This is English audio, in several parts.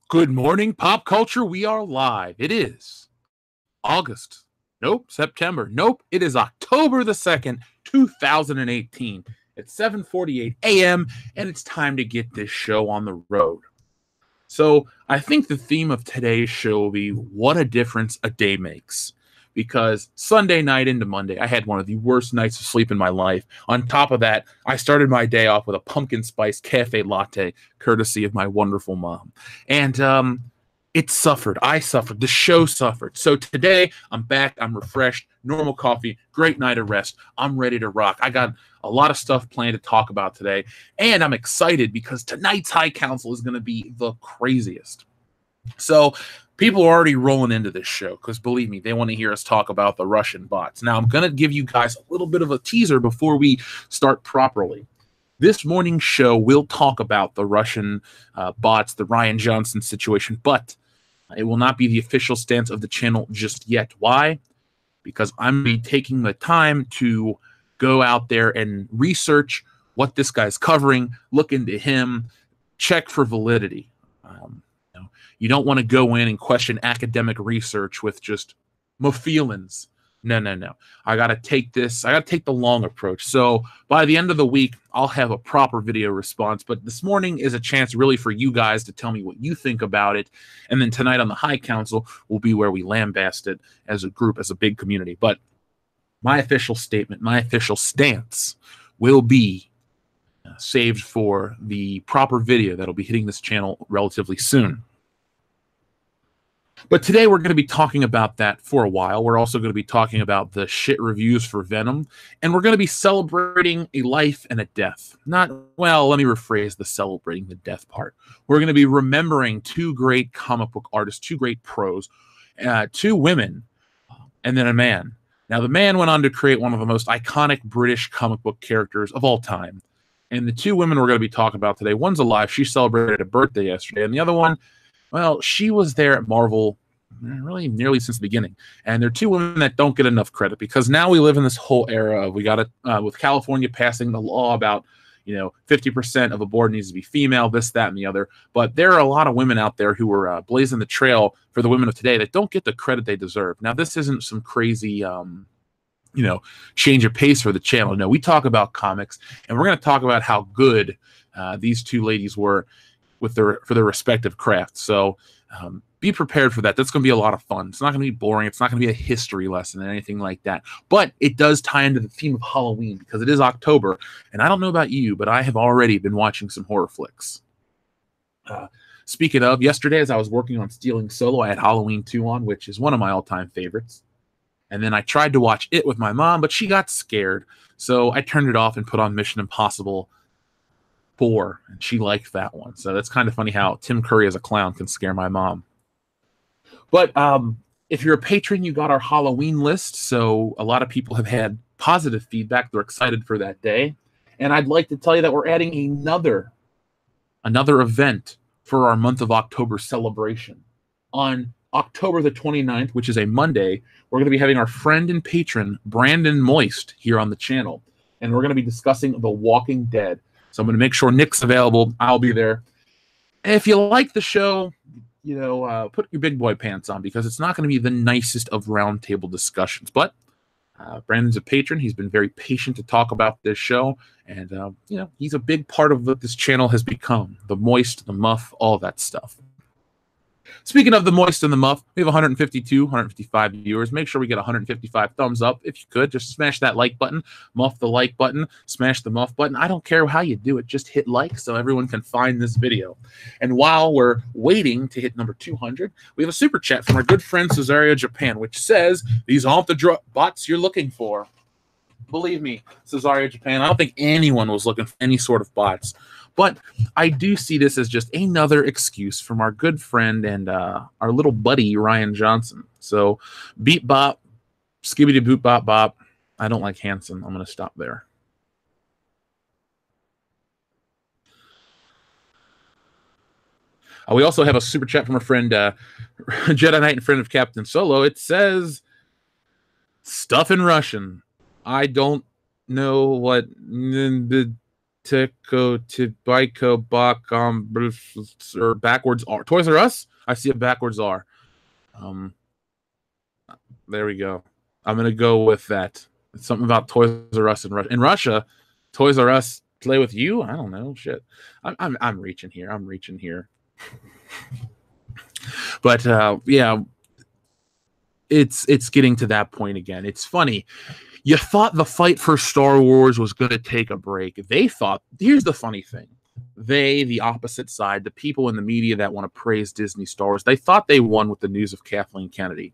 Good morning, pop culture. We are live. It is August. Nope. September. Nope. It is October the 2nd, 2018. It's 7:48 a.m. and it's time to get this show on the road. So I think the theme of today's show will be what a difference a day makes. Because Sunday night into Monday, I had one of the worst nights of sleep in my life. On top of that, I started my day off with a pumpkin spice cafe latte, courtesy of my wonderful mom. And it suffered. I suffered. The show suffered. So today, I'm back. I'm refreshed. Normal coffee. Great night of rest. I'm ready to rock. I got a lot of stuff planned to talk about today. And I'm excited because tonight's High Council is going to be the craziest. So people are already rolling into this show because, believe me, they want to hear us talk about the Russian bots. Now, I'm going to give you guys a little bit of a teaser before we start properly. This morning's show will talk about the Russian bots, the Rian Johnson situation, but it will not be the official stance of the channel just yet. Why? Because I'm going to be taking the time to go out there and research what this guy's covering, look into him, check for validity. You don't want to go in and question academic research with just my feelings. No. I got to take the long approach. So by the end of the week, I'll have a proper video response. But this morning is a chance really for you guys to tell me what you think about it. And then tonight on the High Council will be where we lambast it as a group, as a big community. But my official statement, my official stance will be saved for the proper video that'll be hitting this channel relatively soon. But today we're going to be talking about that for a while. We're also going to be talking about the shit reviews for Venom. And we're going to be celebrating a life and a death. Let me rephrase the celebrating the death part. We're going to be remembering two great comic book artists, two great pros, two women, and then a man. Now, the man went on to create one of the most iconic British comic book characters of all time. And the two women we're going to be talking about today, one's alive. She celebrated a birthday yesterday. And the other one, well, she was there at Marvel really nearly since the beginning. And there are two women that don't get enough credit because now we live in this whole era of with California passing the law about, 50% of a board needs to be female, this, that, and the other. But there are a lot of women out there who are blazing the trail for the women of today that don't get the credit they deserve. Now, this isn't some crazy, change of pace for the channel. No, we talk about comics, and we're going to talk about how good these two ladies were for their respective crafts. So be prepared for that. That's going to be a lot of fun. It's not going to be boring. It's not going to be a history lesson or anything like that. But it does tie into the theme of Halloween because it is October. And I don't know about you, but I have already been watching some horror flicks. Speaking of, yesterday as I was working on Stealing Solo, I had Halloween 2 on, which is one of my all-time favorites. And then I tried to watch it with my mom, but she got scared. So I turned it off and put on Mission Impossible 4, and she liked that one. So that's kind of funny how Tim Curry as a clown can scare my mom. But if you're a patron, you got our Halloween list. So a lot of people have had positive feedback. They're excited for that day. And I'd like to tell you that we're adding another event for our month of October celebration. On October the 29th, which is a Monday, we're going to be having our friend and patron, Brandon Moist, here on the channel. And we're going to be discussing The Walking Dead. So I'm going to make sure Nick's available. I'll be there. And if you like the show, put your big boy pants on because it's not going to be the nicest of roundtable discussions. But Brandon's a patron. He's been very patient to talk about this show. And, he's a big part of what this channel has become. The Moist, the Muff, all that stuff. Speaking of the Moist and the Muff, we have 155 viewers. Make sure we get 155 thumbs up. If you could, just smash that like button, muff the like button, smash the muff button. I don't care how you do it. Just hit like so everyone can find this video. And while we're waiting to hit number 200, we have a super chat from our good friend Cesario Japan, which says, these aren't the bots you're looking for. Believe me, Cesario Japan, I don't think anyone was looking for any sort of bots. But I do see this as just another excuse from our good friend and our little buddy, Rian Johnson. So, beep bop, skibbity boop bop bop. I don't like Hanson. I'm going to stop there. We also have a super chat from our friend, Jedi Knight and friend of Captain Solo. It says, stuff in Russian. I don't know what Tico Tibico Bak or backwards R. Toys R Us? I see a backwards R. There we go. I'm gonna go with that. It's something about Toys R Us in Russia. In Russia, Toys R Us play with you? I don't know. Shit. I'm reaching here. I'm reaching here. But yeah, it's getting to that point again. It's funny. You thought the fight for Star Wars was going to take a break. They thought, here's the funny thing. They, the opposite side, the people in the media that want to praise Disney Star Wars, they thought they won with the news of Kathleen Kennedy.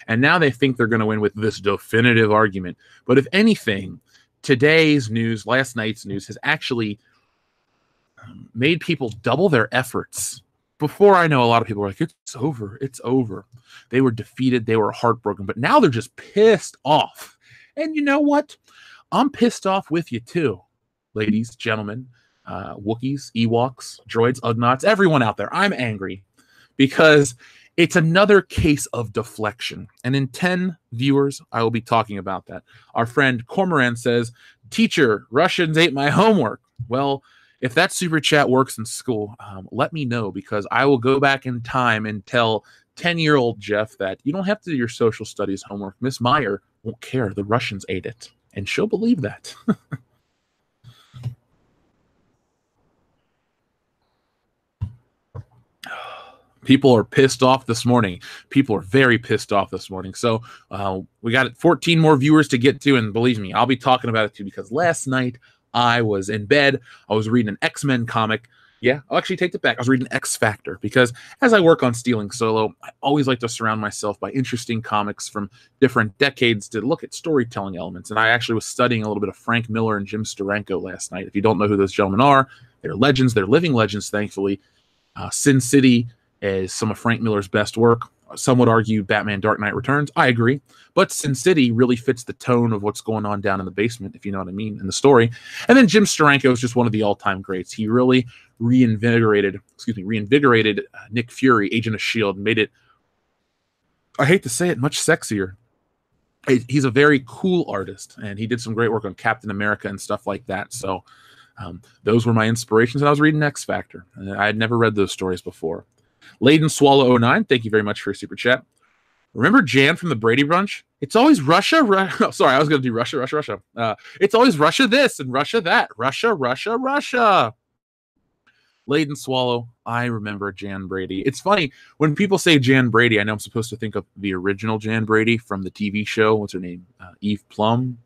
And now they think they're going to win with this definitive argument. But if anything, today's news, last night's news, has actually made people double their efforts. Before, I know a lot of people were like, it's over, it's over. They were defeated, they were heartbroken, but now they're just pissed off. And you know what? I'm pissed off with you too, ladies, gentlemen, Wookiees, Ewoks, droids, Ugnaughts, everyone out there. I'm angry because it's another case of deflection. And in 10 viewers, I will be talking about that. Our friend Cormoran says, teacher, Russians ate my homework. Well, if that super chat works in school, let me know, because I will go back in time and tell 10-year-old Jeff that you don't have to do your social studies homework. Miss Meyer won't care. The Russians ate it. And she'll believe that. People are pissed off this morning. People are very pissed off this morning. So we got 14 more viewers to get to. And believe me, I'll be talking about it too, because last night I was in bed. I was reading an X-Men comic. Yeah, I'll actually take it back. I was reading X Factor, because as I work on Stealing Solo, I always like to surround myself by interesting comics from different decades to look at storytelling elements. And I actually was studying a little bit of Frank Miller and Jim Steranko last night. If you don't know who those gentlemen are, they're legends. They're living legends, thankfully. Sin City is some of Frank Miller's best work. Some would argue Batman Dark Knight Returns. I agree. But Sin City really fits the tone of what's going on down in the basement, if you know what I mean, in the story. And then Jim Steranko is just one of the all-time greats. He really reinvigorated Nick Fury, Agent of S.H.I.E.L.D., and made it, I hate to say it, much sexier. He's a very cool artist, and he did some great work on Captain America and stuff like that. So those were my inspirations, and I was reading X Factor. And I had never read those stories before. Laden Swallow 09, thank you very much for your super chat. Remember Jan from the Brady Brunch? It's always Russia. Oh, sorry, I was going to do Russia. It's always Russia this and Russia that. Russia. Laden Swallow, I remember Jan Brady. It's funny, when people say Jan Brady, I know I'm supposed to think of the original Jan Brady from the TV show. What's her name? Eve Plum?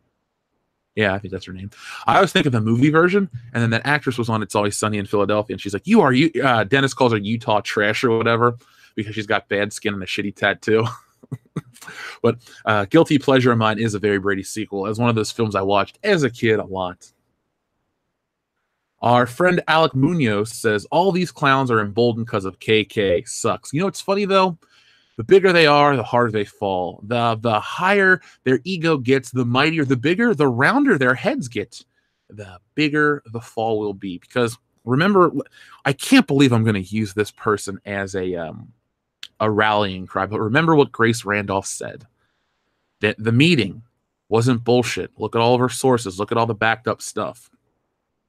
Yeah, I think that's her name. I always think of the movie version, and then that actress was on It's Always Sunny in Philadelphia, and she's like, Dennis calls her Utah trash or whatever, because she's got bad skin and a shitty tattoo. But Guilty Pleasure of mine is a Very Brady sequel. It was one of those films I watched as a kid a lot. Our friend Alec Munoz says, all these clowns are emboldened because of KK. Sucks. You know what's funny, though? The bigger they are, the harder they fall. The higher their ego gets, the mightier, the bigger, the rounder their heads get, the bigger the fall will be. Because remember, I can't believe I'm going to use this person as a rallying cry, but remember what Grace Randolph said. That the meeting wasn't bullshit. Look at all of her sources. Look at all the backed up stuff.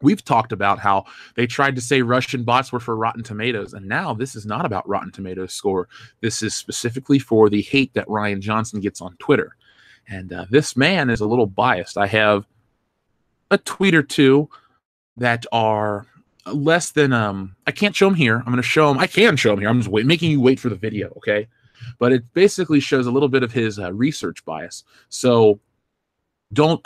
We've talked about how they tried to say Russian bots were for Rotten Tomatoes, and now this is not about Rotten Tomatoes score. This is specifically for the hate that Rian Johnson gets on Twitter. And this man is a little biased. I have a tweet or two that are less than, I can't show them here. I'm going to show them. I can show them here. I'm just making you wait for the video, okay? But it basically shows a little bit of his research bias. So don't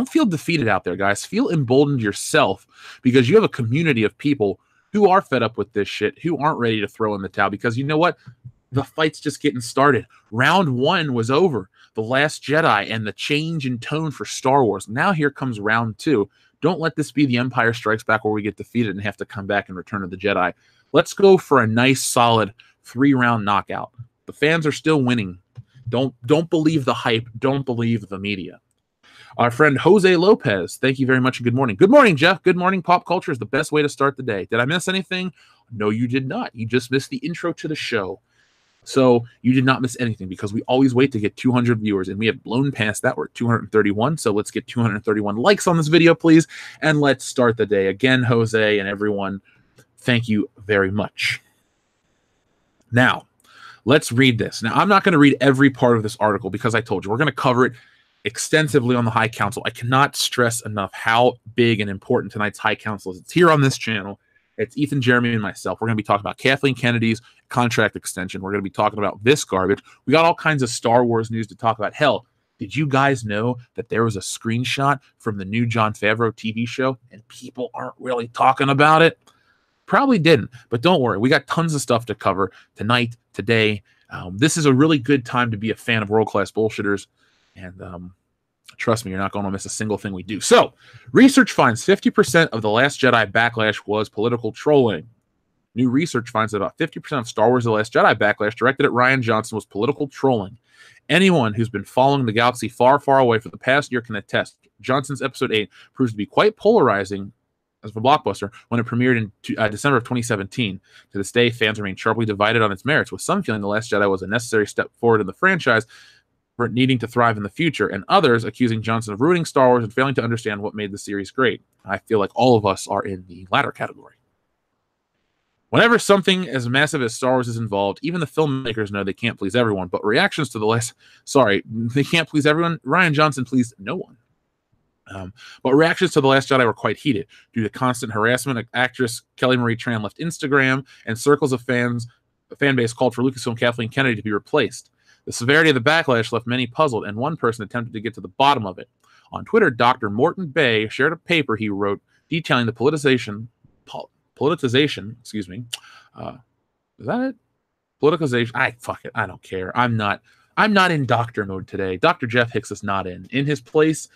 feel defeated out there, guys. Feel emboldened yourself, because you have a community of people who are fed up with this shit, who aren't ready to throw in the towel, because you know what? The fight's just getting started. Round 1 was over. The Last Jedi and the change in tone for Star Wars. Now here comes round 2. Don't let this be the Empire Strikes Back where we get defeated and have to come back in Return of the Jedi. Let's go for a nice, solid 3-round knockout. The fans are still winning. Don't believe the hype. Don't believe the media. Our friend Jose Lopez, thank you very much and good morning. Good morning, Jeff. Good morning. Pop culture is the best way to start the day. Did I miss anything? No, you did not. You just missed the intro to the show. So you did not miss anything because we always wait to get 200 viewers, and we have blown past that. We're at 231. So let's get 231 likes on this video, please. And let's start the day. Again, Jose and everyone, thank you very much. Now, let's read this. Now, I'm not going to read every part of this article because I told you we're going to cover it extensively on the High Council. I cannot stress enough how big and important tonight's High Council is. It's here on this channel. It's Ethan, Jeremy, and myself. We're going to be talking about Kathleen Kennedy's contract extension. We're going to be talking about this garbage. We got all kinds of Star Wars news to talk about. Hell, did you guys know that there was a screenshot from the new Jon Favreau TV show and people aren't really talking about it? Probably didn't, but don't worry. We got tons of stuff to cover tonight, today. This is a really good time to be a fan of world-class bullshitters, and trust me, you're not going to miss a single thing we do. So, research finds 50% of The Last Jedi backlash was political trolling. New research finds that about 50% of Star Wars The Last Jedi backlash directed at Rian Johnson was political trolling. Anyone who's been following the galaxy far, far away for the past year can attest. Johnson's Episode 8 proves to be quite polarizing as a blockbuster when it premiered in December of 2017. To this day, fans remain sharply divided on its merits, with some feeling The Last Jedi was a necessary step forward in the franchise for needing to thrive in the future, and others accusing Johnson of ruining Star Wars and failing to understand what made the series great. I feel like all of us are in the latter category. Whenever something as massive as Star Wars is involved, even the filmmakers know they can't please everyone, but reactions to they can't please everyone. Rian Johnson pleased no one. But reactions to The Last Jedi were quite heated due to constant harassment. Actress Kelly Marie Tran left Instagram, and circles of fan base called for Lucasfilm Kathleen Kennedy to be replaced. The severity of the backlash left many puzzled, and one person attempted to get to the bottom of it. On Twitter, Dr. Morton Bay shared a paper he wrote detailing the politicization, excuse me. Is that it? Politicization. Fuck it. I don't care. I'm not in doctor mode today. Dr. Jeff Hicks is not in. In his place,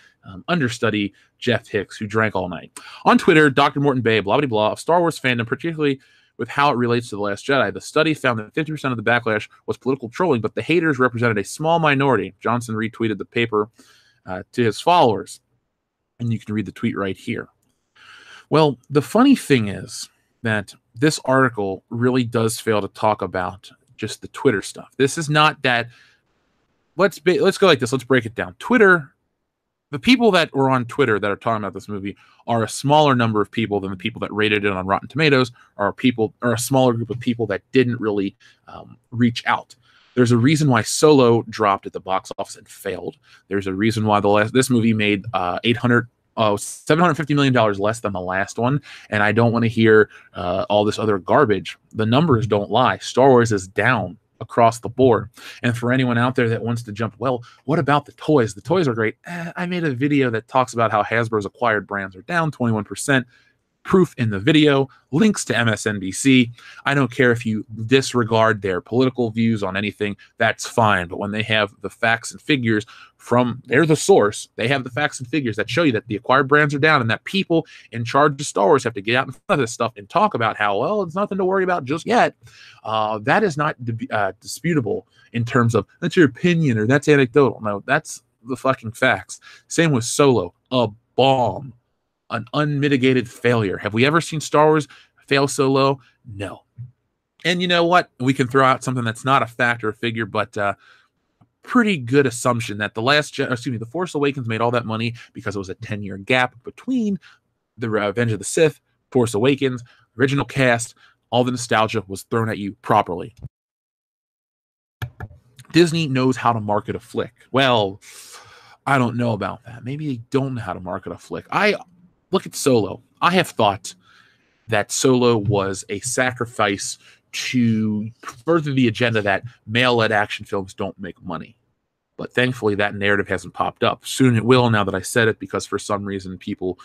understudy Jeff Hicks, who drank all night. On Twitter, Dr. Morton Bay, blah, blah, blah, of Star Wars fandom, particularly with how it relates to The Last Jedi. The study found that 50% of the backlash was political trolling, but the haters represented a small minority. Johnson retweeted the paper to his followers, and you can read the tweet right here. Well, the funny thing is that this article really does fail to talk about just the Twitter stuff. This is not that. Let's go like this. Let's break it down. Twitter. The people that were on Twitter that are talking about this movie are a smaller number of people than the people that rated it on Rotten Tomatoes, or a smaller group of people that didn't really reach out. There's a reason why Solo dropped at the box office and failed. There's a reason why this movie made $750 million less than the last one, and I don't want to hear all this other garbage. The numbers don't lie. Star Wars is down across the board. And for anyone out there that wants to jump, well, what about the toys? The toys are great. I made a video that talks about how Hasbro's acquired brands are down 21%. Proof in the video, links to MSNBC. I don't care if you disregard their political views on anything, that's fine. But when they have the facts and figures they're the source, they have the facts and figures that show you that the acquired brands are down and that people in charge of Star Wars have to get out in front of this stuff and talk about how, well, it's nothing to worry about just yet. That is not disputable in terms of that's your opinion or that's anecdotal. No, that's the fucking facts. Same with Solo, a bomb. An unmitigated failure. Have we ever seen Star Wars fail so low? No. And you know what? We can throw out something that's not a fact or a figure, but pretty good assumption that The Force Awakens made all that money because it was a 10-year gap between the Revenge of the Sith, Force Awakens, original cast. All the nostalgia was thrown at you properly. Disney knows how to market a flick. Well, I don't know about that. Maybe they don't know how to market a flick. Look at Solo. I have thought that Solo was a sacrifice to further the agenda that male-led action films don't make money. But thankfully, that narrative hasn't popped up. Soon it will, now that I said it, because for some reason, people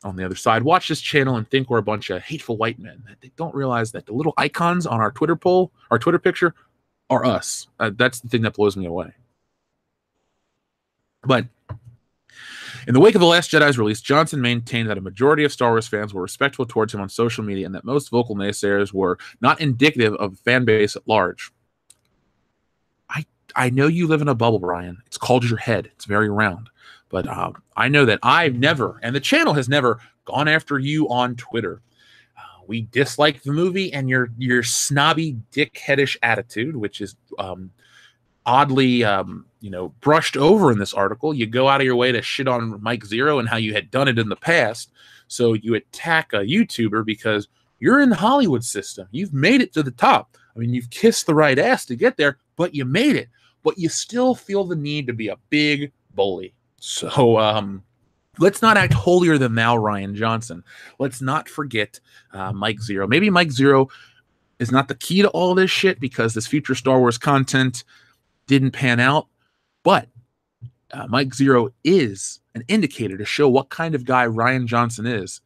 on the other side watch this channel and think we're a bunch of hateful white men. They don't realize that the little icons on our Twitter poll, our Twitter picture, are us. That's the thing that blows me away. But in the wake of The Last Jedi's release, Johnson maintained that a majority of Star Wars fans were respectful towards him on social media and that most vocal naysayers were not indicative of the fan base at large. I know you live in a bubble, Brian. It's called your head. It's very round. But I know that I've never, and the channel has never, gone after you on Twitter. we dislike the movie, and your snobby, dickheadish attitude, which is oddly, brushed over in this article. You go out of your way to shit on Mike Zero and how you had done it in the past. So you attack a YouTuber because you're in the Hollywood system. You've made it to the top. I mean, you've kissed the right ass to get there, but you made it. But you still feel the need to be a big bully. So let's not act holier than thou, Rian Johnson. Let's not forget Mike Zero. Maybe Mike Zero is not the key to all this shit because this future Star Wars content didn't pan out, but Mike Zero is an indicator to show what kind of guy Rian Johnson is.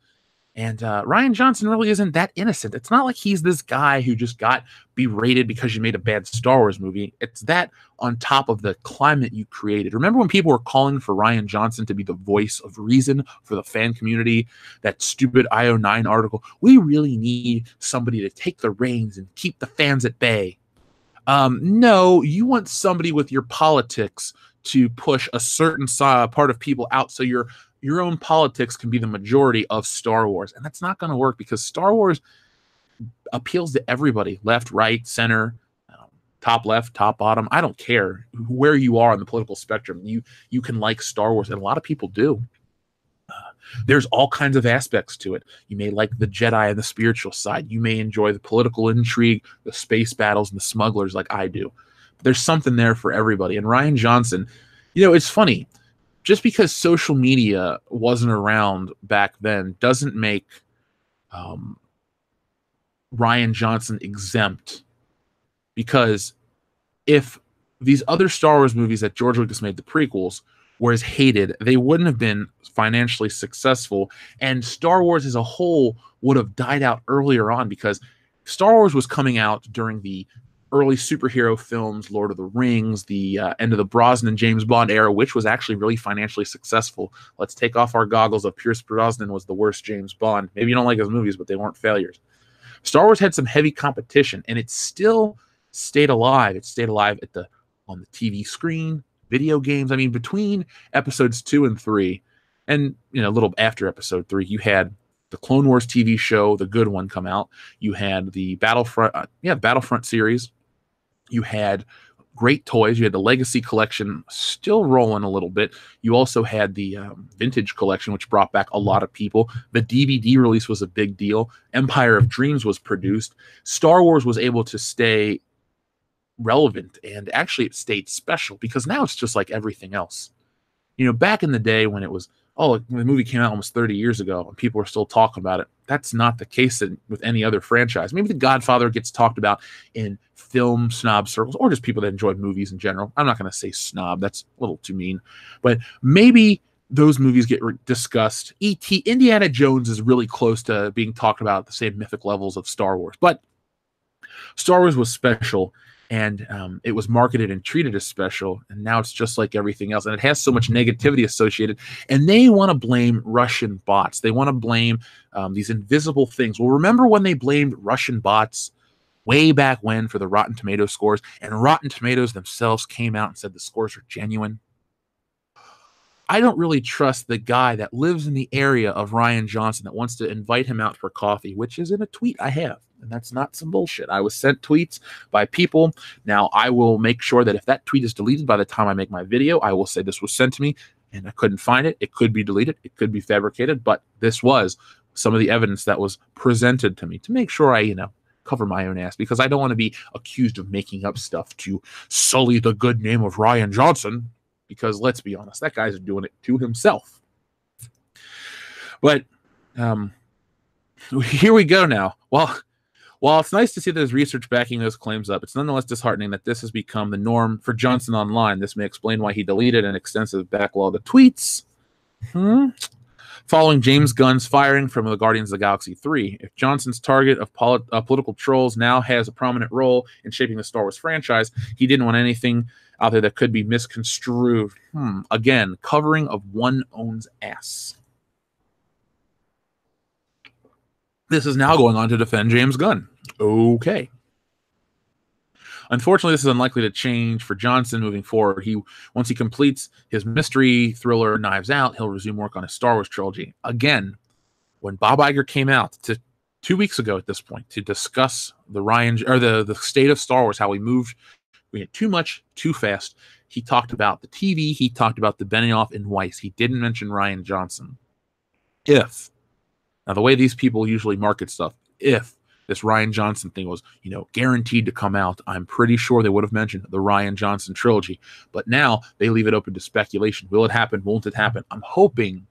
And Rian Johnson really isn't that innocent. It's not like he's this guy who just got berated because you made a bad Star Wars movie. It's that on top of the climate you created. Remember when people were calling for Rian Johnson to be the voice of reason for the fan community? That stupid IO9 article. We really need somebody to take the reins and keep the fans at bay. No, you want somebody with your politics to push a certain part of people out so your own politics can be the majority of Star Wars. And that's not going to work because Star Wars appeals to everybody, left, right, center, top left, top bottom. I don't care where you are on the political spectrum. You can like Star Wars, and a lot of people do. There's all kinds of aspects to it. You may like the Jedi and the spiritual side. You may enjoy the political intrigue, the space battles, and the smugglers like I do. But there's something there for everybody. And Rian Johnson, it's funny. Just because social media wasn't around back then doesn't make Rian Johnson exempt. Because if these other Star Wars movies that George Lucas made, the prequels, were as hated, they wouldn't have been financially successful, and Star Wars as a whole would have died out earlier on because Star Wars was coming out during the early superhero films, Lord of the Rings, the end of the Brosnan James Bond era, which was actually really financially successful. Let's take off our goggles of Pierce Brosnan was the worst James Bond. Maybe you don't like his movies, but they weren't failures. Star Wars had some heavy competition, and it still stayed alive. It stayed alive on the TV screen, video games. I mean, between episodes 2 and 3, and a little after episode 3, you had the Clone Wars TV show, the good one, come out. You had the Battlefront series. You had great toys. You had the Legacy collection still rolling a little bit. You also had the Vintage collection, which brought back a lot of people. The DVD release was a big deal. Empire of Dreams was produced. Star Wars was able to stay relevant, and actually it stayed special because now it's just like everything else. Back in the day when it was, the movie came out almost 30 years ago and people are still talking about it. That's not the case with any other franchise. Maybe The Godfather gets talked about in film snob circles or just people that enjoy movies in general. I'm not going to say snob. That's a little too mean. But maybe those movies get discussed. E.T., Indiana Jones is really close to being talked about at the same mythic levels of Star Wars. But Star Wars was special, and it was marketed and treated as special, and now it's just like everything else, and it has so much negativity associated, and they want to blame Russian bots. They want to blame these invisible things. Well, remember when they blamed Russian bots way back when for the Rotten Tomatoes scores, and Rotten Tomatoes themselves came out and said the scores are genuine? I don't really trust the guy that lives in the area of Rian Johnson that wants to invite him out for coffee, which is in a tweet I have. And that's not some bullshit. I was sent tweets by people. Now, I will make sure that if that tweet is deleted by the time I make my video, I will say this was sent to me and I couldn't find it. It could be deleted. It could be fabricated. But this was some of the evidence that was presented to me to make sure I, cover my own ass, because I don't want to be accused of making up stuff to sully the good name of Rian Johnson, because let's be honest, that guy's doing it to himself. But here we go now. While it's nice to see there's research backing those claims up, it's nonetheless disheartening that this has become the norm for Johnson online. This may explain why he deleted an extensive backlog of tweets. Following James Gunn's firing from the Guardians of the Galaxy 3, if Johnson's target of political trolls now has a prominent role in shaping the Star Wars franchise, he didn't want anything out there that could be misconstrued. Again, covering of one own's ass. This is now going on to defend James Gunn. Okay. Unfortunately, this is unlikely to change for Johnson moving forward. Once he completes his mystery thriller Knives Out, he'll resume work on his Star Wars trilogy. Again, when Bob Iger came out to 2 weeks ago at this point to discuss the the state of Star Wars, how we moved. We had too much, too fast. He talked about the TV. He talked about the Benioff and Weiss. He didn't mention Rian Johnson. Now the way these people usually market stuff, if this Rian Johnson thing was, guaranteed to come out, I'm pretty sure they would have mentioned the Rian Johnson trilogy. But now they leave it open to speculation. Will it happen? Won't it happen? I'm hoping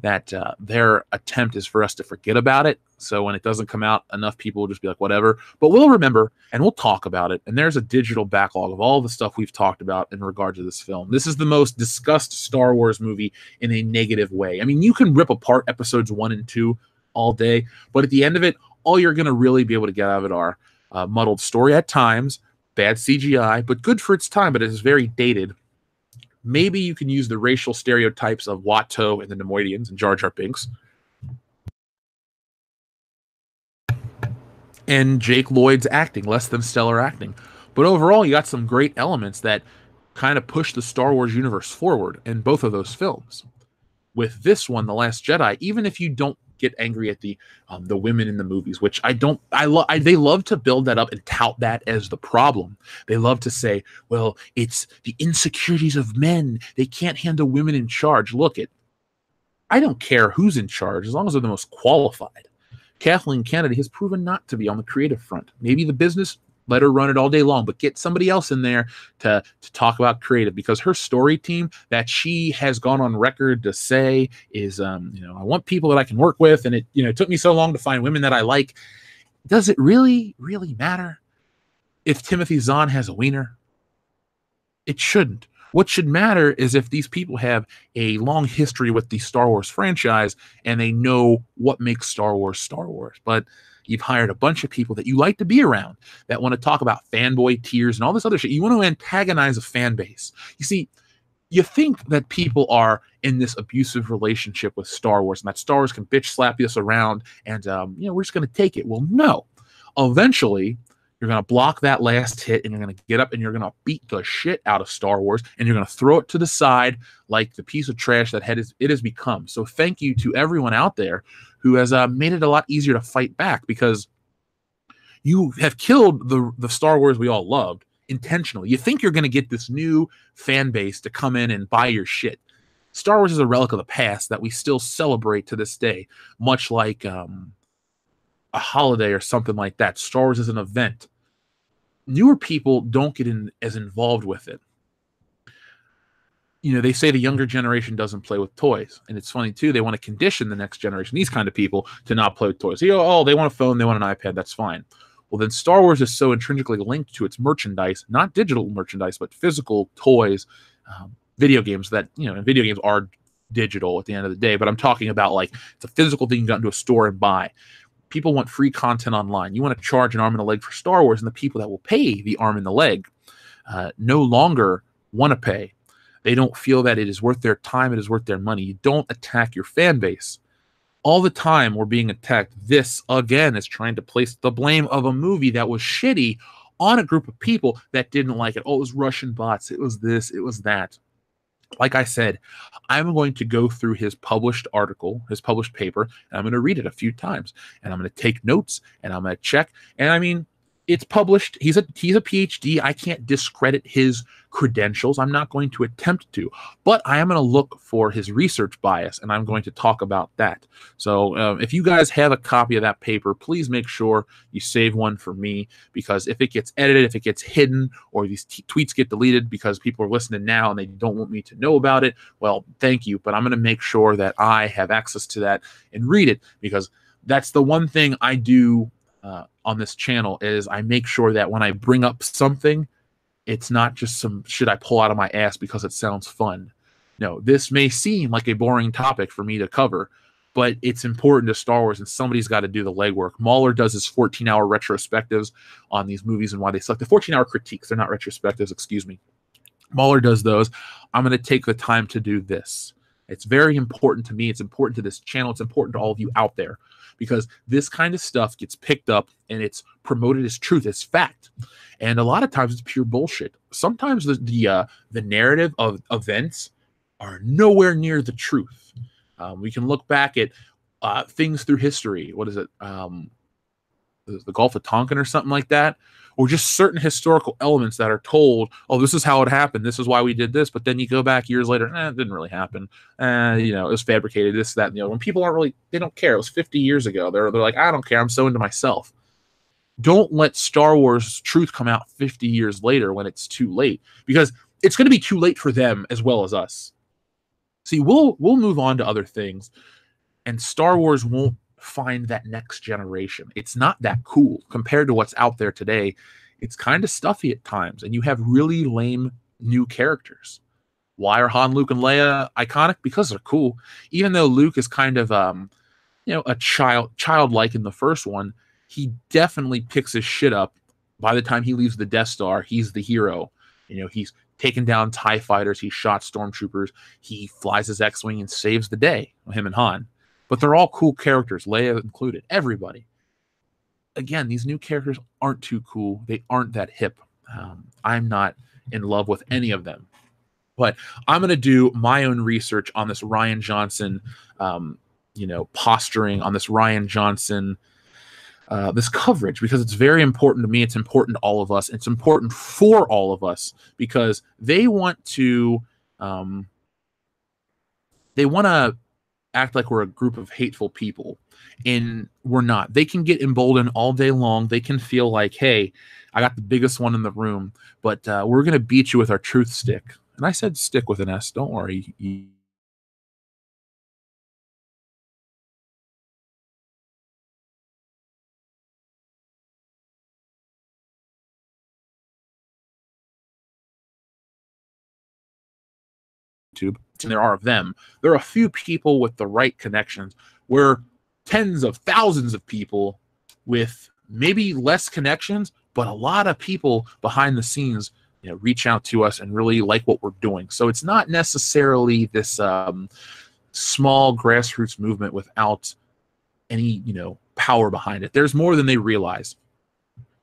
that their attempt is for us to forget about it. So when it doesn't come out, enough people will just be like, whatever. But we'll remember and we'll talk about it. And there's a digital backlog of all the stuff we've talked about in regard to this film. This is the most discussed Star Wars movie in a negative way. I mean, you can rip apart episodes 1 and 2 all day, but at the end of it, all you're going to really be able to get out of it are muddled story at times, bad CGI, but good for its time, but it is very dated. Maybe you can use the racial stereotypes of Watto and the Nemoidians and Jar Jar Binks. And Jake Lloyd's acting, less than stellar acting. But overall, you got some great elements that kind of push the Star Wars universe forward in both of those films. With this one, The Last Jedi, even if you don't get angry at the women in the movies, which they love to build that up and tout that as the problem. They love to say, well, it's the insecurities of men. They can't handle women in charge. Look, I don't care who's in charge as long as they're the most qualified. Kathleen Kennedy has proven not to be on the creative front. Maybe the business, let her run it all day long, but get somebody else in there to talk about creative, because her story team that she has gone on record to say is, I want people that I can work with. And it took me so long to find women that I like. Does it really, really matter if Timothy Zahn has a wiener? It shouldn't. What should matter is if these people have a long history with the Star Wars franchise and they know what makes Star Wars Star Wars. But you've hired a bunch of people that you like to be around that want to talk about fanboy tears and all this other shit. You want to antagonize a fan base. You see, you think that people are in this abusive relationship with Star Wars and that Star Wars can bitch slap us around and, we're just going to take it. Well, no. Eventually, you're going to block that last hit and you're going to get up and you're going to beat the shit out of Star Wars and you're going to throw it to the side like the piece of trash that it has become. So thank you to everyone out there who has made it a lot easier to fight back, because you have killed the Star Wars we all loved intentionally. You think you're going to get this new fan base to come in and buy your shit. Star Wars is a relic of the past that we still celebrate to this day, much like a holiday or something like that. Star Wars is an event. Newer people don't get as involved with it. They say the younger generation doesn't play with toys. And it's funny, too. They want to condition the next generation, these kind of people, to not play with toys. They want a phone, they want an iPad, that's fine. Well, then Star Wars is so intrinsically linked to its merchandise, not digital merchandise, but physical toys, video games that, and video games are digital at the end of the day. But I'm talking about, like, it's a physical thing you go into a store and buy. People want free content online. You want to charge an arm and a leg for Star Wars, and the people that will pay the arm and the leg no longer want to pay. They don't feel that it is worth their time, it is worth their money. You don't attack your fan base. All the time we're being attacked. This, again, is trying to place the blame of a movie that was shitty on a group of people that didn't like it. Oh, it was Russian bots. It was this. It was that. Like I said, I'm going to go through his published article, his published paper, and I'm going to read it a few times. And I'm going to take notes, and I'm going to check. And I mean, it's published. He's a PhD. I can't discredit his credentials. I'm not going to attempt to. But I am going to look for his research bias, and I'm going to talk about that. So if you guys have a copy of that paper, please make sure you save one for me, because if it gets edited, if it gets hidden, or these tweets get deleted because people are listening now and they don't want me to know about it, well, thank you. But I'm going to make sure that I have access to that and read it, because that's the one thing I do on this channel, is I make sure that when I bring up something, it's not just some shit I pull out of my ass because it sounds fun. No, this may seem like a boring topic for me to cover, but it's important to Star Wars, and somebody's got to do the legwork. Mahler does his 14-hour retrospectives on these movies and why they suck. The 14-hour critiques, they're not retrospectives, excuse me. Mahler does those. I'm going to take the time to do this. It's very important to me. It's important to this channel. It's important to all of you out there, because this kind of stuff gets picked up and it's promoted as truth, as fact. And a lot of times it's pure bullshit. Sometimes the narrative of events are nowhere near the truth. We can look back at things through history. What is it? the Gulf of Tonkin or something like that, or just certain historical elements that are told, oh, this is how it happened, this is why we did this, but then you go back years later, it didn't really happen. You know, it was fabricated, this, that, and the other. When people aren't really, they don't care. It was 50 years ago. They're like, I don't care. I'm so into myself. Don't let Star Wars truth come out 50 years later when it's too late, because it's going to be too late for them as well as us. See, we'll move on to other things, and Star Wars won't find that next generation. It's not that cool compared to what's out there today. It's kind of stuffy at times, and you have really lame new characters. Why are Han, Luke, and Leia iconic? Because they're cool. Even though Luke is kind of a childlike in the first one, he definitely picks his shit up. By the time he leaves the Death Star, he's the hero. You know, he's taken down TIE fighters, he shot stormtroopers, he flies his X-Wing and saves the day, him and Han. But they're all cool characters, Leia included, everybody. Again, these new characters aren't too cool. They aren't that hip. I'm not in love with any of them. But I'm going to do my own research on this Rian Johnson, posturing, on this Rian Johnson, this coverage, because it's very important to me. It's important to all of us. It's important for all of us, because they want to act like we're a group of hateful people, and we're not. They can get emboldened all day long. They can feel like, hey, I got the biggest one in the room, but we're going to beat you with our truth stick. And I said stick with an S. Don't worry. YouTube, and there are of them. There are a few people with the right connections. We're tens of thousands of people with maybe less connections, but a lot of people behind the scenes, reach out to us and really like what we're doing. So it's not necessarily this small grassroots movement without any, power behind it. There's more than they realize.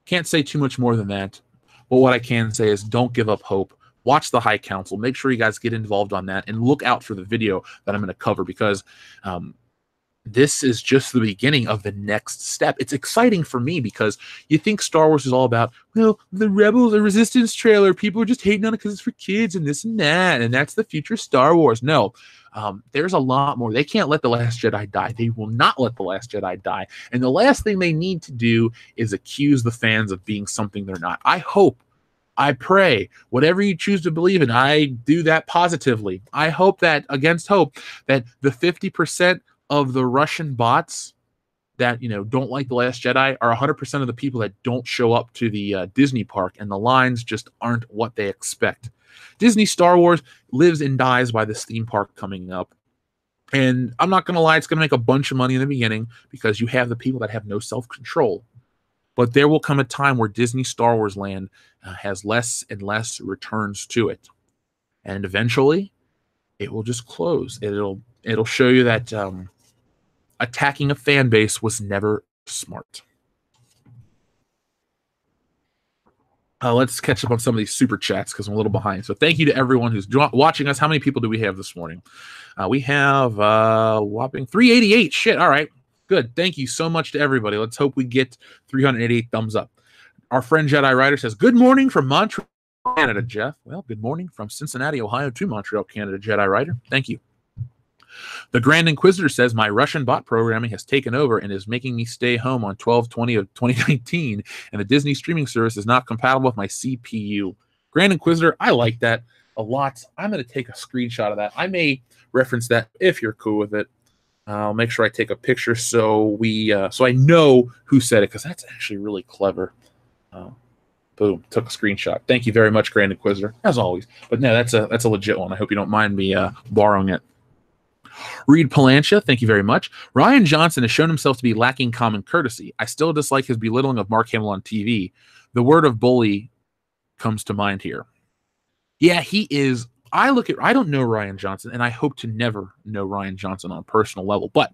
Can't say too much more than that. But what I can say is don't give up hope. Watch the High Council. Make sure you guys get involved on that, and look out for the video that I'm going to cover, because this is just the beginning of the next step. It's exciting for me, because you think Star Wars is all about, well, the Rebels, the Resistance trailer, people are just hating on it because it's for kids and this and that, and that's the future Star Wars. No, there's a lot more. They can't let The Last Jedi die. They will not let The Last Jedi die. And the last thing they need to do is accuse the fans of being something they're not. I pray, whatever you choose to believe in, I do that positively. I hope that, against hope, that the 50% of the Russian bots that, don't like The Last Jedi are 100% of the people that don't show up to the Disney park, and the lines just aren't what they expect. Disney Star Wars lives and dies by this theme park coming up. And I'm not going to lie, it's going to make a bunch of money in the beginning, because you have the people that have no self-control. But there will come a time where Disney Star Wars Land has less and less returns to it. And eventually, it will just close. It'll show you that attacking a fan base was never smart. Let's catch up on some of these super chats, because I'm a little behind. So thank you to everyone who's watching us. How many people do we have this morning? We have whopping 388. Shit, all right. Good. Thank you so much to everybody. Let's hope we get 388 thumbs up. Our friend Jedi Rider says, good morning from Montreal, Canada, Jeff. Well, good morning from Cincinnati, Ohio to Montreal, Canada, Jedi Rider. Thank you. The Grand Inquisitor says, my Russian bot programming has taken over and is making me stay home on 12/20 of 2019, and the Disney streaming service is not compatible with my CPU. Grand Inquisitor, I like that a lot. I'm going to take a screenshot of that. I may reference that if you're cool with it. I'll make sure I take a picture so I know who said it, because that's actually really clever. Boom, took a screenshot. Thank you very much, Grand Inquisitor, as always. But no, that's a legit one. I hope you don't mind me borrowing it. Reed Palancha, thank you very much. Rian Johnson has shown himself to be lacking common courtesy. I still dislike his belittling of Mark Hamill on TV. The word of bully comes to mind here. Yeah, he is. I don't know Rian Johnson, and I hope to never know Rian Johnson on a personal level, but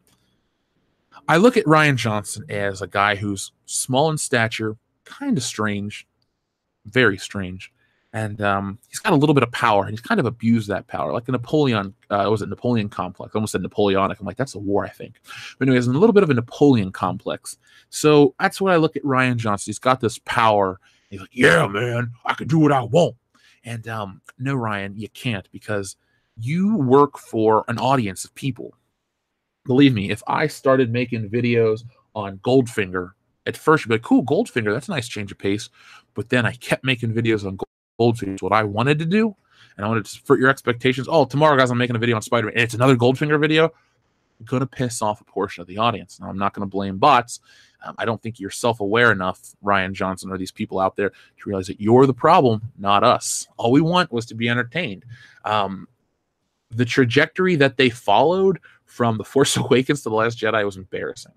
I look at Rian Johnson as a guy who's small in stature, kind of strange, very strange, And he's got a little bit of power, and he's kind of abused that power, like a Napoleon. Was it Napoleon complex? I almost said Napoleonic. I'm like, that's a war, I think. But anyways, a little bit of a Napoleon complex. So that's what I look at Rian Johnson. He's got this power. He's like, yeah, man, I can do what I want. And no, Ryan, you can't, because you work for an audience of people. Believe me, if I started making videos on Goldfinger, at first you'd be like, cool, Goldfinger, that's a nice change of pace. But then I kept making videos on Goldfinger, what I wanted to do, and I wanted to subvert your expectations. Oh, tomorrow, guys, I'm making a video on Spider-Man, and it's another Goldfinger video. I'm going to piss off a portion of the audience. Now, I'm not going to blame bots. I don't think you're self-aware enough, Rian Johnson, or these people out there, to realize that you're the problem, not us. All we want was to be entertained. The trajectory that they followed from The Force Awakens to The Last Jedi was embarrassing.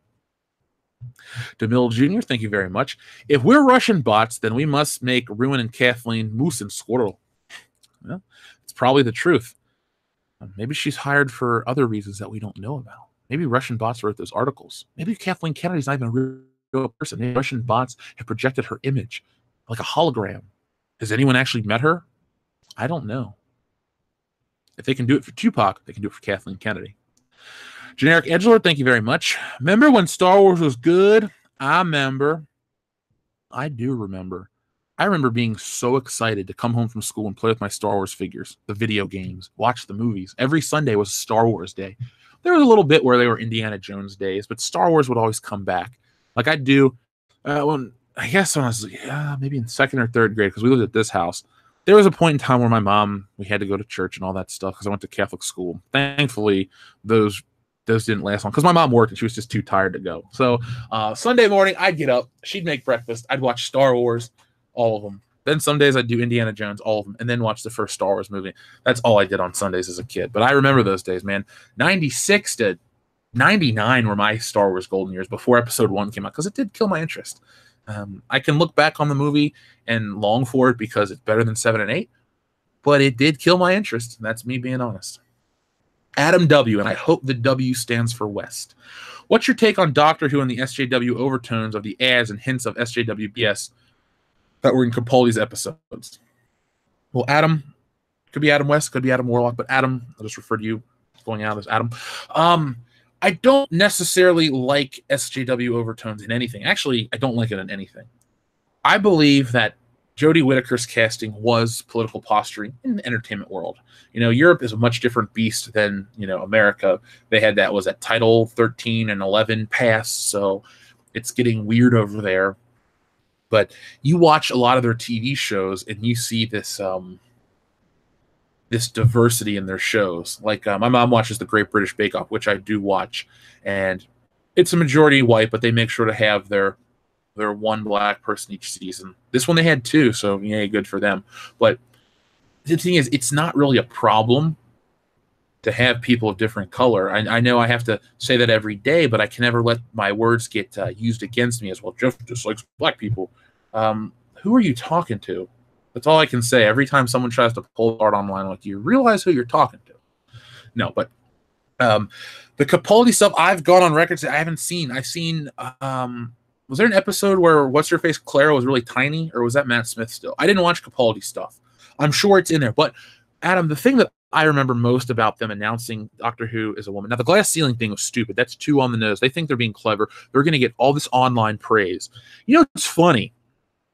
DeMille Jr., thank you very much. If we're Russian bots, then we must make Ruin and Kathleen moose and squirrel. Well, it's probably the truth. Maybe she's hired for other reasons that we don't know about. Maybe Russian bots wrote those articles. Maybe Kathleen Kennedy's not even a real person. Maybe Russian bots have projected her image like a hologram. Has anyone actually met her? I don't know. If they can do it for Tupac, they can do it for Kathleen Kennedy. Generic Edgelord, thank you very much. Remember when Star Wars was good? I remember. I do remember. I remember being so excited to come home from school and play with my Star Wars figures, the video games, watch the movies. Every Sunday was Star Wars Day. There was a little bit where they were Indiana Jones days, but Star Wars would always come back. Like I do, I guess when I was maybe in second or third grade, because we lived at this house. There was a point in time where we had to go to church and all that stuff because I went to Catholic school. Thankfully, those didn't last long because my mom worked and she was just too tired to go. So Sunday morning, I'd get up, she'd make breakfast, I'd watch Star Wars, all of them. Then some days I'd do Indiana Jones, all of them, and then watch the first Star Wars movie. That's all I did on Sundays as a kid. But I remember those days, man. 96 to 99 were my Star Wars golden years before Episode 1 came out because it did kill my interest. I can look back on the movie and long for it because it's better than 7 and 8, but it did kill my interest. And that's me being honest. Adam W., and I hope the W stands for West. What's your take on Doctor Who and the SJW overtones of the ads and hints of SJW BS that were in Capaldi's episodes? Well, Adam, could be Adam West, could be Adam Warlock, but Adam, I'll just refer to you going out as Adam. I don't necessarily like SJW overtones in anything. Actually, I don't like it in anything. I believe that Jodie Whittaker's casting was political posturing in the entertainment world. You know, Europe is a much different beast than, America. They had that Title 13 and 11 pass, so it's getting weird over there. But you watch a lot of their TV shows and you see this this diversity in their shows. Like my mom watches the Great British Bake Off, which I do watch, and it's a majority white, but they make sure to have their one black person each season. This one they had two, so yay, good for them. But the thing is, it's not really a problem to have people of different color. I know I have to say that every day, but I can never let my words get used against me as well. Jeff dislikes black people. Who are you talking to? That's all I can say. Every time someone tries to pull art online, I'm like, do you realize who you're talking to? No, but the Capaldi stuff, I've gone on record saying I haven't seen. I've seen, was there an episode where What's-Her-Face Clara was really tiny, or was that Matt Smith still? I didn't watch Capaldi stuff. I'm sure it's in there. But, Adam, the thing that I remember most about them announcing Doctor Who is a woman. Now, the glass ceiling thing was stupid. That's too on the nose. They think they're being clever. They're going to get all this online praise. You know, it's funny.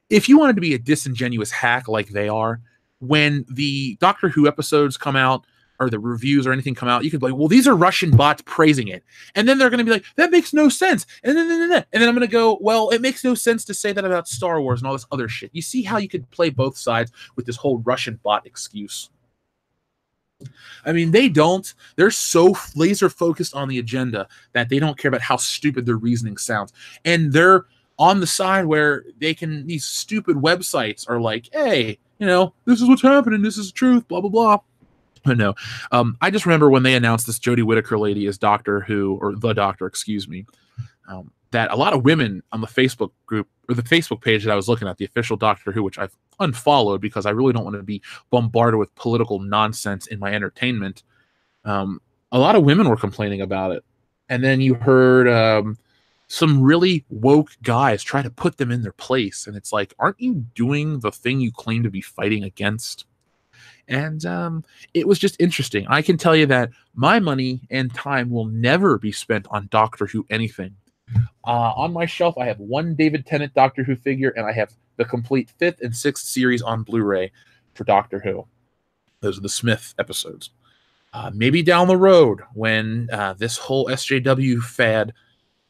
If you wanted to be a disingenuous hack like they are, when the Doctor Who episodes come out, or the reviews or anything come out, you could be like, well, these are Russian bots praising it. And then they're going to be like, that makes no sense. And then I'm going to go, well, it makes no sense to say that about Star Wars and all this other shit. You see how you could play both sides with this whole Russian bot excuse? I mean, they don't. They're so laser focused on the agenda that they don't care about how stupid their reasoning sounds. And they're on the side where these stupid websites are like, hey, this is what's happening. This is the truth, blah, blah, blah. But no, I just remember when they announced this Jodie Whittaker lady as Doctor Who, or the Doctor, excuse me, that a lot of women on the Facebook group, or the Facebook page that I was looking at, the official Doctor Who, which I've unfollowed because I really don't want to be bombarded with political nonsense in my entertainment, a lot of women were complaining about it. And then you heard some really woke guys try to put them in their place. And it's like, aren't you doing the thing you claim to be fighting against? And it was just interesting. I can tell you that my money and time will never be spent on Doctor Who anything. On my shelf, I have one David Tennant Doctor Who figure, and I have the complete 5th and 6th series on Blu-ray for Doctor Who. Those are the Smith episodes. Maybe down the road, when this whole SJW fad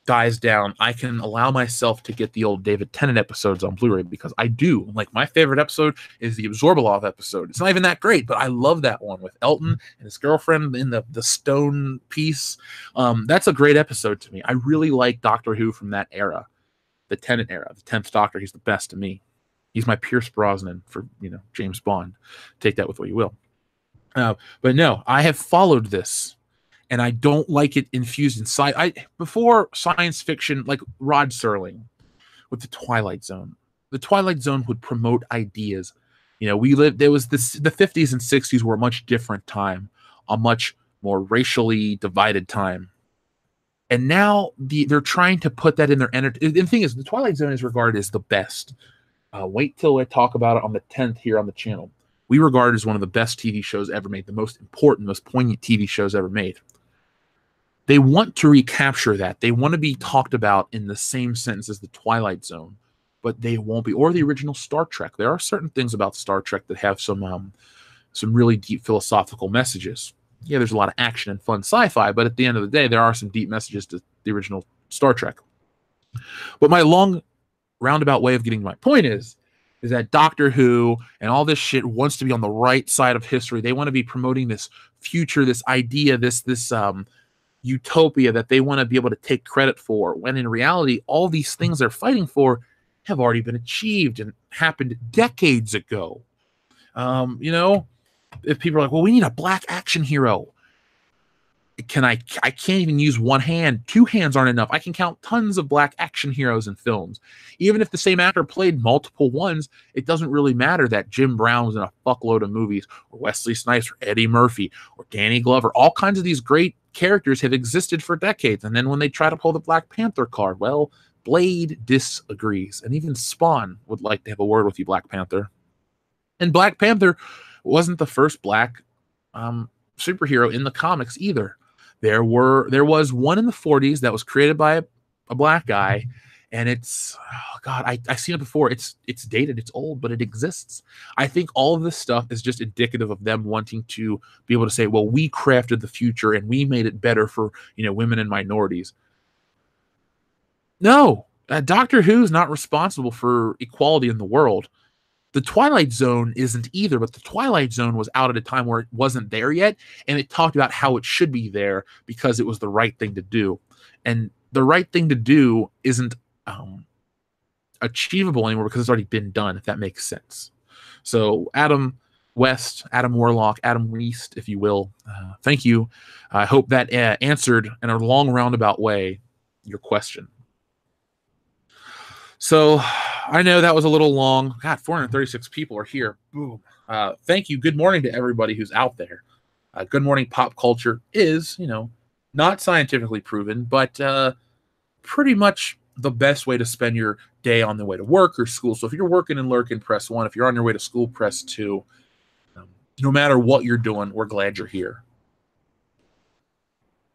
dies down, I can allow myself to get the old David Tennant episodes on Blu-ray, because I do. Like, my favorite episode is the Absorbalov episode. It's not even that great, but I love that one with Elton and his girlfriend in the stone piece. That's a great episode to me. I really like Doctor Who from that era, the Tennant era, the 10th Doctor. He's the best to me. He's my Pierce Brosnan for, James Bond. Take that with what you will. But no, I have followed this, and I don't like it infused inside. Before science fiction, like Rod Serling with the Twilight Zone. The Twilight Zone would promote ideas. There was this, the 50s and 60s were a much different time, a much more racially divided time. And now they're trying to put that in their entertainment. The thing is, the Twilight Zone is regarded as the best. Wait till I talk about it on the 10th here on the channel. We regard it as one of the best TV shows ever made, the most important, most poignant TV shows ever made. They want to recapture that. They want to be talked about in the same sentence as the Twilight Zone, but they won't be. Or the original Star Trek. There are certain things about Star Trek that have some really deep philosophical messages. Yeah, there's a lot of action and fun sci-fi, but at the end of the day, there are some deep messages to the original Star Trek. But my long roundabout way of getting to my point is that Doctor Who and all this shit wants to be on the right side of history. They want to be promoting this future, this idea, this utopia that they want to be able to take credit for, when in reality, all these things they're fighting for have already been achieved and happened decades ago. If people are like, well, we need a black action hero. I can't even use one hand. 2 hands aren't enough. I can count tons of black action heroes in films. Even if the same actor played multiple ones, it doesn't really matter that Jim Brown was in a fuckload of movies, or Wesley Snipes, or Eddie Murphy, or Danny Glover. All kinds of these great characters have existed for decades. And then when they try to pull the Black Panther card, well, Blade disagrees. And even Spawn would like to have a word with you, Black Panther. And Black Panther wasn't the first black superhero in the comics either. There was one in the 40s that was created by a black guy, and it's, oh God, I've seen it before. It's dated, it's old, but it exists. I think all of this stuff is just indicative of them wanting to be able to say, well, we crafted the future and we made it better for women and minorities. No, Doctor Who's not responsible for equality in the world. The Twilight Zone isn't either, but the Twilight Zone was out at a time where it wasn't there yet, and it talked about how it should be there because it was the right thing to do. And the right thing to do isn't achievable anymore because it's already been done, if that makes sense. So Adam West, Adam Warlock, Adam Weast, if you will, thank you. I hope that answered in a long roundabout way your question. So I know that was a little long. God, 436 people are here. Boom. Thank you. Good morning to everybody who's out there. Good morning pop culture is, not scientifically proven, but pretty much the best way to spend your day on the way to work or school. So if you're working and lurking, press 1. If you're on your way to school, press 2. No matter what you're doing, we're glad you're here.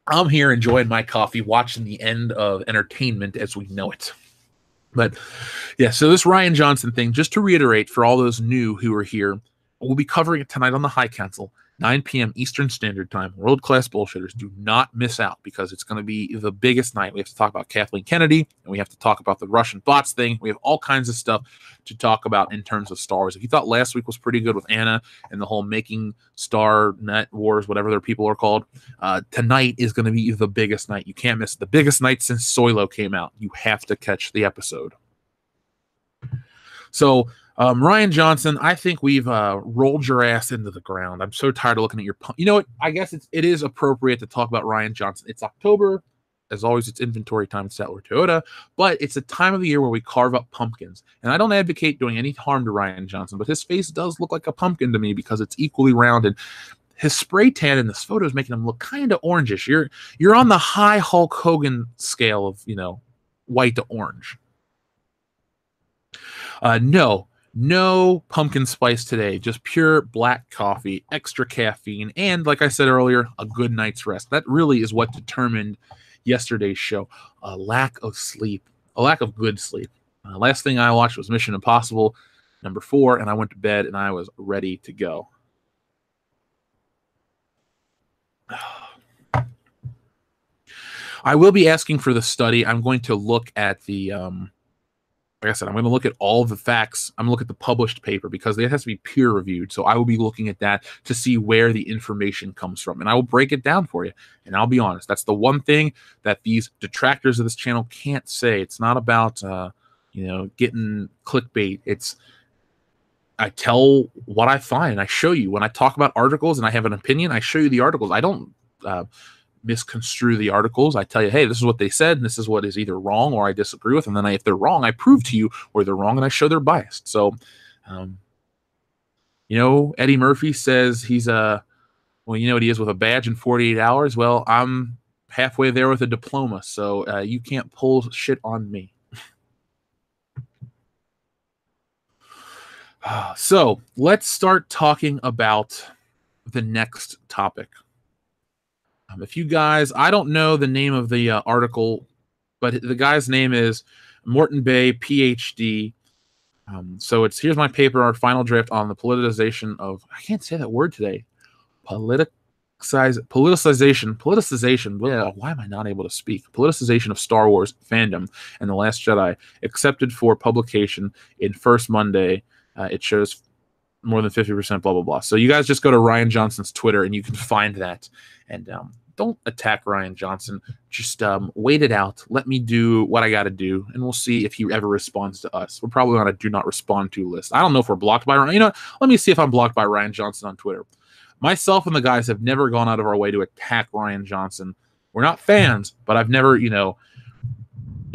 I'm here enjoying my coffee, watching the end of entertainment as we know it. But yeah, so this Rian Johnson thing, just to reiterate for all those new who are here, we'll be covering it tonight on the High Council, 9 p.m. Eastern Standard Time. World-class bullshitters, do not miss out because it's going to be the biggest night. We have to talk about Kathleen Kennedy, and we have to talk about the Russian bots thing. We have all kinds of stuff to talk about in terms of Star Wars. If you thought last week was pretty good with Anna and the whole making Star Net Wars, whatever their people are called, tonight is going to be the biggest night. You can't miss it. The biggest night since Solo came out. You have to catch the episode. So Rian Johnson, I think we've rolled your ass into the ground. I'm so tired of looking at your... You know what? I guess it is appropriate to talk about Rian Johnson. It's October. As always, it's inventory time at Statler Toyota. But it's a time of the year where we carve up pumpkins. And I don't advocate doing any harm to Rian Johnson, but his face does look like a pumpkin to me because it's equally rounded. His spray tan in this photo is making him look kind of orangish. You're on the high Hulk Hogan scale of, white to orange. No pumpkin spice today. Just pure black coffee, extra caffeine, and like I said earlier, a good night's rest. That really is what determined yesterday's show. A lack of sleep, a lack of good sleep. Last thing I watched was Mission Impossible #4, and I went to bed and I was ready to go. I will be asking for the study. I'm going to look at the like I said, I'm going to look at all the facts. I'm going to look at the published paper because it has to be peer reviewed. So I will be looking at that to see where the information comes from. And I will break it down for you. And I'll be honest, that's the one thing that these detractors of this channel can't say. It's not about, getting clickbait. I tell what I find and I show you. When I talk about articles and I have an opinion, I show you the articles. I don't misconstrue the articles. I tell you, hey, this is what they said, and this is what is either wrong or I disagree with. And then if they're wrong, I prove to you where they're wrong and I show they're biased. So, Eddie Murphy says he's what he is with a badge in 48 hours. Well, I'm halfway there with a diploma, so you can't pull shit on me. So let's start talking about the next topic. If you guys, I don't know the name of the article, but the guy's name is Morton Bay, PhD. So here's my paper, our final draft on the politicization of, I can't say that word today, politicization. Why am I not able to speak? Politicization of Star Wars fandom and The Last Jedi, accepted for publication in First Monday. It shows more than 50%, blah, blah, blah. So you guys just go to Rian Johnson's Twitter and you can find that. And don't attack Rian Johnson. Just wait it out. Let me do what I got to do, and we'll see if he ever responds to us. We're probably on a do not respond to list. I don't know if we're blocked by Ryan. Let me see if I'm blocked by Rian Johnson on Twitter. Myself and the guys have never gone out of our way to attack Rian Johnson. We're not fans, but I've never, me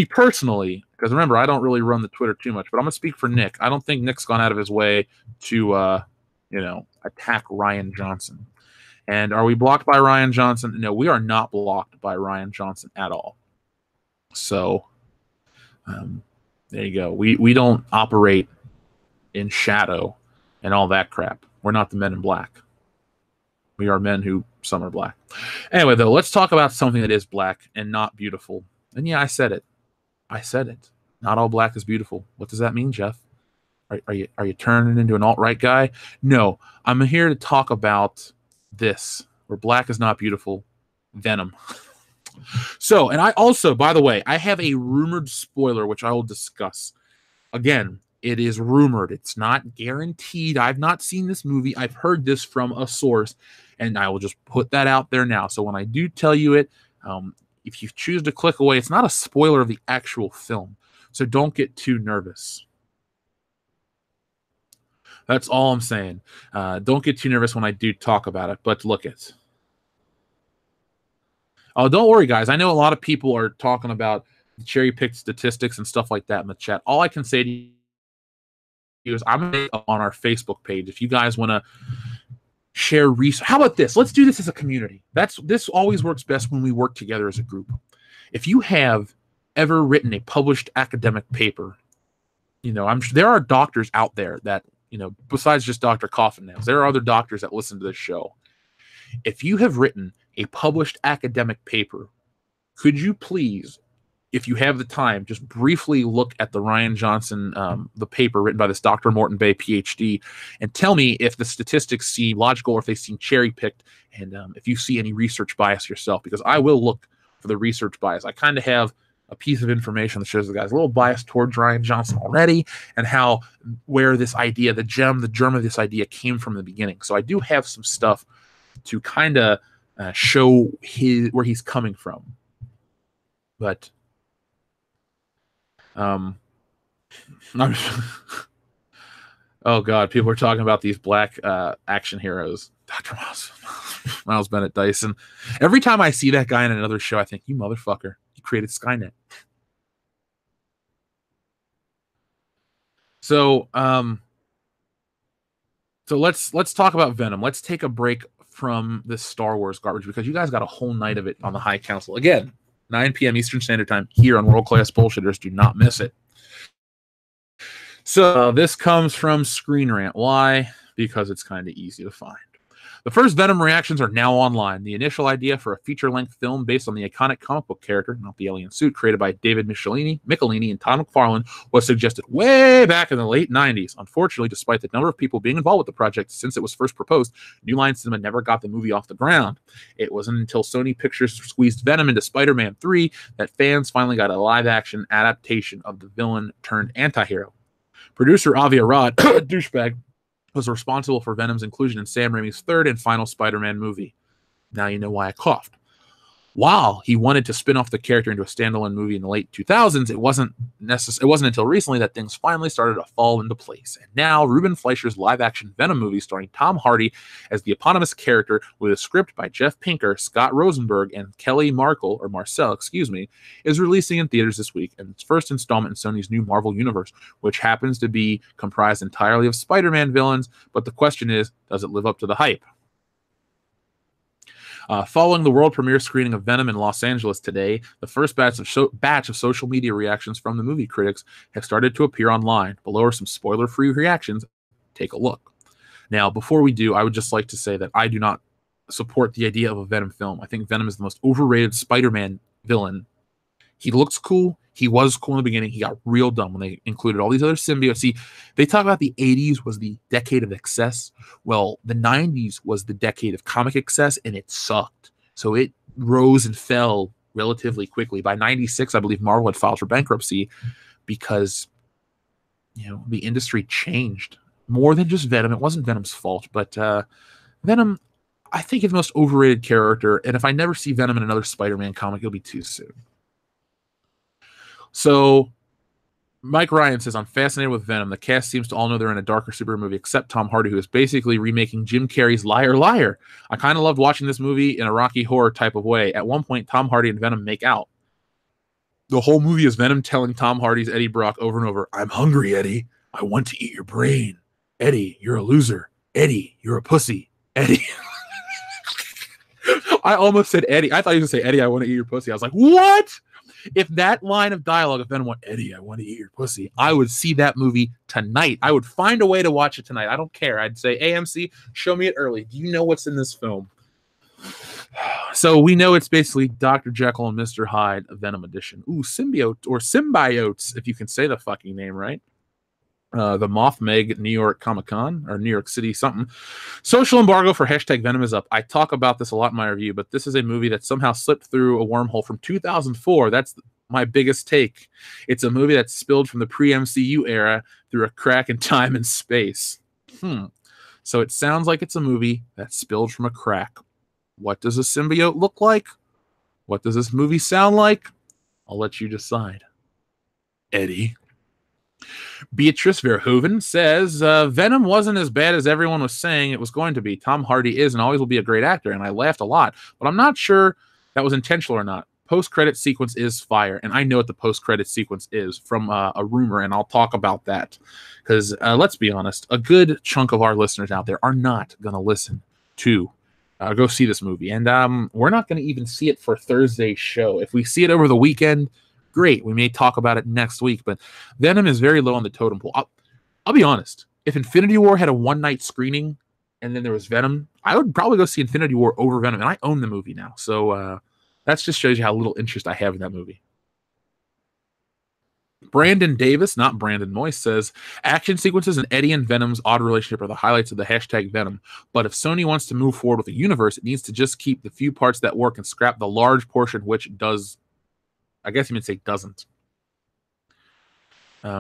personally, because remember, I don't really run the Twitter too much, but I'm going to speak for Nick. I don't think Nick's gone out of his way to, attack Rian Johnson. And are we blocked by Rian Johnson? No, we are not blocked by Rian Johnson at all. So, there you go. We don't operate in shadow and all that crap. We're not the Men in Black. We are men who some are black. Anyway, though, let's talk about something that is black and not beautiful. And yeah, I said it. Not all black is beautiful. What does that mean, Jeff? Are you turning into an alt-right guy? No, I'm here to talk about this, where black is not beautiful, Venom. So, and I also, by the way, I have a rumored spoiler, which I will discuss. Again, it is rumored. It's not guaranteed. I've not seen this movie. I've heard this from a source, and I will just put that out there now. So when I do tell you it, if you choose to click away, it's not a spoiler of the actual film. So don't get too nervous. That's all I'm saying. Don't get too nervous when I do talk about it, but look it. Oh, don't worry, guys. I know a lot of people are talking about cherry-picked statistics and stuff like that in the chat. All I can say to you is I'm on our Facebook page. If you guys want to share research, how about this? Let's do this as a community. This always works best when we work together as a group. If you have ever written a published academic paper, I'm sure there are doctors out there that, besides just Dr. Coffin Nails, there are other doctors that listen to this show. If you have written a published academic paper, could you please, if you have the time, just briefly look at the Rian Johnson, the paper written by this Dr. Morton Bay, PhD, and tell me if the statistics seem logical or if they seem cherry-picked, and if you see any research bias yourself, because I will look for the research bias. I kind of have a piece of information that shows the guy's a little biased towards Rian Johnson already, and where this idea, the germ of this idea came from in the beginning. So I do have some stuff to kind of show where he's coming from. But oh God, people are talking about these black action heroes. Dr. Miles Bennett Dyson. Every time I see that guy in another show, I think, you motherfucker, you created Skynet. So let's talk about Venom. Let's take a break from this Star Wars garbage because you guys got a whole night of it on the High Council. Again, 9 p.m. Eastern Standard Time here on World Class Bullshitters. Do not miss it. So this comes from Screen Rant. Why? Because it's kind of easy to find. The first Venom reactions are now online. The initial idea for a feature-length film based on the iconic comic book character, not the alien suit, created by David Michelini and Todd McFarlane, was suggested way back in the late 90s. Unfortunately, despite the number of people being involved with the project since it was first proposed, New Line Cinema never got the movie off the ground. It wasn't until Sony Pictures squeezed Venom into Spider-Man 3 that fans finally got a live-action adaptation of the villain-turned-anti-hero. Producer Avi Arad, douchebag, was responsible for Venom's inclusion in Sam Raimi's third and final Spider-Man movie. Now you know why I coughed. While he wanted to spin off the character into a standalone movie in the late 2000s, it wasn't until recently that things finally started to fall into place. And now, Ruben Fleischer's live-action Venom movie starring Tom Hardy as the eponymous character with a script by Jeff Pinker, Scott Rosenberg, and Kelly Marcel, is releasing in theaters this week, and its first installment in Sony's new Marvel Universe, which happens to be comprised entirely of Spider-Man villains, but the question is, does it live up to the hype? Following the world premiere screening of Venom in Los Angeles today, the first batch of social media reactions from the movie critics have started to appear online. Below are some spoiler-free reactions. Take a look. Now, before we do, I would just like to say that I do not support the idea of a Venom film. I think Venom is the most overrated Spider-Man villain. He looks cool. He was cool in the beginning. He got real dumb when they included all these other symbiotes. See, they talk about the 80s was the decade of excess. Well, the 90s was the decade of comic excess, and it sucked. So it rose and fell relatively quickly. By 96, I believe Marvel had filed for bankruptcy because, the industry changed. More than just Venom. It wasn't Venom's fault, but Venom, I think, is the most overrated character, and if I never see Venom in another Spider-Man comic, it'll be too soon. So, Mike Ryan says, I'm fascinated with Venom. The cast seems to all know they're in a darker superhero movie, except Tom Hardy, who is basically remaking Jim Carrey's Liar Liar. I kind of loved watching this movie in a Rocky Horror type of way. At one point, Tom Hardy and Venom make out. The whole movie is Venom telling Tom Hardy's Eddie Brock over and over, I'm hungry, Eddie. I want to eat your brain. Eddie, you're a loser. Eddie, you're a pussy. Eddie. I almost said Eddie. I thought you were going to say, Eddie, I want to eat your pussy. I was like, what? If that line of dialogue, if Venom went, Eddie, I want to eat your pussy, I would see that movie tonight. I would find a way to watch it tonight. I don't care. I'd say, AMC, show me it early. Do you know what's in this film? So we know it's basically Dr. Jekyll and Mr. Hyde, a Venom edition. Ooh, symbiote or symbiotes, if you can say the fucking name right. The Moth Meg New York Comic-Con, or New York City something. Social embargo for hashtag Venom is up. I talk about this a lot in my review, but this is a movie that somehow slipped through a wormhole from 2004. That's my biggest take. It's a movie that spilled from the pre-MCU era through a crack in time and space. So it sounds like it's a movie that spilled from a crack. What does a symbiote look like? What does this movie sound like? I'll let you decide. Eddie. Beatrice Verhoeven says, Venom wasn't as bad as everyone was saying it was going to be. Tom Hardy is and always will be a great actor, and I laughed a lot, but I'm not sure that was intentional or not. Post-credit sequence is fire, and I know what the post-credit sequence is from a rumor, and I'll talk about that, because let's be honest, a good chunk of our listeners out there are not going to listen to go see this movie, and we're not going to even see it for Thursday's show. If we see it over the weekend, great. We may talk about it next week, but Venom is very low on the totem pole. I'll be honest. If Infinity War had a one-night screening and then there was Venom, I would probably go see Infinity War over Venom, and I own the movie now. So that just shows you how little interest I have in that movie. Brandon Davis, not Brandon Moyes, says, action sequences and Eddie and Venom's odd relationship are the highlights of the hashtag Venom. But if Sony wants to move forward with a universe, it needs to just keep the few parts that work and scrap the large portion which does. I guess you would say doesn't.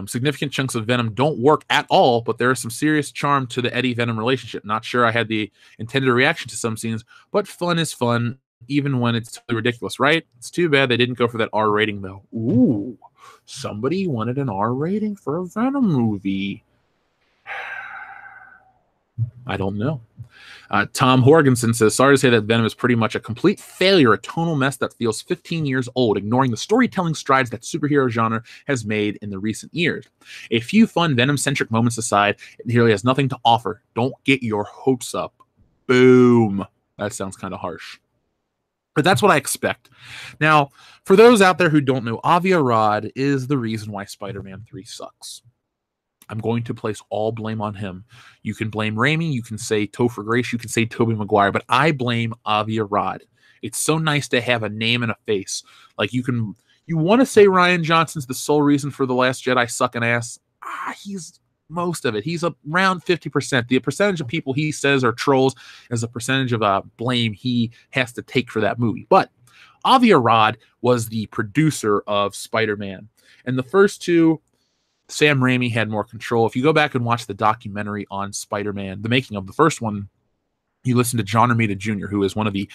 Significant chunks of Venom don't work at all, but there is some serious charm to the Eddie-Venom relationship. Not sure I had the intended reaction to some scenes, but fun is fun, even when it's totally ridiculous, right? It's too bad they didn't go for that R rating, though. Ooh, somebody wanted an R rating for a Venom movie. I don't know. Tom Horgenson says, sorry to say that Venom is pretty much a complete failure, a tonal mess that feels 15 years old, ignoring the storytelling strides that superhero genre has made in the recent years. A few fun Venom-centric moments aside, it nearly has nothing to offer. Don't get your hopes up. Boom. That sounds kind of harsh. But that's what I expect. Now, for those out there who don't know, Avi Arad is the reason why Spider-Man 3 sucks. I'm going to place all blame on him. You can blame Raimi, you can say Topher Grace, you can say Tobey Maguire, but I blame Avi Arad. It's so nice to have a name and a face. Like you want to say Rian Johnson's the sole reason for The Last Jedi sucking ass. He's most of it. He's around 50%. The percentage of people he says are trolls is a percentage of blame he has to take for that movie. But Avi Arad was the producer of Spider-Man. And the first two, Sam Raimi had more control. If you go back and watch the documentary on Spider-Man, the making of the first one, you listen to John Romita Jr., who is one of the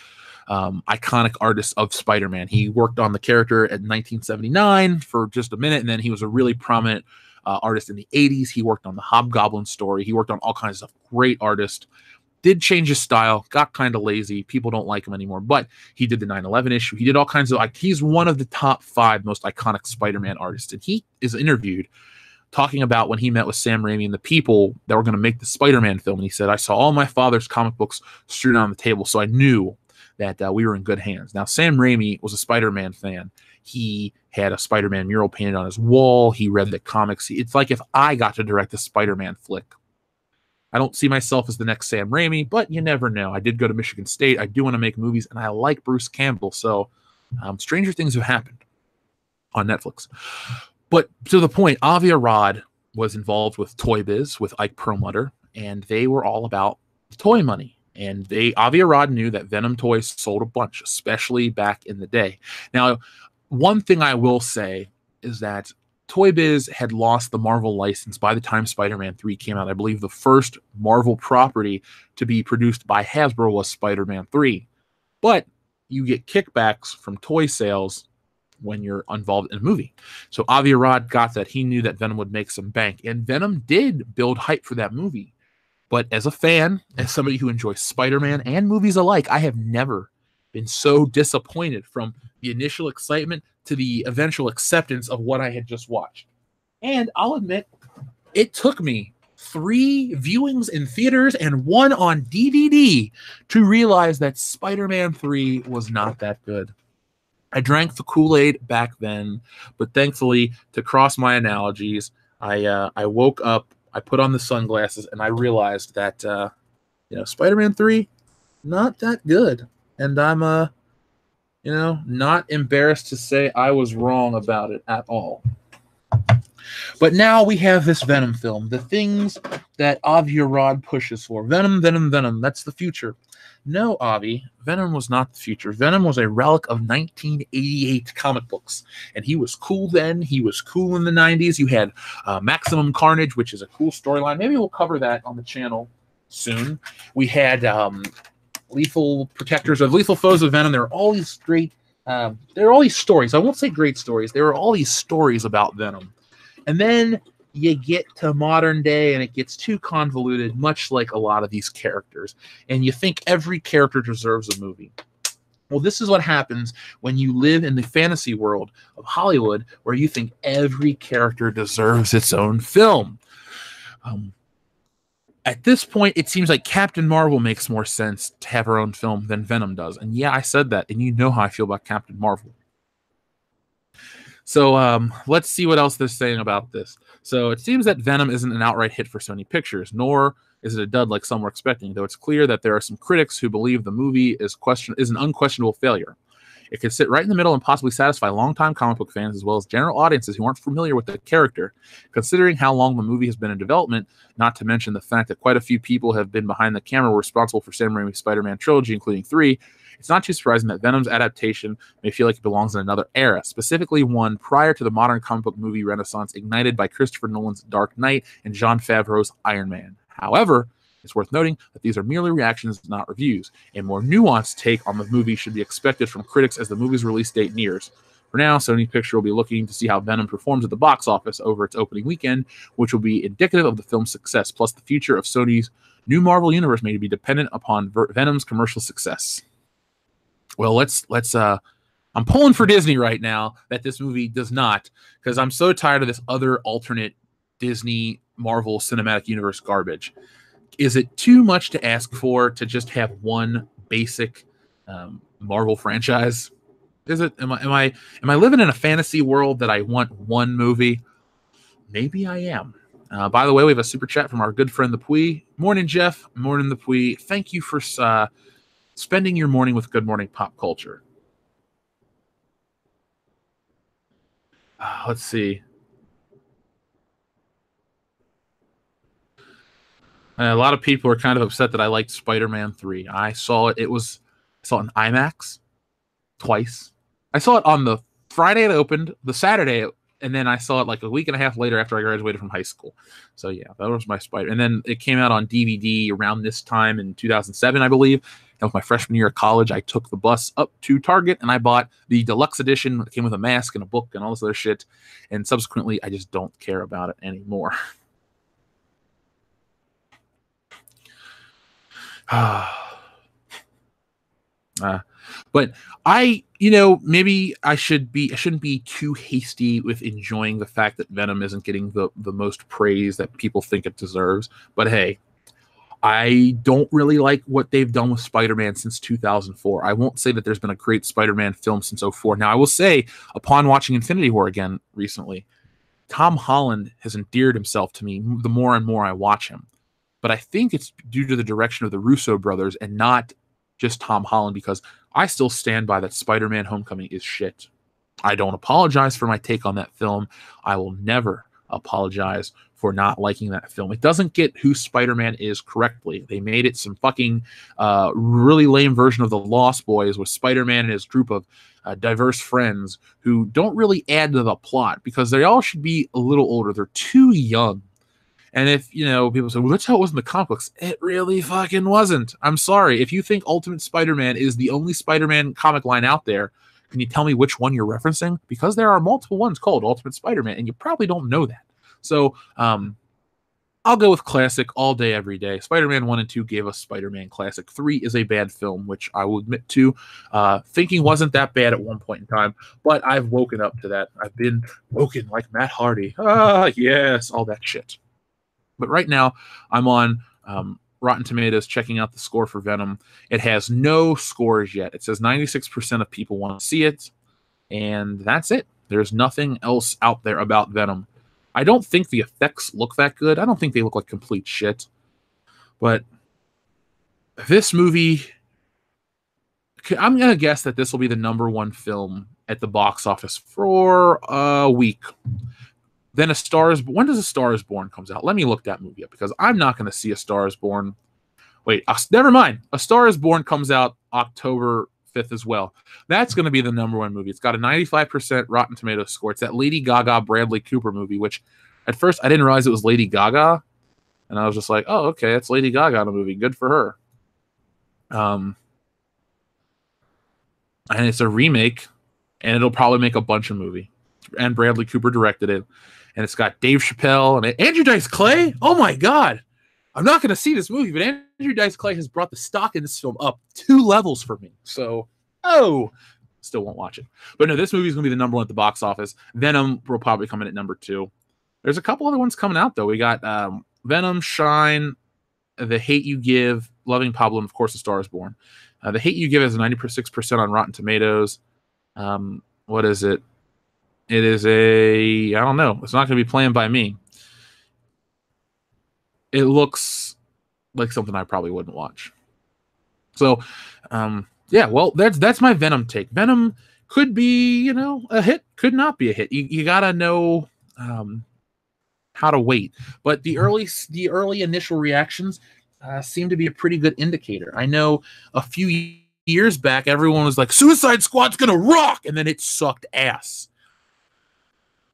iconic artists of Spider-Man. He worked on the character in 1979 for just a minute, and then he was a really prominent artist in the 80s. He worked on the Hobgoblin story. He worked on all kinds of stuff. Great artist. Did change his style. Got kind of lazy. People don't like him anymore. But he did the 9/11 issue. He did all kinds of... he's one of the top 5 most iconic Spider-Man artists. And he is interviewed talking about when he met with Sam Raimi and the people that were going to make the Spider-Man film. And he said, I saw all my father's comic books strewn on the table, so I knew that we were in good hands. Now, Sam Raimi was a Spider-Man fan. He had a Spider-Man mural painted on his wall. He read the comics. It's like if I got to direct a Spider-Man flick. I don't see myself as the next Sam Raimi, but you never know. I did go to Michigan State. I do want to make movies, and I like Bruce Campbell. So stranger things have happened on Netflix. But to the point, Avi Arad was involved with Toy Biz, with Ike Perlmutter, and they were all about the toy money. And Avi Arad knew that Venom toys sold a bunch, especially back in the day. Now, one thing I will say is that Toy Biz had lost the Marvel license by the time Spider-Man 3 came out. I believe the first Marvel property to be produced by Hasbro was Spider-Man 3. But you get kickbacks from toy sales when you're involved in a movie. So Avi Arad got that. He knew that Venom would make some bank. And Venom did build hype for that movie. But as a fan, as somebody who enjoys Spider-Man and movies alike, I have never been so disappointed from the initial excitement to the eventual acceptance of what I had just watched. And I'll admit, it took me 3 viewings in theaters and 1 on DVD to realize that Spider-Man 3 was not that good. I drank the Kool-Aid back then, but thankfully, to cross my analogies, I woke up, I put on the sunglasses, and I realized that Spider-Man 3, not that good. And I'm not embarrassed to say I was wrong about it at all. But now we have this Venom film, the things that Avi Arad pushes for. Venom, Venom, Venom, that's the future. No, Avi, Venom was not the future. Venom was a relic of 1988 comic books. And he was cool then. He was cool in the 90s. You had Maximum Carnage, which is a cool storyline. Maybe we'll cover that on the channel soon. We had Lethal Protectors of Lethal Foes of Venom. There are all these great, there are all these stories. I won't say great stories. There are all these stories about Venom. And then you get to modern day and it gets too convoluted, much like a lot of these characters. And you think every character deserves a movie. Well, this is what happens when you live in the fantasy world of Hollywood, where you think every character deserves its own film. At this point, it seems like Captain Marvel makes more sense to have her own film than Venom does. And yeah, I said that, and you know how I feel about Captain Marvel. So let's see what else they're saying about this. So it seems that Venom isn't an outright hit for Sony Pictures, nor is it a dud like some were expecting, though it's clear that there are some critics who believe the movie is an unquestionable failure. It could sit right in the middle and possibly satisfy longtime comic book fans as well as general audiences who aren't familiar with the character. Considering how long the movie has been in development, not to mention the fact that quite a few people have been behind the camera responsible for Sam Raimi's Spider-Man trilogy, including 3, it's not too surprising that Venom's adaptation may feel like it belongs in another era, specifically one prior to the modern comic book movie renaissance ignited by Christopher Nolan's Dark Knight and Jon Favreau's Iron Man. However, it's worth noting that these are merely reactions, not reviews. A more nuanced take on the movie should be expected from critics as the movie's release date nears. For now, Sony Pictures will be looking to see how Venom performs at the box office over its opening weekend, which will be indicative of the film's success, plus the future of Sony's new Marvel universe may be dependent upon Venom's commercial success. Well, I'm pulling for Disney right now that this movie does not, because I'm so tired of this other alternate Disney Marvel Cinematic Universe garbage. Is it too much to ask for to just have one basic Marvel franchise. Is it? Am I living in a fantasy world that I want one movie? Maybe I am. By the way, we have a super chat from our good friend the Pui. Morning, Jeff. Morning, the Pui. Thank you for spending your morning with Good Morning Pop Culture. Let's see. A lot of people are kind of upset that I liked Spider-Man 3. I saw it. I saw it in IMAX twice. I saw it on the Friday it opened, the Saturday, and then I saw it like a week and a half later after I graduated from high school. So yeah, that was my Spider. And then it came out on DVD around this time in 2007, I believe. And with my freshman year of college, I took the bus up to Target and I bought the deluxe edition. It came with a mask and a book and all this other shit. And subsequently, I just don't care about it anymore. But maybe I shouldn't be too hasty with enjoying the fact that Venom isn't getting the most praise that people think it deserves. But hey, I don't really like what they've done with Spider-Man since 2004. I won't say that there's been a great Spider-Man film since 2004. Now, I will say, upon watching Infinity War again recently, Tom Holland has endeared himself to me the more and more I watch him. But I think it's due to the direction of the Russo brothers and not just Tom Holland, because I still stand by that Spider-Man Homecoming is shit. I don't apologize for my take on that film. I will never apologize for not liking that film. It doesn't get who Spider-Man is correctly. They made it some fucking really lame version of the Lost Boys with Spider-Man and his group of diverse friends who don't really add to the plot because they all should be a little older. They're too young. And if, people say, well, that's how it was in the comic books. It really fucking wasn't. I'm sorry. If you think Ultimate Spider-Man is the only Spider-Man comic line out there, can you tell me which one you're referencing? Because there are multiple ones called Ultimate Spider-Man, and you probably don't know that. So I'll go with classic all day, every day. Spider-Man 1 and 2 gave us Spider-Man Classic. 3 is a bad film, which I will admit to thinking wasn't that bad at one point in time, but I've woken up to that. I've been woken like Matt Hardy. Yes, all that shit. But right now, I'm on Rotten Tomatoes checking out the score for Venom. It has no scores yet. It says 96% of people want to see it, and that's it. There's nothing else out there about Venom. I don't think the effects look that good. I don't think they look like complete shit. But this movie, I'm going to guess that this will be the #1 film at the box office for a week. Then when does A Star Is Born comes out? Let me look that movie up because I'm not going to see A Star Is Born. Wait, never mind. A Star Is Born comes out October 5th as well. That's going to be the #1 movie. It's got a 95% Rotten Tomatoes score. It's that Lady Gaga, Bradley Cooper movie, which at first I didn't realize it was Lady Gaga. And I was just like, oh, okay, it's Lady Gaga in a movie. Good for her. And it's a remake, and it'll probably make a bunch of movie. And Bradley Cooper directed it. And it's got Dave Chappelle and Andrew Dice Clay. Oh my God. I'm not going to see this movie, but Andrew Dice Clay has brought the stock in this film up 2 levels for me. So, still won't watch it. But no, this movie is going to be the #1 at the box office. Venom will probably come in at #2. There's a couple other ones coming out, though. We got Venom, Shine, The Hate You Give, Loving Pablo, and of course, A Star Is Born. The Hate You Give has a 96% on Rotten Tomatoes. What is it? It is I don't know. It's not going to be playing by me. It looks like something I probably wouldn't watch. So, yeah, well, that's my Venom take. Venom could be, a hit, could not be a hit. You got to know how to wait. But the early initial reactions seem to be a pretty good indicator. I know a few years back, everyone was like, Suicide Squad's going to rock, and then it sucked ass.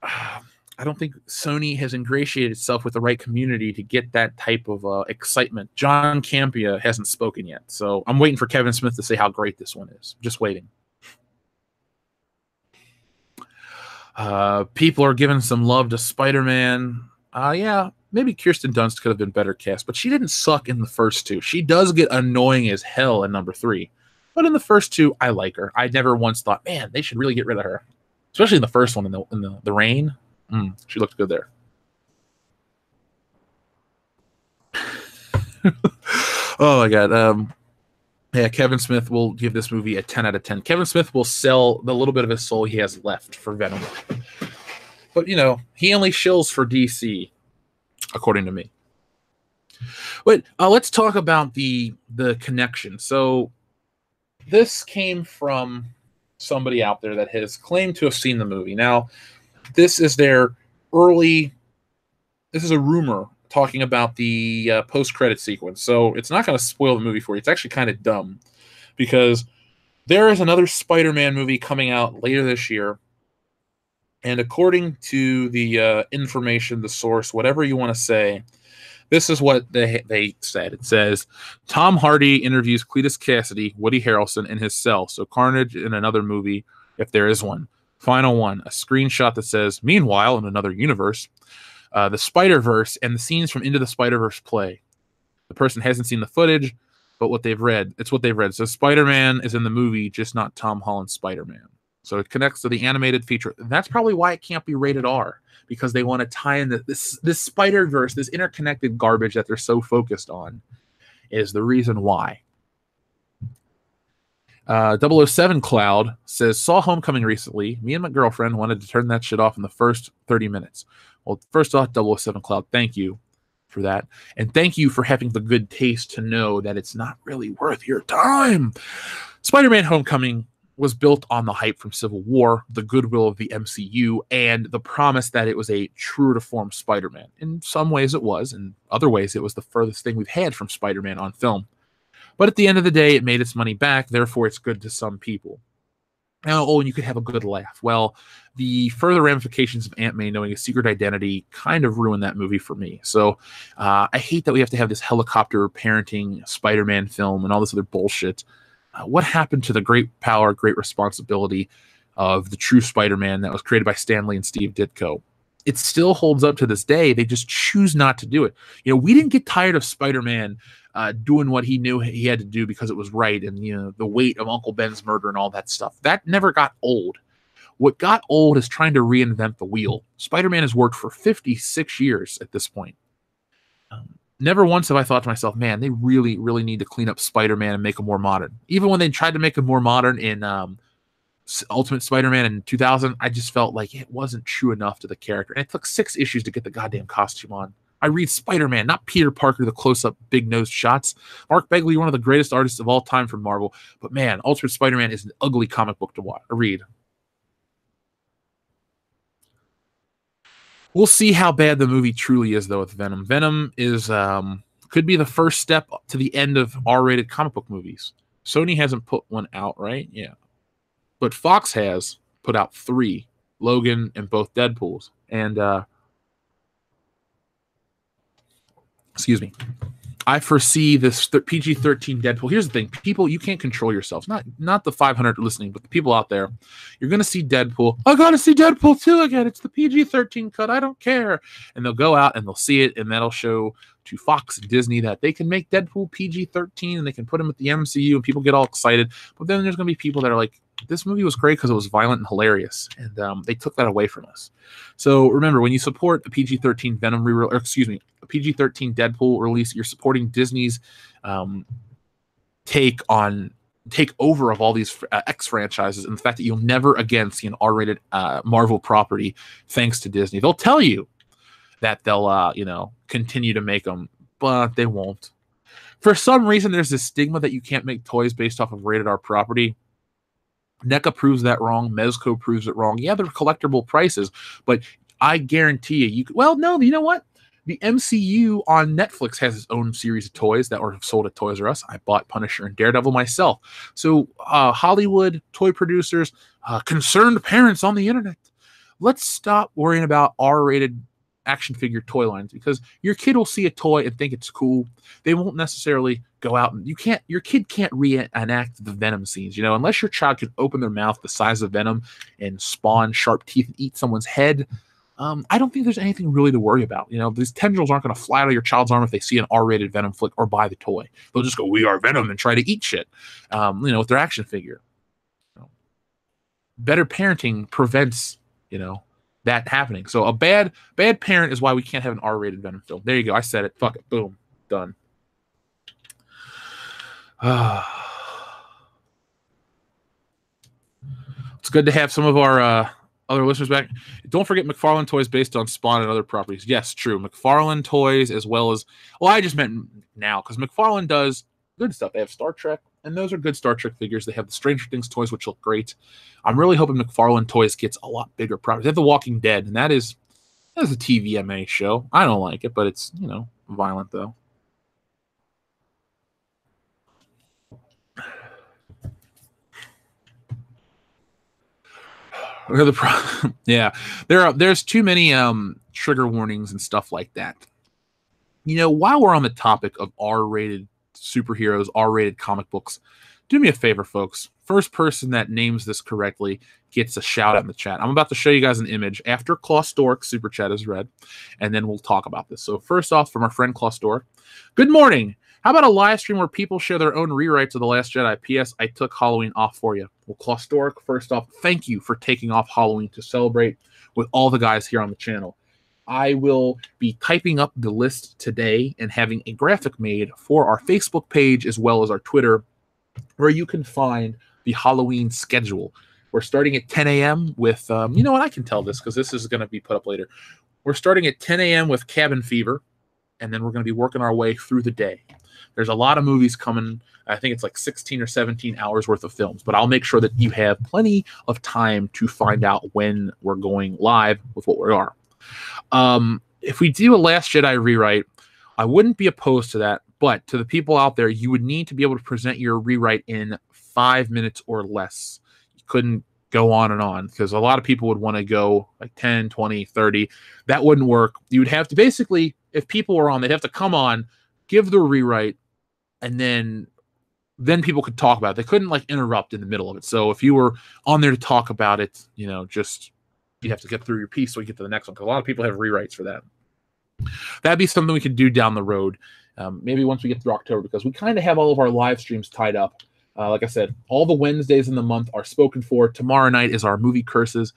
I don't think Sony has ingratiated itself with the right community to get that type of excitement. John Campea hasn't spoken yet, so I'm waiting for Kevin Smith to say how great this one is. Just waiting. People are giving some love to Spider-Man. Yeah, maybe Kirsten Dunst could have been better cast, but she didn't suck in the first 2. She does get annoying as hell in #3. But in the first 2, I like her. I never once thought, man, they should really get rid of her. Especially in the first one, in the rain. She looked good there. Oh my God. Yeah, Kevin Smith will give this movie a 10 out of 10. Kevin Smith will sell the little bit of his soul he has left for Venom. But, he only shills for DC, according to me. But let's talk about the connection. So this came from somebody out there that has claimed to have seen the movie. Now, this is a rumor talking about the post-credit sequence. So it's not going to spoil the movie for you. It's actually kind of dumb because there is another Spider-Man movie coming out later this year. And according to the information, the source, whatever you want to say, this is what they said. It says, Tom Hardy interviews Cletus Cassidy, Woody Harrelson, in his cell. So Carnage in another movie, if there is one. Final one, a screenshot that says, meanwhile, in another universe, the Spider-Verse and the scenes from Into the Spider-Verse play. The person hasn't seen the footage, but it's what they've read. So Spider-Man is in the movie, just not Tom Holland's Spider-Man. So it connects to the animated feature. That's probably why it can't be rated R, because they want to tie in this Spider-Verse, this interconnected garbage that they're so focused on, is the reason why. 007 Cloud says, saw Homecoming recently. Me and my girlfriend wanted to turn that shit off in the first 30 minutes. Well, first off, 007 Cloud, thank you for that. And thank you for having the good taste to know that it's not really worth your time. Spider-Man Homecoming was built on the hype from Civil War, the goodwill of the MCU, and the promise that it was a true to form Spider-Man. In some ways it was, in other ways it was the furthest thing we've had from Spider-Man on film. But at the end of the day, it made its money back, therefore it's good to some people. Now, and you could have a good laugh. Well, the further ramifications of Aunt May knowing his secret identity kind of ruined that movie for me. So I hate that we have to have this helicopter parenting Spider-Man film and all this other bullshit. What happened to the great power, great responsibility of the true Spider-Man that was created by Stan Lee and Steve Ditko? It still holds up to this day. They just choose not to do it. We didn't get tired of Spider-Man doing what he knew he had to do because it was right, and the weight of Uncle Ben's murder and all that stuff. That never got old. What got old is trying to reinvent the wheel. Spider-Man has worked for 56 years at this point. Never once have I thought to myself, man, they really, really need to clean up Spider-Man and make him more modern. Even when they tried to make him more modern in Ultimate Spider-Man in 2000, I just felt like it wasn't true enough to the character. And it took 6 issues to get the goddamn costume on. I read Spider-Man, not Peter Parker, the close-up, big-nosed shots. Mark Bagley, one of the greatest artists of all time from Marvel. But man, Ultimate Spider-Man is an ugly comic book to read. We'll see how bad the movie truly is, though, with Venom. Venom is could be the first step to the end of R-rated comic book movies. Sony hasn't put one out, right? Yeah. But Fox has put out 3, Logan and both Deadpools. And, excuse me, I foresee this PG-13 Deadpool. Here's the thing. People, you can't control yourselves. Not the 500 listening, but the people out there. You're going to see Deadpool. I got to see Deadpool 2 again. It's the PG-13 cut. I don't care. And they'll go out and they'll see it, and that'll show to Fox and Disney that they can make Deadpool PG-13 and they can put him at the MCU and people get all excited. But then there's going to be people that are like, this movie was great because it was violent and hilarious, and they took that away from us. So remember, when you support a PG-13 Venom a PG-13 Deadpool release, you're supporting Disney's take over of all these X franchises, and the fact that you'll never again see an R-rated Marvel property thanks to Disney. They'll tell you that they'll continue to make them, but they won't. For some reason, there's this stigma that you can't make toys based off of rated R property. NECA proves that wrong. Mezco proves it wrong. Yeah, they're collectible prices, but I guarantee you well, no, you know what? The MCU on Netflix has its own series of toys that were sold at Toys R Us. I bought Punisher and Daredevil myself. So Hollywood, toy producers, concerned parents on the internet, let's stop worrying about R-rated action figure toy lines, because your kid will see a toy and think it's cool. They won't necessarily go out and your kid can't reenact the Venom scenes, unless your child can open their mouth the size of Venom and spawn sharp teeth and eat someone's head. I don't think there's anything really to worry about. These tendrils aren't going to fly out of your child's arm if they see an R-rated Venom flick or buy the toy. They'll just go, "We are Venom," and try to eat shit, with their action figure. Better parenting prevents, that happening. So a bad parent is why we can't have an R-rated Venom film. There you go. I said it. Fuck it. Boom. Done. It's good to have some of our other listeners back. Don't forget McFarlane Toys based on Spawn and other properties. Yes, true. McFarlane Toys as well as, well, I just meant now because McFarlane does good stuff. They have Star Trek, and those are good Star Trek figures. They have the Stranger Things toys, which look great. I'm really hoping McFarlane Toys gets a lot bigger properties. They have The Walking Dead, and that's a TVMA show. I don't like it, but it's, violent though. Yeah, there's too many trigger warnings and stuff like that. While we're on the topic of R-rated superheroes, R-rated comic books, do me a favor, folks. First person that names this correctly gets a shout out in the chat. I'm about to show you guys an image after Claustoric super chat is read, and then we'll talk about this. So first off, from our friend Claustoric, good morning. How about a live stream where people share their own rewrites of The Last Jedi? P.S. I took Halloween off for you. Well, Claustoric, first off, thank you for taking off Halloween to celebrate with all the guys here on the channel. I will be typing up the list today and having a graphic made for our Facebook page as well as our Twitter, where you can find the Halloween schedule. We're starting at 10 a.m. with, you know what, I can tell this because this is going to be put up later. We're starting at 10 a.m. with Cabin Fever, and then we're going to be working our way through the day. There's a lot of movies coming. I think it's like 16 or 17 hours worth of films, but I'll make sure that you have plenty of time to find out when we're going live with what we are. If we do a Last Jedi rewrite, I wouldn't be opposed to that, but to the people out there, you would need to be able to present your rewrite in 5 minutes or less. You couldn't go on and on because a lot of people would want to go like 10, 20, 30. That wouldn't work. You would have to basically, if people were on, they'd have to come on, give the rewrite, and then people could talk about it. They couldn't like interrupt in the middle of it. So if you were on there to talk about it, just you have to get through your piece so you get to the next one, because a lot of people have rewrites for that. That'd be something we could do down the road, maybe once we get through October, because we kind of have all of our live streams tied up. Like I said, all the Wednesdays in the month are spoken for. Tomorrow night is our movie curses,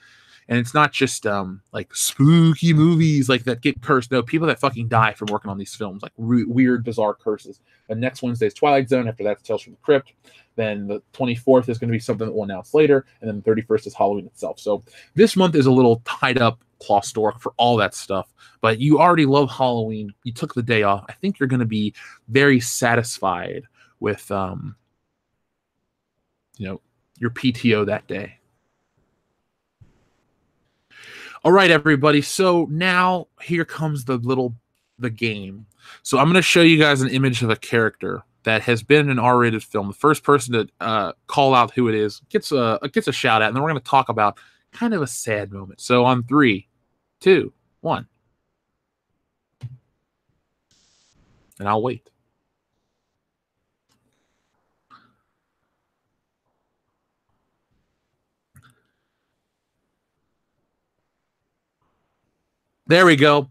and it's not just like spooky movies like that get cursed. No, people that fucking die from working on these films, like weird, bizarre curses. And next Wednesday is Twilight Zone. After that, Tales from the Crypt. Then the 24th is going to be something that we'll announce later, and then the 31st is Halloween itself. So this month is a little tied up, Claustoric, for all that stuff. But you already love Halloween. You took the day off. I think you're going to be very satisfied with, your PTO that day. All right, everybody. So now here comes the game. So I'm going to show you guys an image of a character that has been in an R-rated film. The first person to call out who it is gets a shout out, and then we're going to talk about kind of a sad moment. So on 3, 2, 1, and I'll wait. There we go.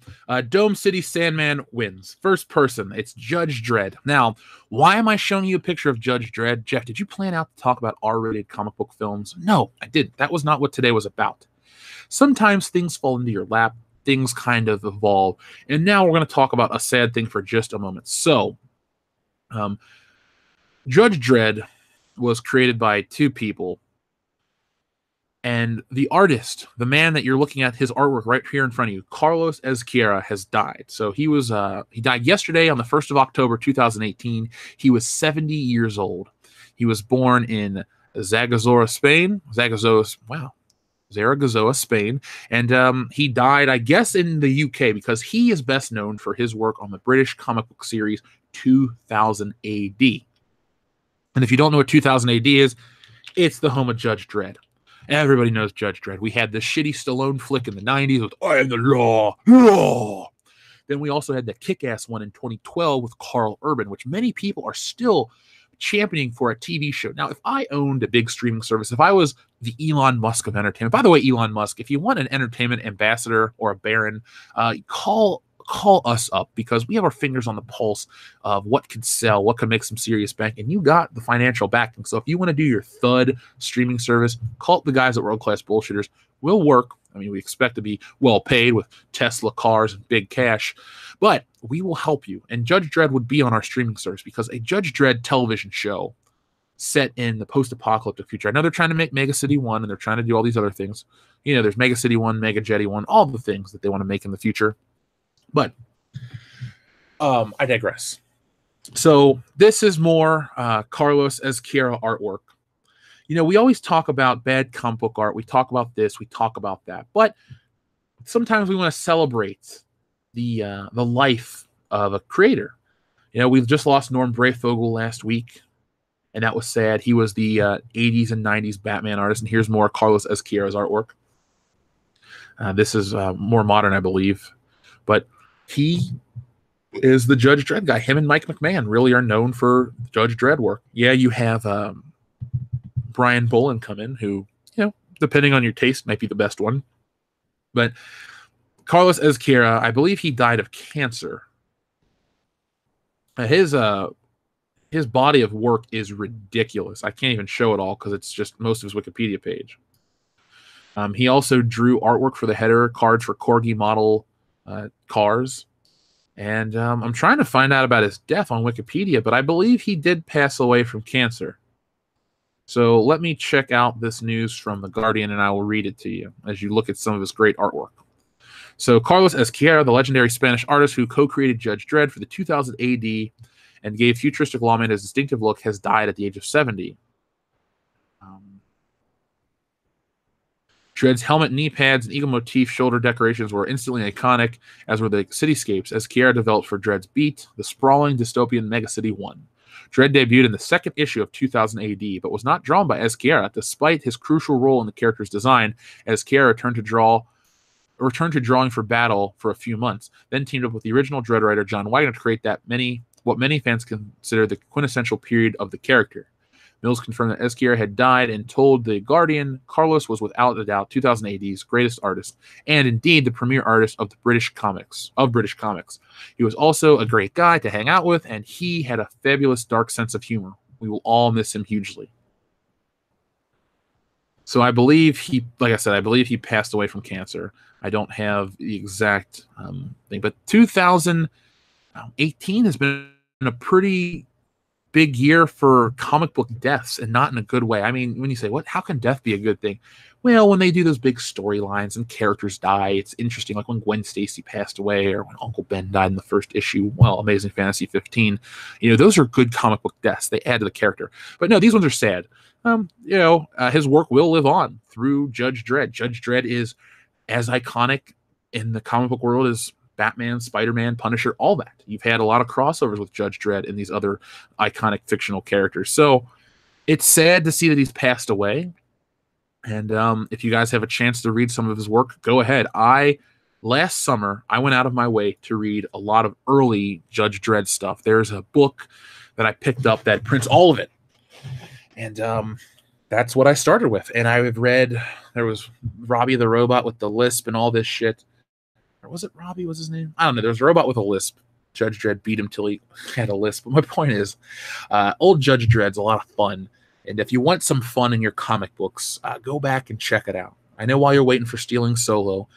Dome City Sandman wins. First person. It's Judge Dredd. Now, why am I showing you a picture of Judge Dredd? Jeff, did you plan out to talk about R-rated comic book films? No, I didn't. That was not what today was about. Sometimes things fall into your lap. Things kind of evolve. And now we're going to talk about a sad thing for just a moment. So, Judge Dredd was created by 2 people. And the artist, the man that you're looking at, his artwork right here in front of you, Carlos Ezquerra, has died. So he died yesterday on the 1st of October, 2018. He was 70 years old. He was born in Zaragoza, Spain. Zaragoza, Spain. And he died, I guess, in the UK because he is best known for his work on the British comic book series 2000 AD. And if you don't know what 2000 AD is, it's the home of Judge Dredd. Everybody knows Judge Dredd. We had the shitty Stallone flick in the 90s with I Am the Law. Then we also had the kick-ass one in 2012 with Carl Urban, which many people are still championing for a TV show. Now, if I owned a big streaming service, if I was the Elon Musk of entertainment, by the way, Elon Musk, if you want an entertainment ambassador or a baron, call us up, because we have our fingers on the pulse of what could sell, what could make some serious bank, and you got the financial backing. So if you want to do your thud streaming service, call up the guys at World Class Bullshitters. We'll work. I mean, we expect to be well paid with Tesla cars and big cash, but we will help you. And Judge Dredd would be on our streaming service because a Judge Dredd television show set in the post-apocalyptic future. I know they're trying to make Mega City 1 and they're trying to do all these other things. You know, there's Mega City 1, Mega Jetty 1, all the things that they want to make in the future. But I digress. So this is more Carlos Ezquerra artwork. You know, we always talk about bad comic book art. We talk about this. We talk about that. But sometimes we want to celebrate the life of a creator. You know, we've just lost Norm Brayfogle last week, and that was sad. He was the 80s and 90s Batman artist, and here's more Carlos Ezquerra's artwork. This is more modern, I believe. But he is the Judge Dredd guy. Him and Mike McMahon really are known for Judge Dredd work. Yeah, you have Brian Bolland come in, who, you know, depending on your taste, might be the best one. But Carlos Ezquerra, I believe he died of cancer. His body of work is ridiculous. I can't even show it all because it's just most of his Wikipedia page. He also drew artwork for the header cards for Corgi model cars. And I'm trying to find out about his death on Wikipedia, but I believe he did pass away from cancer. So let me check out this news from The Guardian, and I will read it to you as you look at some of his great artwork. So Carlos Ezquerra, the legendary Spanish artist who co-created Judge Dredd for the 2000 AD and gave futuristic lawman his distinctive look, has died at the age of 70. Dredd's helmet, knee pads, and eagle motif shoulder decorations were instantly iconic, as were the cityscapes Ezquerra developed for Dredd's Beat, the sprawling dystopian Mega City 1. Dredd debuted in the second issue of 2000 AD, but was not drawn by Ezquerra, despite his crucial role in the character's design. Ezquerra returned to drawing for Battle for a few months, then teamed up with the original Dredd writer John Wagner to create what many fans consider the quintessential period of the character. Mills confirmed that Ezquerra had died and told The Guardian Carlos was without a doubt 2000 AD's greatest artist, and indeed the premier artist of British comics. He was also a great guy to hang out with, and he had a fabulous dark sense of humor. We will all miss him hugely. So I believe he passed away from cancer. I don't have the exact thing, but 2018 has been a pretty big year for comic book deaths, and not in a good way. I mean, when you say, how can death be a good thing? Well, when they do those big storylines and characters die, it's interesting, like when Gwen Stacy passed away or when Uncle Ben died in the first issue, Amazing Fantasy 15. You know, those are good comic book deaths. They add to the character. But no, these ones are sad. His work will live on through Judge Dredd. Judge Dredd is as iconic in the comic book world as Batman, Spider-Man, Punisher, all that. You've had a lot of crossovers with Judge Dredd and these other iconic fictional characters. So it's sad to see that he's passed away. And if you guys have a chance to read some of his work, go ahead. Last summer, I went out of my way to read a lot of early Judge Dredd stuff. There's a book that I picked up that prints all of it. And that's what I started with. And I've read, there was Robbie the Robot with the lisp and all this shit. Or was it Robbie was his name? I don't know. There was a robot with a lisp. Judge Dredd beat him till he had a lisp. But my point is, old Judge Dredd's a lot of fun. And if you want some fun in your comic books, go back and check it out. I know while you're waiting for Stealing Solo,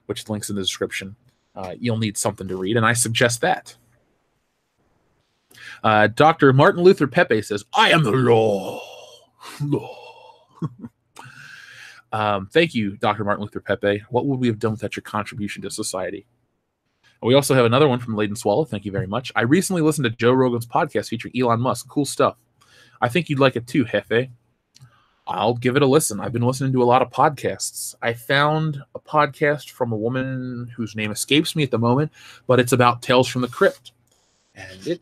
which links in the description, you'll need something to read, and I suggest that. Dr. Martin Luther Pepe says, I am the law. Thank you, Dr. Martin Luther Pepe. What would we have done without your contribution to society? We also have another one from Laden Swallow. Thank you very much. I recently listened to Joe Rogan's podcast featuring Elon Musk. Cool stuff. I think you'd like it too, Jefe. I'll give it a listen. I've been listening to a lot of podcasts. I found a podcast from a woman whose name escapes me at the moment, but it's about Tales from the Crypt. And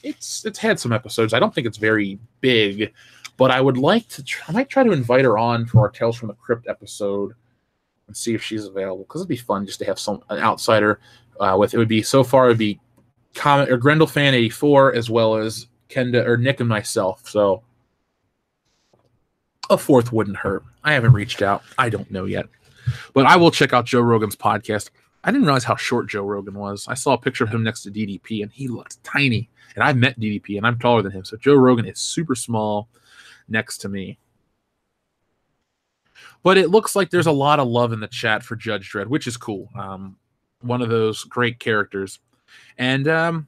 it's had some episodes. I don't think it's very big, but I would like to. I might try to invite her on for our Tales from the Crypt episode and see if she's available, because it'd be fun just to have an outsider with. It would be so far. It would be Grendel Fan 84 as well as Kenda or Nick and myself. So a fourth wouldn't hurt. I haven't reached out. I don't know yet, but I will check out Joe Rogan's podcast. I didn't realize how short Joe Rogan was. I saw a picture of him next to DDP, and he looks tiny. And I've met DDP, and I'm taller than him. So Joe Rogan is super small next to me. But it looks like there's a lot of love in the chat for Judge Dredd, which is cool. One of those great characters. And,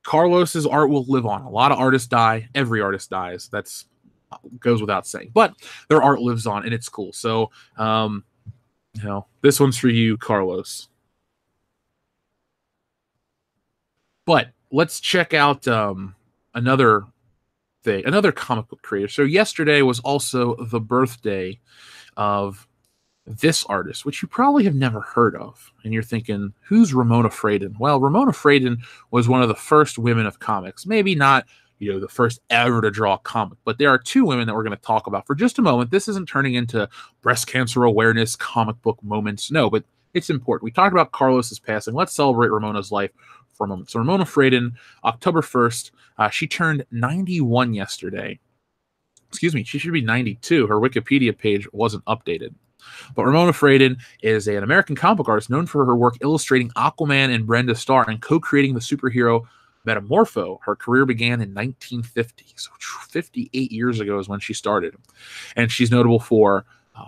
Carlos's art will live on. A lot of artists die. Every artist dies. That's goes without saying. But their art lives on, and it's cool. So, this one's for you, Carlos. But let's check out another comic book creator. So yesterday was also the birthday of this artist, which you probably have never heard of. And you're thinking, who's Ramona Fradon? Well, Ramona Fradon was one of the first women of comics. Maybe not, the first ever to draw a comic, but there are two women that we're going to talk about for just a moment. This isn't turning into breast cancer awareness comic book moments. No, but it's important. We talked about Carlos's passing. Let's celebrate Ramona's life for a moment. So Ramona Fradon, October 1st, she turned 91 yesterday. Excuse me, she should be 92. Her Wikipedia page wasn't updated. But Ramona Fradon is an American comic book artist known for her work illustrating Aquaman and Brenda Starr and co-creating the superhero Metamorpho. Her career began in 1950, so 58 years ago is when she started. And she's notable for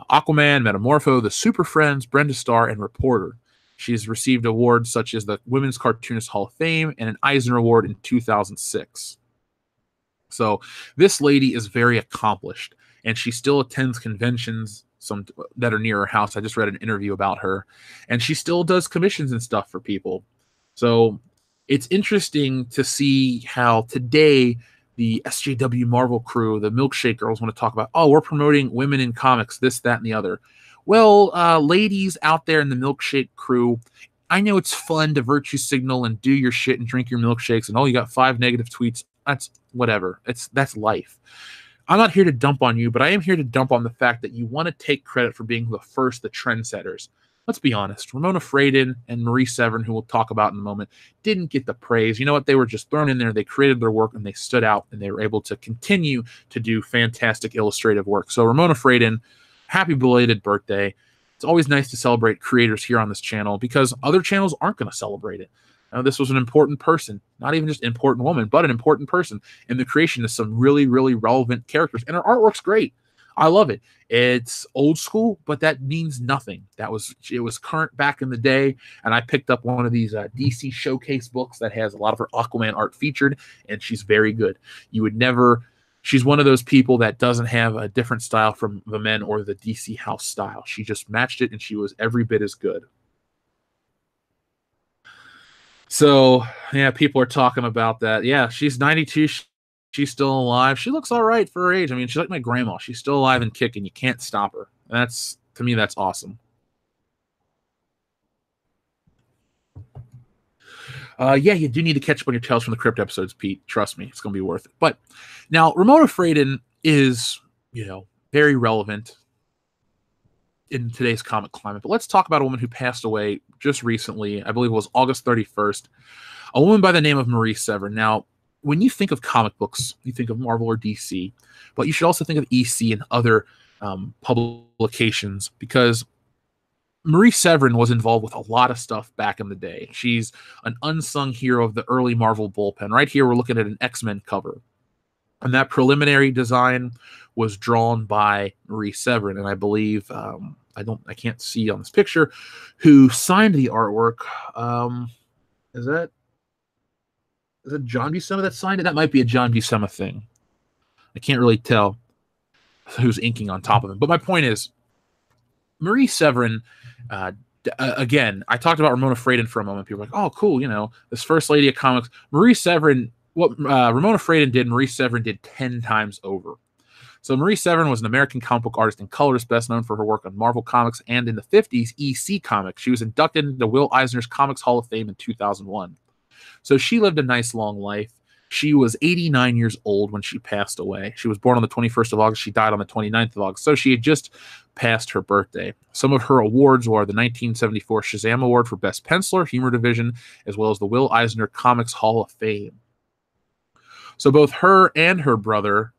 Aquaman, Metamorpho, The Super Friends, Brenda Starr, and Reporter. She's received awards such as the Women's Cartoonist Hall of Fame and an Eisner Award in 2006. So this lady is very accomplished, and she still attends conventions, some that are near her house. I just read an interview about her, and she still does commissions and stuff for people. So it's interesting to see how today the SJW Marvel crew, the Milkshake Girls, want to talk about, we're promoting women in comics, this, that, and the other. Well, ladies out there in the Milkshake crew, I know it's fun to virtue signal and do your shit and drink your milkshakes, and you got 5 negative tweets. That's whatever. That's life. I'm not here to dump on you, but I am here to dump on the fact that you want to take credit for being the trendsetters. Let's be honest. Ramona Fradon and Marie Severin, who we'll talk about in a moment, didn't get the praise. You know what? They were just thrown in there. They created their work, and they stood out, and they were able to continue to do fantastic illustrative work. So Ramona Fradon, happy belated birthday. It's always nice to celebrate creators here on this channel because other channels aren't going to celebrate it. Now, this was an important person, not even just important woman, but an important person in the creation of some really, really relevant characters. And her artwork's great. I love it. It's old school, but that means nothing. It was current back in the day, and I picked up one of these DC showcase books that has a lot of her Aquaman art featured, and she's very good. She's one of those people that doesn't have a different style from the men or the DC house style. She just matched it, and she was every bit as good. So, yeah, people are talking about that. Yeah, she's 92. She's still alive. She looks all right for her age. I mean, she's like my grandma. She's still alive and kicking. You can't stop her. To me, that's awesome. Yeah, you do need to catch up on your Tales from the Crypt episodes, Pete. Trust me, it's going to be worth it. But now, Ramona Fradon is, very relevant in today's comic climate. But let's talk about a woman who passed away just recently. I believe it was August 31st. A woman by the name of Marie Severin. Now, when you think of comic books, you think of Marvel or DC, but you should also think of EC and other publications because Marie Severin was involved with a lot of stuff back in the day. She's an unsung hero of the early Marvel bullpen. Right here, we're looking at an X-Men cover. And that preliminary design was drawn by Marie Severin. And I believe, I can't see on this picture, who signed the artwork. Is that John Buscema that signed it? That might be a John Buscema thing. I can't really tell who's inking on top of it. But my point is, Marie Severin, again, I talked about Ramona Fradon for a moment. People are like, oh, cool, this first lady of comics. Marie Severin, what Ramona Fradon did, Marie Severin did 10 times over. So Marie Severin was an American comic book artist and colorist best known for her work on Marvel Comics and in the 50s, EC Comics. She was inducted into Will Eisner's Comics Hall of Fame in 2001. So she lived a nice long life. She was 89 years old when she passed away. She was born on the 21st of August. She died on the 29th of August. So she had just passed her birthday. Some of her awards were the 1974 Shazam Award for Best Penciler, Humor Division, as well as the Will Eisner Comics Hall of Fame. So both her and her brother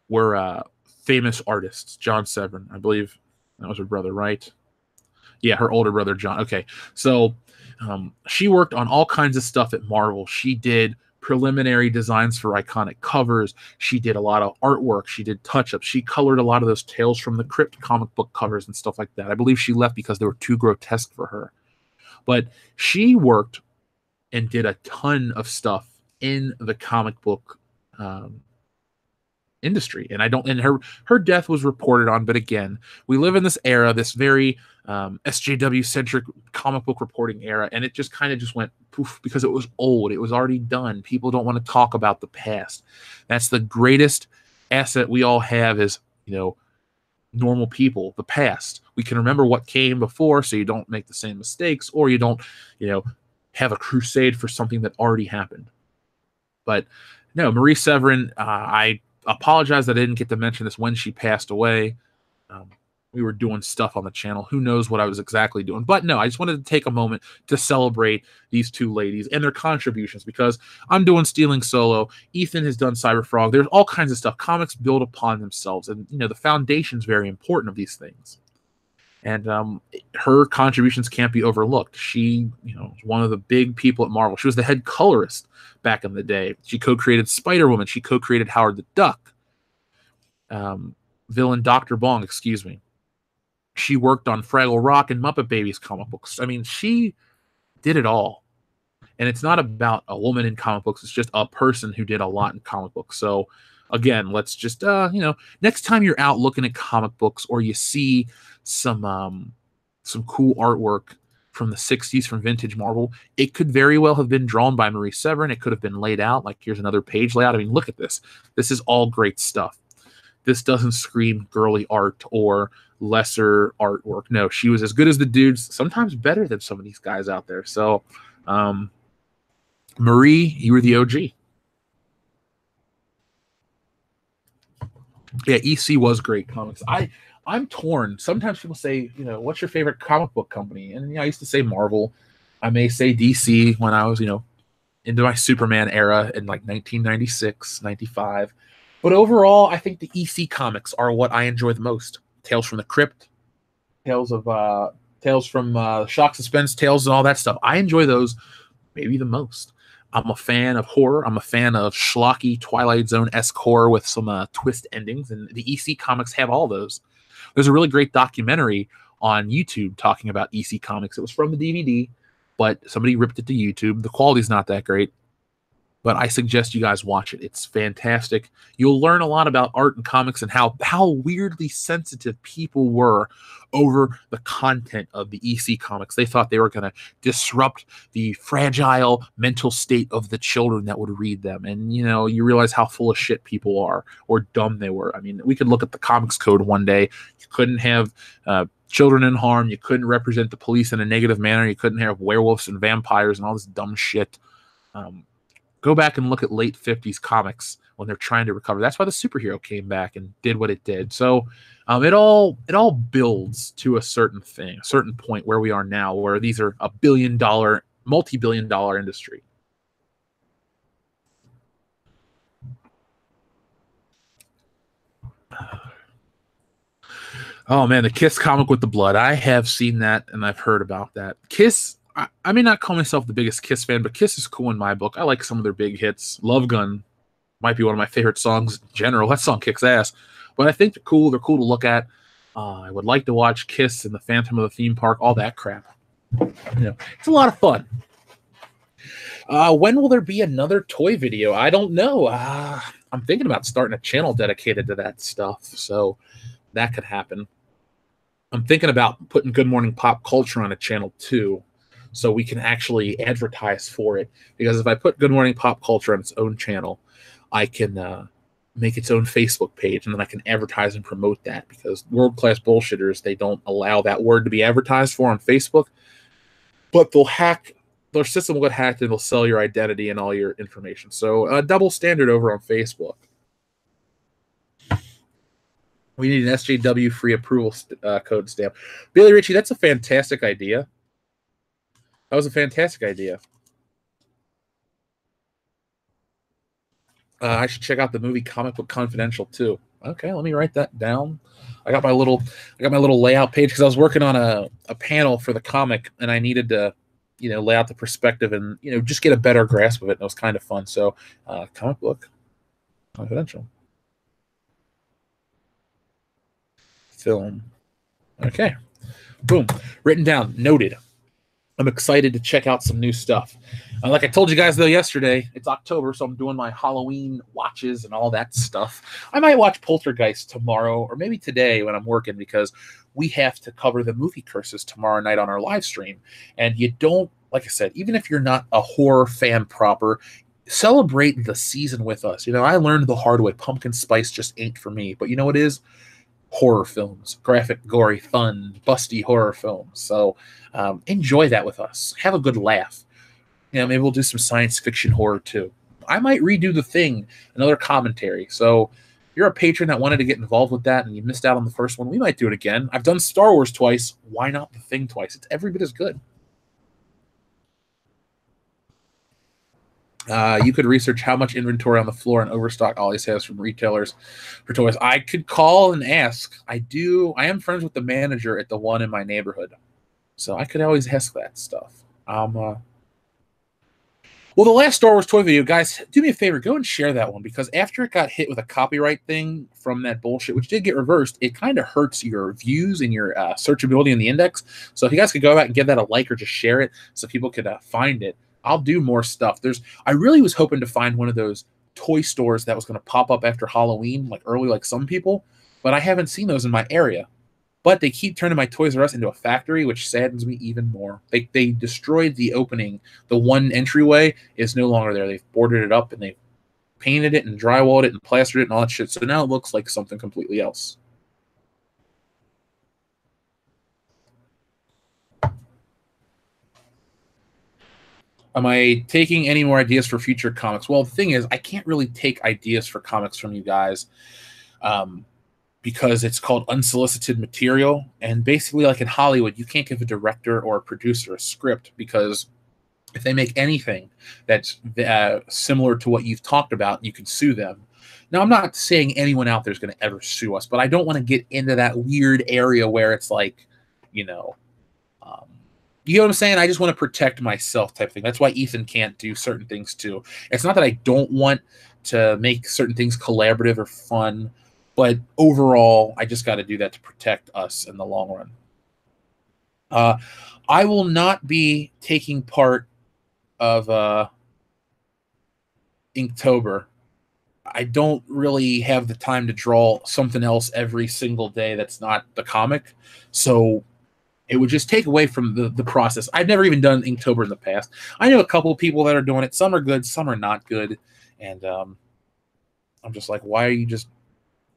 were famous artists. John Severin, I believe that was her brother, right? Yeah, her older brother, John. Okay, so she worked on all kinds of stuff at Marvel. She did preliminary designs for iconic covers. She did a lot of artwork. She did touch-ups. She colored a lot of those Tales from the Crypt comic book covers and stuff like that. I believe she left because they were too grotesque for her. But she worked and did a ton of stuff in the comic book industry. And I don't, and her death was reported on, but again, we live in this era, this very SJW centric comic book reporting era, and it just kind of just went poof because it was old. It was already done. People don't want to talk about the past. That's the greatest asset we all have is, normal people, the past. We can remember what came before so you don't make the same mistakes, or you don't, have a crusade for something that already happened. But no, Marie Severin, I apologize that I didn't get to mention this when she passed away. We were doing stuff on the channel. Who knows what I was exactly doing? But no, I just wanted to take a moment to celebrate these two ladies and their contributions, because I'm doing Stealing Solo. Ethan has done Cyberfrog. There's all kinds of stuff. Comics build upon themselves, and the foundation is very important of these things. And her contributions can't be overlooked. She, was one of the big people at Marvel. She was the head colorist back in the day. She co-created Spider-Woman. She co-created Howard the Duck. Villain Dr. Bong, excuse me. She worked on Fraggle Rock and Muppet Babies comic books. I mean, she did it all. And it's not about a woman in comic books. It's just a person who did a lot in comic books. So, again, let's just, next time you're out looking at comic books, or you see some cool artwork from the 60s from vintage Marvel, it could very well have been drawn by Marie Severin. It could have been laid out. Like, here's another page layout. I mean, look at this. This is all great stuff. This doesn't scream girly art or lesser artwork. No, she was as good as the dudes, sometimes better than some of these guys out there. So, Marie, you were the OG. Yeah, EC was great comics. I'm torn. Sometimes people say, what's your favorite comic book company? And I used to say Marvel. I may say DC when I was, into my Superman era in like 1996, 95. But overall, I think the EC comics are what I enjoy the most. Tales from the Crypt, Tales from Shock Suspense, Tales and all that stuff. I enjoy those maybe the most. I'm a fan of horror. I'm a fan of schlocky Twilight Zone-esque horror with some twist endings, and the EC comics have all those. There's a really great documentary on YouTube talking about EC comics. It was from the DVD, but somebody ripped it to YouTube. The quality's not that great, but I suggest you guys watch it. It's fantastic. You'll learn a lot about art and comics and how weirdly sensitive people were over the content of the EC comics. They thought they were going to disrupt the fragile mental state of the children that would read them. And, you realize how full of shit people are, or dumb they were. I mean, we could look at the comics code one day. You couldn't have children in harm. You couldn't represent the police in a negative manner. You couldn't have werewolves and vampires and all this dumb shit. Go back and look at late 50s comics when they're trying to recover. That's why the superhero came back and did what it did. So it all builds to a certain thing, a certain point where we are now, where these are a billion-dollar, multi-billion-dollar industry. Oh, man, the Kiss comic with the blood. I have seen that, and I've heard about that. Kiss... I may not call myself the biggest Kiss fan, but Kiss is cool in my book. I like some of their big hits. Love Gun might be one of my favorite songs in general. That song kicks ass. But I think they're cool. They're cool to look at. I would like to watch Kiss and the Phantom of the Theme Park, all that crap. It's a lot of fun. When will there be another toy video? I don't know. I'm thinking about starting a channel dedicated to that stuff, so that could happen. I'm thinking about putting Good Morning Pop Culture on a channel too, so we can actually advertise for it. Because if I put Good Morning Pop Culture on its own channel, I can make its own Facebook page, and then I can advertise and promote that. Because World Class Bullshitters, they don't allow that word to be advertised for on Facebook, but they'll hack. Their system will get hacked, and they'll sell your identity and all your information. So double standard over on Facebook. We need an SJW free approval code stamp. Billy Ritchie, that's a fantastic idea. That was a fantastic idea. I should check out the movie Comic Book Confidential too. Okay, let me write that down. I got my little layout page because I was working on a panel for the comic, and I needed to, lay out the perspective and just get a better grasp of it. And it was kind of fun. So, Comic Book Confidential film. Okay, boom, written down, noted. I'm excited to check out some new stuff. Like I told you guys, though, yesterday, it's October, so I'm doing my Halloween watches and all that stuff. I might watch Poltergeist tomorrow or maybe today when I'm working, because we have to cover the movie curses tomorrow night on our live stream. And you don't, like I said, even if you're not a horror fan proper, celebrate the season with us. I learned the hard way. Pumpkin spice just ain't for me. But you know what is? Horror films, graphic, gory, fun, busty horror films. So enjoy that with us. Have a good laugh. Maybe we'll do some science fiction horror too. I might redo The Thing, another commentary. So if you're a patron that wanted to get involved with that and you missed out on the first one, we might do it again. I've done Star Wars twice. Why not The Thing twice? It's every bit as good. You could research how much inventory on the floor and overstock Ollie's has from retailers for toys. I could call and ask. I am friends with the manager at the one in my neighborhood, so I could always ask that stuff. Well, the last Star Wars toy video, guys, do me a favor, go and share that one, because after it got hit with a copyright thing from that bullshit, which did get reversed, it kind of hurts your views and your searchability in the index. So if you guys could go out and give that a like or just share it so people could find it, I'll do more stuff. I really was hoping to find one of those toy stores that was going to pop up after Halloween, like early, like some people, but I haven't seen those in my area. But they keep turning my Toys R Us into a factory, which saddens me even more. They destroyed the opening. The one entryway is no longer there. They've boarded it up and they've painted it and drywalled it and plastered it and all that shit. So now it looks like something completely else. Am I taking any more ideas for future comics? Well, the thing is, I can't really take ideas for comics from you guys because it's called unsolicited material. And basically, like in Hollywood, you can't give a director or a producer a script, because if they make anything that's similar to what you've talked about, you can sue them. Now, I'm not saying anyone out there is going to ever sue us, but I don't want to get into that weird area where it's like, you know what I'm saying? I just want to protect myself type thing. That's why Ethan can't do certain things too. It's not that I don't want to make certain things collaborative or fun, but overall, I just got to do that to protect us in the long run. I will not be taking part of Inktober. I don't really have the time to draw something else every single day that's not the comic. So it would just take away from the process. I've never even done Inktober in the past. I know a couple of people that are doing it. Some are good, some are not good. And I'm just like, why are you just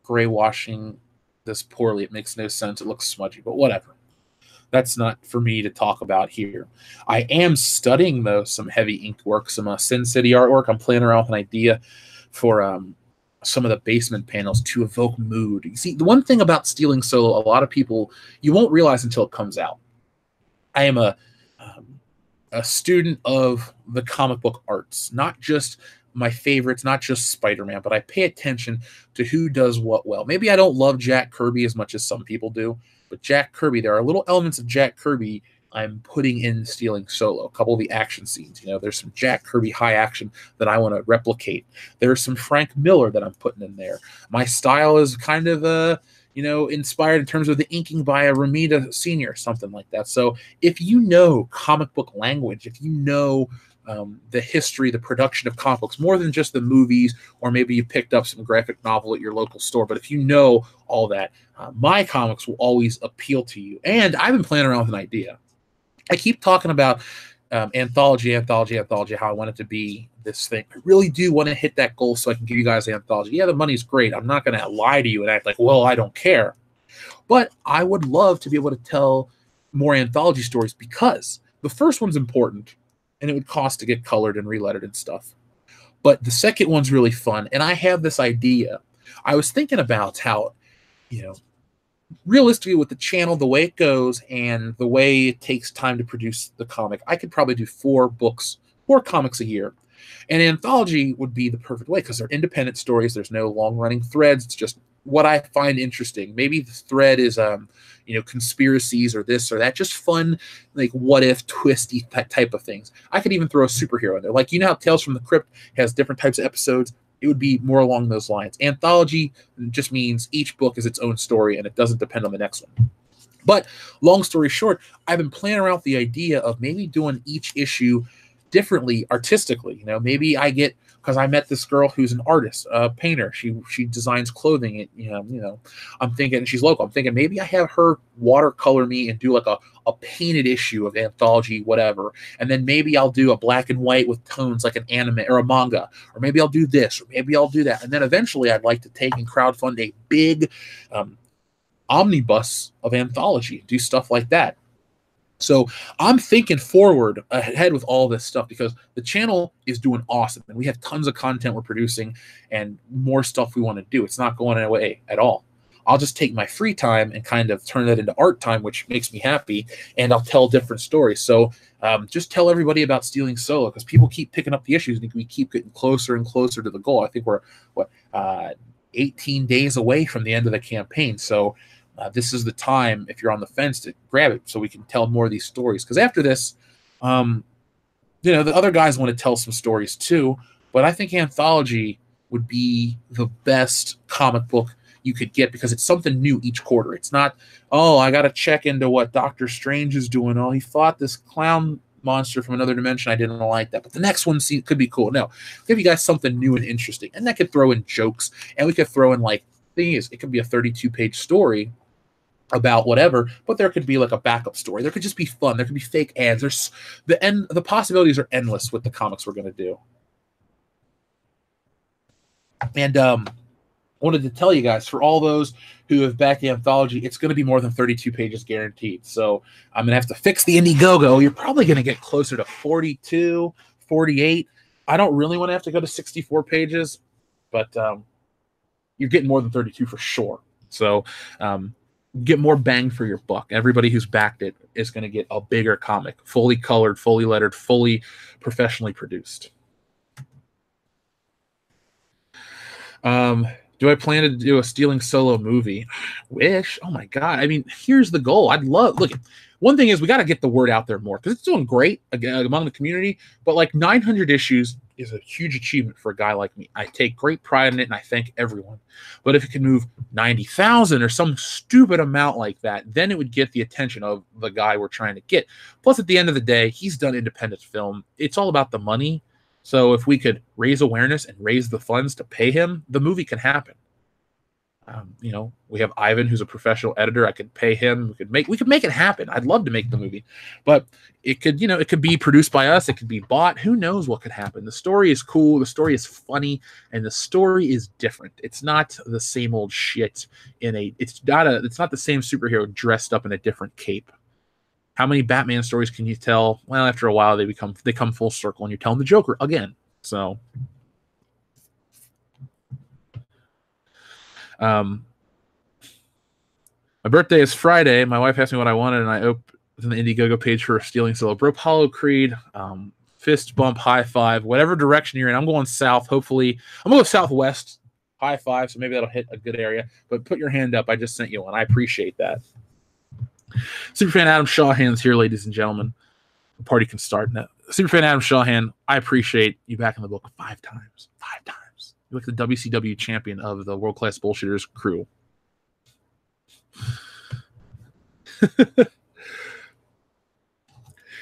gray washing this poorly? It makes no sense. It looks smudgy, but whatever. That's not for me to talk about here. I am studying, though, some heavy inked work, some Sin City artwork. I'm playing around with an idea for some of the basement panels to evoke mood. You see, the one thing about Stealing Solo, a lot of people, you won't realize until it comes out. I am a student of the comic book arts, not just my favorites, not just Spider-Man, but I pay attention to who does what well. Maybe I don't love Jack Kirby as much as some people do, but Jack Kirby, there are little elements of Jack Kirby I'm putting in Stealing Solo. A couple of the action scenes, there's some Jack Kirby high action that I want to replicate. There's some Frank Miller that I'm putting in there. My style is kind of inspired in terms of the inking by a Romita Sr., something like that. So if you know comic book language, if you know the history, the production of comic books, more than just the movies, or maybe you picked up some graphic novel at your local store, but if you know all that, my comics will always appeal to you. And I've been playing around with an idea. I keep talking about anthology, how I want it to be this thing. I really do want to hit that goal so I can give you guys anthology. Yeah, the money's great. I'm not going to lie to you and act like, well, I don't care. But I would love to be able to tell more anthology stories, because the first one's important, and it would cost to get colored and relettered and stuff. But the second one's really fun, and I have this idea. I was thinking about how, realistically, with the channel, the way it goes and the way it takes time to produce the comic, I could probably do 4 comics a year. And anthology would be the perfect way, because they're independent stories. There's no long-running threads. It's just what I find interesting. Maybe the thread is, conspiracies or this or that, just fun, like what-if, twisty type of things. I could even throw a superhero in there. Like, how Tales from the Crypt has different types of episodes? It would be more along those lines. Anthology just means each book is its own story, and it doesn't depend on the next one. But long story short, I've been playing around with the idea of maybe doing each issue differently artistically. Maybe I get, because I met this girl who's an artist, a painter. She designs clothing. I'm thinking she's local. I'm thinking maybe I have her watercolor me and do like a painted issue of anthology, whatever. And then maybe I'll do a black and white with tones like an anime or a manga, or maybe I'll do this, or maybe I'll do that. And then eventually I'd like to take and crowdfund a big omnibus of anthology, do stuff like that. So I'm thinking forward ahead with all this stuff because the channel is doing awesome and we have tons of content we're producing and more stuff we want to do. It's not going away at all. I'll just take my free time and kind of turn that into art time, which makes me happy, and I'll tell different stories. So just tell everybody about Stealing Solo, because people keep picking up the issues and we keep getting closer and closer to the goal. I think we're 18 days away from the end of the campaign. So this is the time, if you're on the fence, to grab it so we can tell more of these stories. Because after this, the other guys want to tell some stories too, but I think anthology would be the best comic book you could get because it's something new each quarter. It's not, oh, I got to check into what Doctor Strange is doing. Oh, he fought this clown monster from another dimension. I didn't like that, but the next one could be cool. No, give you guys something new and interesting, and that could throw in jokes, and we could throw in thing is, it could be a 32-page story about whatever, but there could be like a backup story. There could just be fun. There could be fake ads. The possibilities are endless with the comics we're going to do. And I wanted to tell you guys, for all those who have backed the anthology, it's going to be more than 32 pages guaranteed. So I'm going to have to fix the Indiegogo. You're probably going to get closer to 42, 48. I don't really want to have to go to 64 pages, but you're getting more than 32 for sure. So get more bang for your buck. Everybody who's backed it is going to get a bigger comic, fully colored, fully lettered, fully professionally produced. Do I plan to do a Stealing Solo movie? Wish. Oh my God. I mean, here's the goal. Look, one thing is we got to get the word out there more because it's doing great among the community, but like 900 issues is a huge achievement for a guy like me. I take great pride in it and I thank everyone. But if it can move 90,000 or some stupid amount like that, then it would get the attention of the guy we're trying to get. Plus, at the end of the day, he's done independent film. It's all about the money. So if we could raise awareness and raise the funds to pay him, the movie can happen. We have Ivan, who's a professional editor. I could pay him. We could make it happen. I'd love to make the movie, but it could be produced by us. It could be bought. Who knows what could happen? The story is cool. The story is funny, and the story is different. It's not the same old shit. It's not the same superhero dressed up in a different cape. How many Batman stories can you tell? Well, after a while, they come full circle, and you're telling the Joker again. So, my birthday is Friday. My wife asked me what I wanted, and I opened the Indiegogo page for Stealing Solo. Broke Hollow Creed, fist bump, high five, whatever direction you're in. I'm going south. Hopefully, I'm going to go southwest. High five, so maybe that'll hit a good area. But put your hand up. I just sent you one. I appreciate that. Superfan Adam Shawhan's here, ladies and gentlemen. The party can start now. Superfan Adam Shawhan, I appreciate you back in the book 5 times. 5 times. You're like the WCW champion of the World Class Bullshitters crew.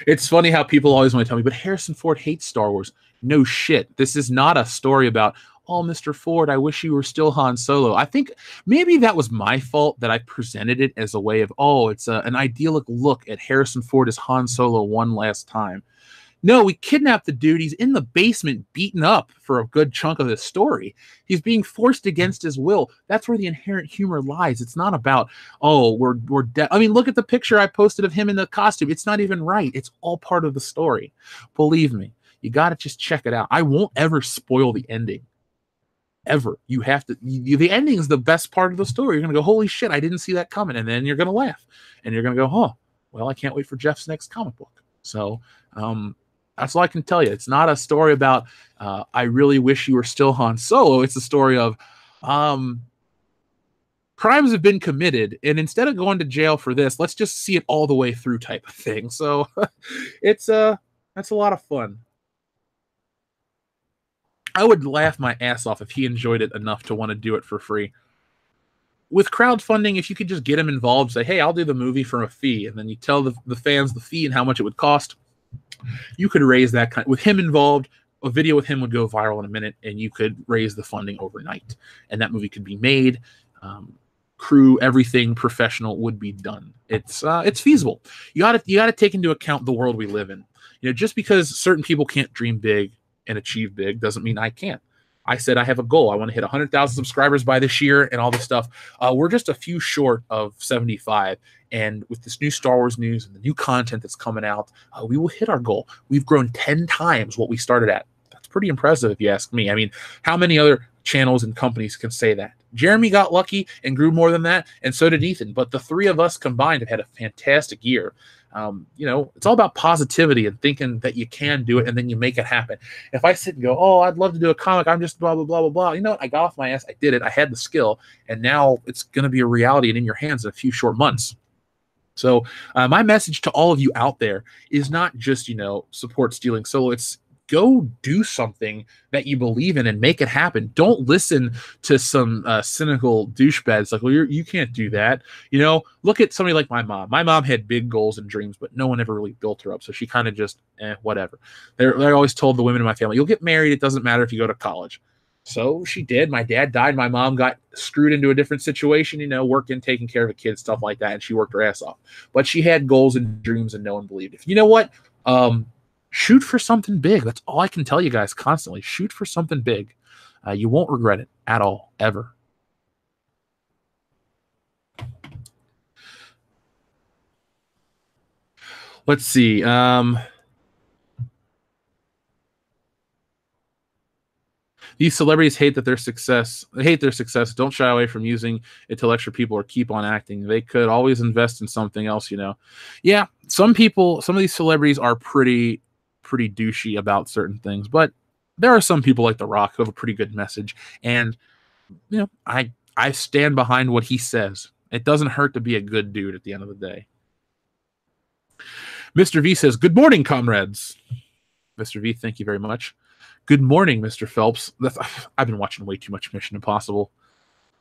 It's funny how people always want to tell me, but Harrison Ford hates Star Wars. No shit. This is not a story about, oh, Mr. Ford, I wish you were still Han Solo. I think maybe that was my fault that I presented it as a way of, oh, it's an idyllic look at Harrison Ford as Han Solo one last time. No, we kidnapped the dude. He's in the basement beaten up for a good chunk of this story. He's being forced against his will. That's where the inherent humor lies. It's not about, oh, we're dead. I mean, look at the picture I posted of him in the costume. It's not even right. It's all part of the story. Believe me, you got to just check it out. I won't ever spoil the ending. Ever. You have to. The ending is the best part of the story. You're going to go, holy shit, I didn't see that coming. And then you're going to laugh. And you're going to go, huh, well, I can't wait for Jeff's next comic book. So, that's all I can tell you. It's not a story about, I really wish you were still Han Solo. It's a story of crimes have been committed, and instead of going to jail for this, let's just see it all the way through type of thing. So that's a lot of fun. I would laugh my ass off if he enjoyed it enough to want to do it for free. with crowdfunding, if you could just get them involved, say, hey, I'll do the movie for a fee, and then you tell the fans the fee and how much it would cost, you could raise that kind. With him involved, a video with him would go viral in a minute, and you could raise the funding overnight, and that movie could be made. Crew, everything professional would be done. It's feasible. You got to take into account the world we live in. Just because certain people can't dream big and achieve big doesn't mean I can't. I said I have a goal. I want to hit 100,000 subscribers by this year and all this stuff. We're just a few short of 75. And with this new Star Wars news and the new content that's coming out, we will hit our goal. We've grown 10 times what we started at. That's pretty impressive if you ask me. I mean, how many other channels and companies can say that? Jeremy got lucky and grew more than that, and so did Ethan. But the three of us combined have had a fantastic year. It's all about positivity and thinking that you can do it, and then you make it happen. If I sit and go, oh, I'd love to do a comic, I'm just blah, blah, blah, blah, blah. You know what? I got off my ass. I did it. I had the skill, and now it's going to be a reality and in your hands in a few short months. So my message to all of you out there is not just, support Stealing Solo. It's go do something that you believe in and make it happen. Don't listen to some cynical douchebags like, well, you can't do that. Look at somebody like my mom. My mom had big goals and dreams, but no one ever really built her up. So she kind of just, whatever. They're always told the women in my family, you'll get married. It doesn't matter if you go to college. So she did. My dad died. My mom got screwed into a different situation, working, taking care of a kid, stuff like that. And she worked her ass off. But she had goals and dreams and no one believed it. You know what? Shoot for something big. That's all I can tell you guys constantly. Shoot for something big. You won't regret it at all, ever. Let's see. These celebrities hate their success. Don't shy away from using it to lecture people or keep on acting. They could always invest in something else, Yeah, some of these celebrities are pretty douchey about certain things, but there are some people like The Rock who have a pretty good message, and I stand behind what he says. It doesn't hurt to be a good dude at the end of the day. Mr. V says, good morning, comrades. Mr. V, thank you very much. Good morning, Mr. Phelps. I've been watching way too much Mission Impossible.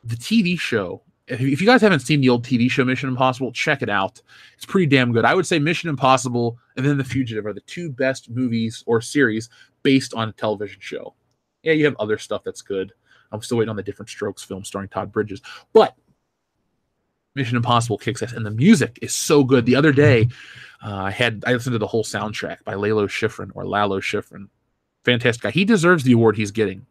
The TV show, if you guys haven't seen the old TV show Mission Impossible, check it out. It's pretty damn good. I would say Mission Impossible and then The Fugitive are the two best movies or series based on a television show. Yeah, you have other stuff that's good. I'm still waiting on the Different Strokes film starring Todd Bridges. But Mission Impossible kicks ass, and the music is so good. The other day, I listened to the whole soundtrack by Lalo Schifrin. Fantastic guy. He deserves the award he's getting.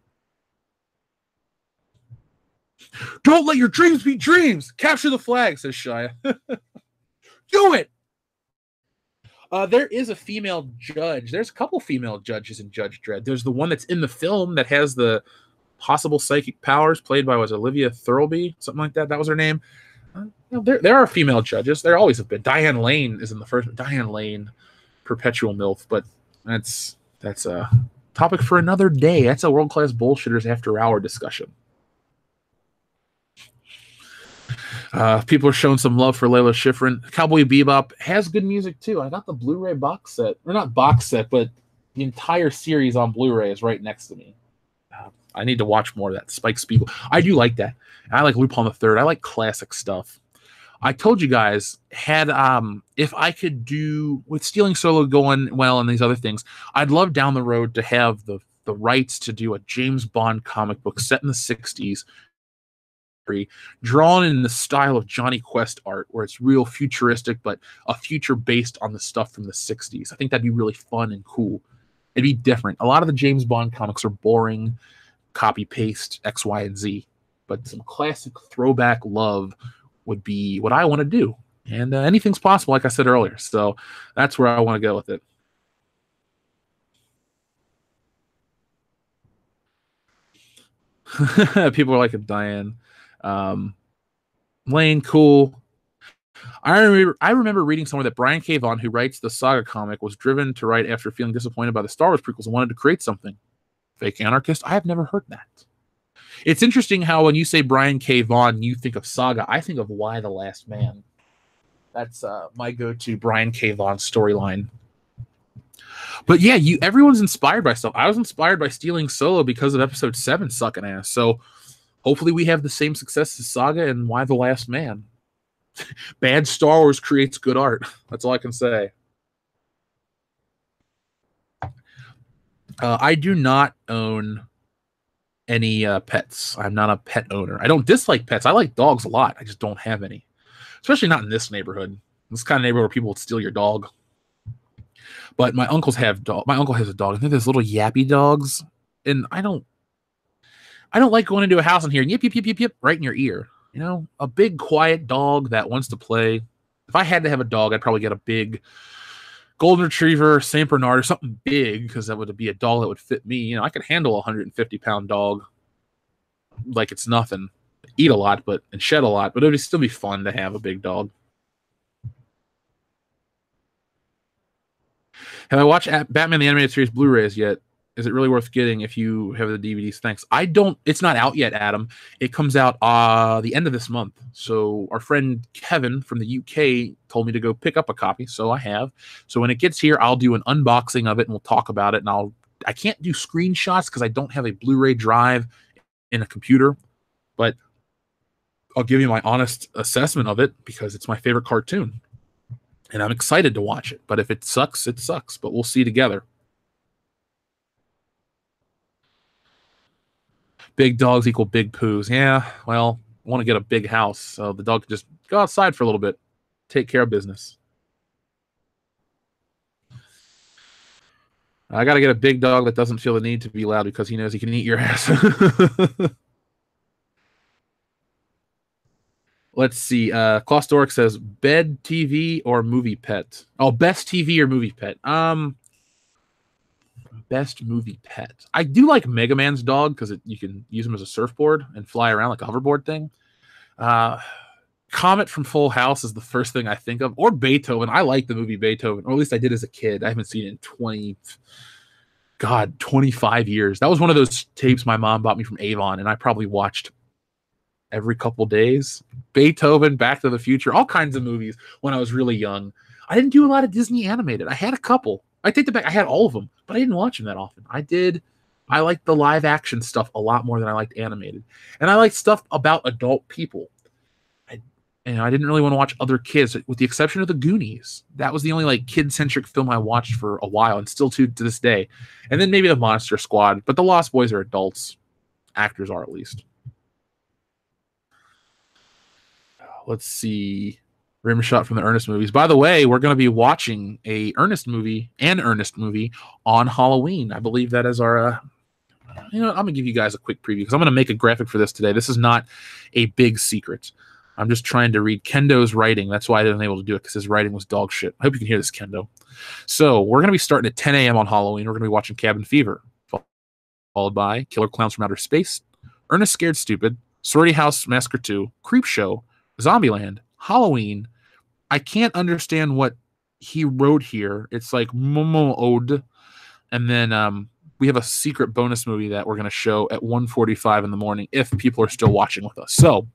Don't let your dreams be dreams. Capture the flag, says Shia. Do it. There is a female judge. There's a couple female judges in Judge Dredd. There's the one that's in the film that has the possible psychic powers, played by Olivia Thirlby, something like that. That was her name. There are female judges. There always have been. Diane Lane is in the first. Diane Lane, perpetual MILF, but that's a topic for another day. That's a world-class bullshitters after-hour discussion. People are showing some love for Lalo Schifrin. Cowboy Bebop has good music too. I got the Blu-ray box set, or not box set, but the entire series on Blu-ray is right next to me. I need to watch more of that. Spike Spiegel. I do like that. I like Lupin the Third. I like classic stuff. I told you guys, if I could do, with Stealing Solo going well and these other things, I'd love down the road to have the rights to do a James Bond comic book set in the 60s, drawn in the style of Johnny Quest art, where it's real futuristic, but a future based on the stuff from the 60s. I think that'd be really fun and cool. It'd be different. A lot of the James Bond comics are boring, copy paste X, Y, and Z, but some classic throwback love would be what I want to do. And anything's possible, like I said earlier. So that's where I want to go with it. People are like a Diane Lane, cool. I remember reading somewhere that Brian K. Vaughan, who writes the Saga comic, was driven to write after feeling disappointed by the Star Wars prequels and wanted to create something. Fake anarchist? I have never heard that. It's interesting how when you say Brian K. Vaughan, you think of Saga. I think of Why the Last Man. That's my go-to Brian K. Vaughan storyline. But yeah, everyone's inspired by stuff. I was inspired by Stealing Solo because of Episode 7 sucking ass. So Hopefully we have the same success as Saga and Y the Last Man. Bad Star Wars creates good art. That's all I can say. I do not own any pets. I'm not a pet owner. I don't dislike pets. I like dogs a lot. I just don't have any, especially not in this neighborhood. This kind of neighborhood where people would steal your dog. But my uncles have dog. My uncle has a dog. I think there's little yappy dogs, and I don't like going into a house and hearing yip yip yip yip yip right in your ear. You know, a big quiet dog that wants to play. If I had to have a dog, I'd probably get a big golden retriever, Saint Bernard, or something big, because that would be a dog that would fit me. You know, I could handle a 150-pound dog like it's nothing. Eat a lot, and shed a lot, but it would still be fun to have a big dog. Have I watched Batman the Animated Series Blu-rays yet? Is it really worth getting if you have the DVDs? Thanks. I don't. It's not out yet, Adam. It comes out the end of this month. So our friend Kevin from the UK told me to go pick up a copy, so I have. So when it gets here, I'll do an unboxing of it and we'll talk about it. And I can't do screenshots because I don't have a Blu-ray drive in a computer, but I'll give you my honest assessment of it because it's my favorite cartoon. And I'm excited to watch it. But if it sucks, it sucks. But we'll see together. Big dogs equal big poos. Yeah, well, I want to get a big house, so the dog can just go outside for a little bit, take care of business. I got to get a big dog that doesn't feel the need to be loud because he knows he can eat your ass. Let's see. Klaus Dork says, bed, TV, or movie pet? Oh, best TV or movie pet? Best movie pet. I do like Mega Man's dog because you can use him as a surfboard and fly around like a hoverboard thing. Comet from Full House is the first thing I think of. Or Beethoven. I like the movie Beethoven, or at least I did as a kid. I haven't seen it in 25 years. That was one of those tapes my mom bought me from Avon, and I probably watched every couple days. Beethoven, Back to the Future, all kinds of movies when I was really young. I didn't do a lot of Disney animated. I had a couple. I take the back. I had all of them, but I didn't watch them that often. I liked the live action stuff a lot more than I liked animated. And I liked stuff about adult people. I didn't really want to watch other kids, with the exception of the Goonies. That was the only like kid-centric film I watched for a while, and still to this day. And then maybe the Monster Squad, but the Lost Boys are adults. Actors are, at least. Let's see. Rimshot from the Ernest movies. By the way, we're going to be watching an Ernest movie on Halloween. I believe that is our... I'm going to give you guys a quick preview because I'm going to make a graphic for this today. This is not a big secret. I'm just trying to read Kendo's writing. That's why I wasn't able to do it, because his writing was dog shit. I hope you can hear this, Kendo. So we're going to be starting at 10 a.m. on Halloween. We're going to be watching Cabin Fever, followed by Killer Clowns from Outer Space, Ernest Scared Stupid, Sorority House Massacre 2, Creepshow, Zombieland, Halloween. I can't understand what he wrote here. It's like Momo Ode. And then we have a secret bonus movie that we're going to show at 1:45 in the morning if people are still watching with us. So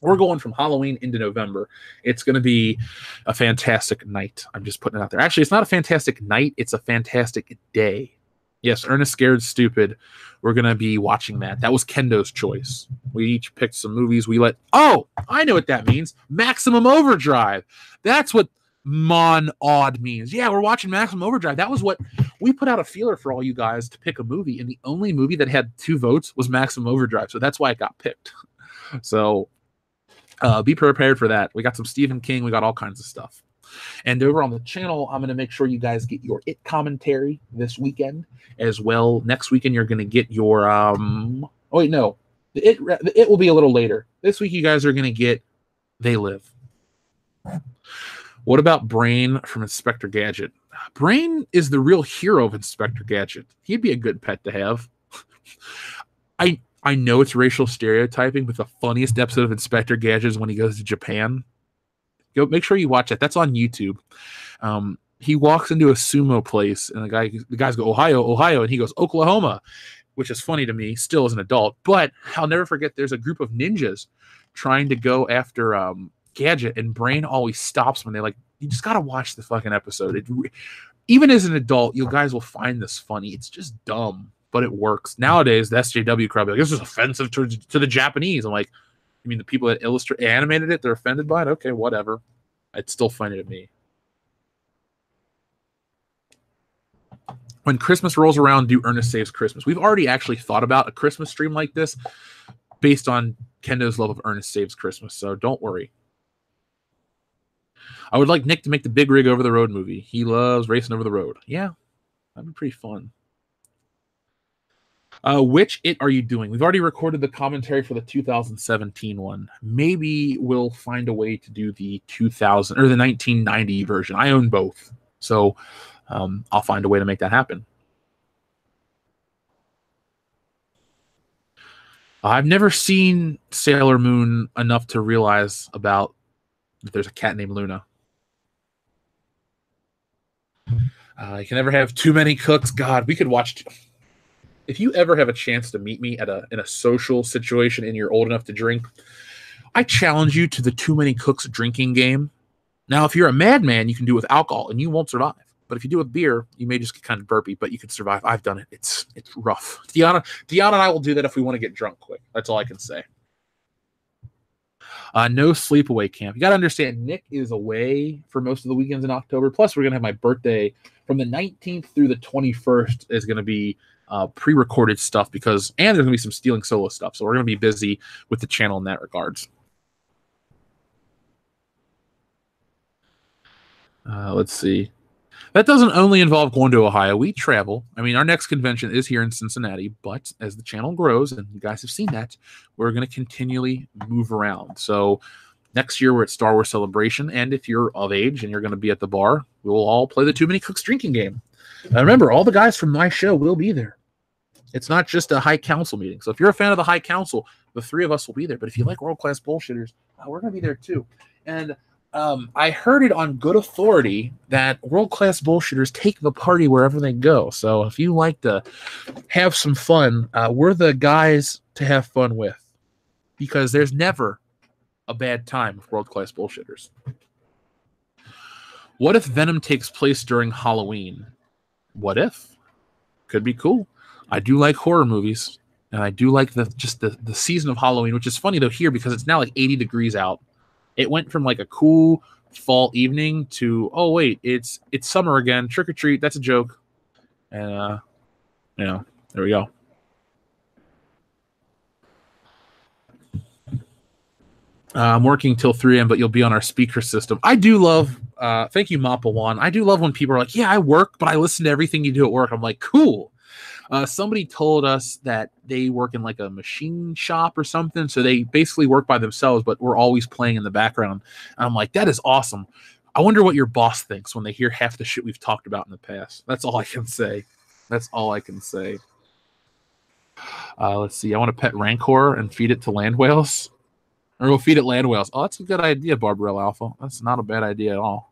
we're going from Halloween into November. It's going to be a fantastic night. I'm just putting it out there. Actually, it's not a fantastic night. It's a fantastic day. Yes, Ernest Scared Stupid. We're going to be watching that. That was Kendo's choice. We each picked some movies. Oh, I know what that means. Maximum Overdrive. That's what Mon-Odd means. Yeah, we're watching Maximum Overdrive. That was what we put out a feeler for all you guys to pick a movie, and the only movie that had 2 votes was Maximum Overdrive. So that's why it got picked. So be prepared for that. We got some Stephen King. We got all kinds of stuff. And over on the channel, I'm going to make sure you guys get your It commentary this weekend as well. Next weekend, you're going to get your... oh, wait, no. The It will be a little later. This week, you guys are going to get They Live. What about Brain from Inspector Gadget? Brain is the real hero of Inspector Gadget. He'd be a good pet to have. I know it's racial stereotyping, but the funniest episode of Inspector Gadget is when he goes to Japan. Go make sure you watch that. That's on YouTube. He walks into a sumo place, and the guys go, Ohio, Ohio, and he goes, Oklahoma, which is funny to me still as an adult. But I'll never forget, there's a group of ninjas trying to go after Gadget, and Brain always stops when you just got to watch the fucking episode. Even as an adult, you guys will find this funny. It's just dumb. but it works. Nowadays, the SJW crowd be like, this is offensive to the Japanese. I'm like, you mean the people that animated it, they're offended by it? Okay, whatever. I'd still find it at me. When Christmas rolls around, do Ernest Saves Christmas. We've already actually thought about a Christmas stream like this based on Kendo's love of Ernest Saves Christmas, so don't worry. I would like Nick to make the Big Rig Over the Road movie. He loves racing over the road. Yeah, that'd be pretty fun. Which it are you doing? We've already recorded the commentary for the 2017 one. Maybe we'll find a way to do the 2000 or the 1990 version. I own both, so I'll find a way to make that happen. I've never seen Sailor Moon enough to realize about that there's a cat named Luna. You can never have too many cooks. God, we could watch. If you ever have a chance to meet me in a social situation and you're old enough to drink, I challenge you to the Too Many Cooks drinking game. Now, if you're a madman, you can do it with alcohol and you won't survive. But if you do it with beer, you may just get kind of burpy, but you can survive. I've done it. It's rough. Deanna and I will do that if we want to get drunk quick. That's all I can say. No sleepaway camp. You got to understand, Nick is away for most of the weekends in October. Plus, we're going to have my birthday from the 19th through the 21st is going to be pre-recorded stuff and there's going to be some Stealing Solo stuff. So we're going to be busy with the channel in that regards. Let's see. That doesn't only involve going to Ohio. We travel. I mean, our next convention is here in Cincinnati, but as the channel grows, and you guys have seen that, we're going to continually move around. So next year we're at Star Wars Celebration, and if you're of age and you're going to be at the bar, we'll all play the Too Many Cooks drinking game. Now remember, all the guys from my show will be there. It's not just a High Council meeting. So if you're a fan of the High Council, the three of us will be there. But if you like World Class Bullshitters, we're going to be there too. And I heard it on good authority that World Class Bullshitters take the party wherever they go. So if you like to have some fun, we're the guys to have fun with, because there's never a bad time with World Class Bullshitters. What if Venom takes place during Halloween? What if? Could be cool. I do like horror movies, and I do like the season of Halloween, which is funny though here because it's now like 80 degrees out. It went from like a cool fall evening to, oh wait, it's summer again. Trick or treat. That's a joke. And there we go. I'm working till 3 a.m., but you'll be on our speaker system. I do love, thank you, Mappa1. I do love when people are like, yeah, I work, but I listen to everything you do at work. I'm like, cool. Somebody told us that they work in like a machine shop or something. So they basically work by themselves, but we're always playing in the background. And I'm like, that is awesome. I wonder what your boss thinks when they hear half the shit we've talked about in the past. That's all I can say. That's all I can say. Let's see. I want to pet Rancor and feed it to land whales. Or we'll feed it land whales. Oh, that's a good idea, Barbarella Alpha. That's not a bad idea at all.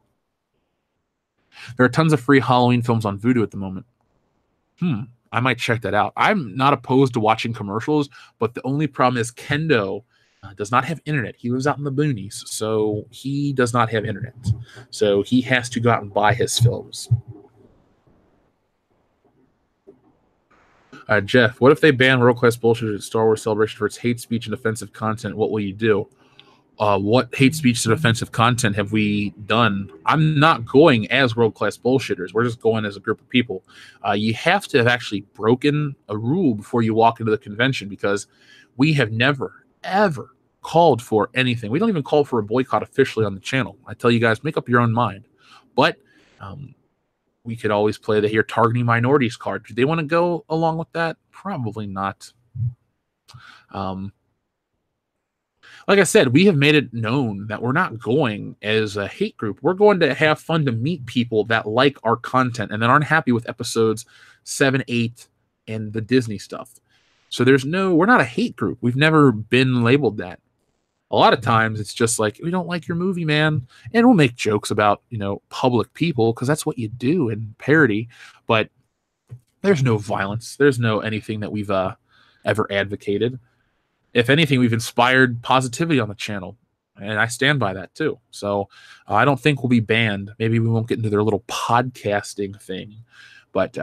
There are tons of free Halloween films on Vudu at the moment. I might check that out. I'm not opposed to watching commercials, but the only problem is Kendo does not have internet. He lives out in the boonies, so he does not have internet. So he has to go out and buy his films. Jeff, what if they ban World Class Bullshit at Star Wars Celebration for its hate speech and offensive content? What will you do? What hate speech and offensive content have we done? I'm not going as World Class Bullshitters. We're just going as a group of people. You have to have actually broken a rule before you walk into the convention, because we have never, ever called for anything. We don't even call for a boycott officially on the channel. I tell you guys, make up your own mind. But we could always play the here targeting minorities card. Do they want to go along with that? Probably not. Like I said, we have made it known that we're not going as a hate group. We're going to have fun to meet people that like our content and that aren't happy with episodes 7, 8, and the Disney stuff. So we're not a hate group. We've never been labeled that. A lot of times it's just like, we don't like your movie, man. And we'll make jokes about, public people, because that's what you do in parody. But there's no violence. There's no anything that we've ever advocated. If anything, we've inspired positivity on the channel, and I stand by that too. So I don't think we'll be banned. Maybe we won't get into their little podcasting thing, but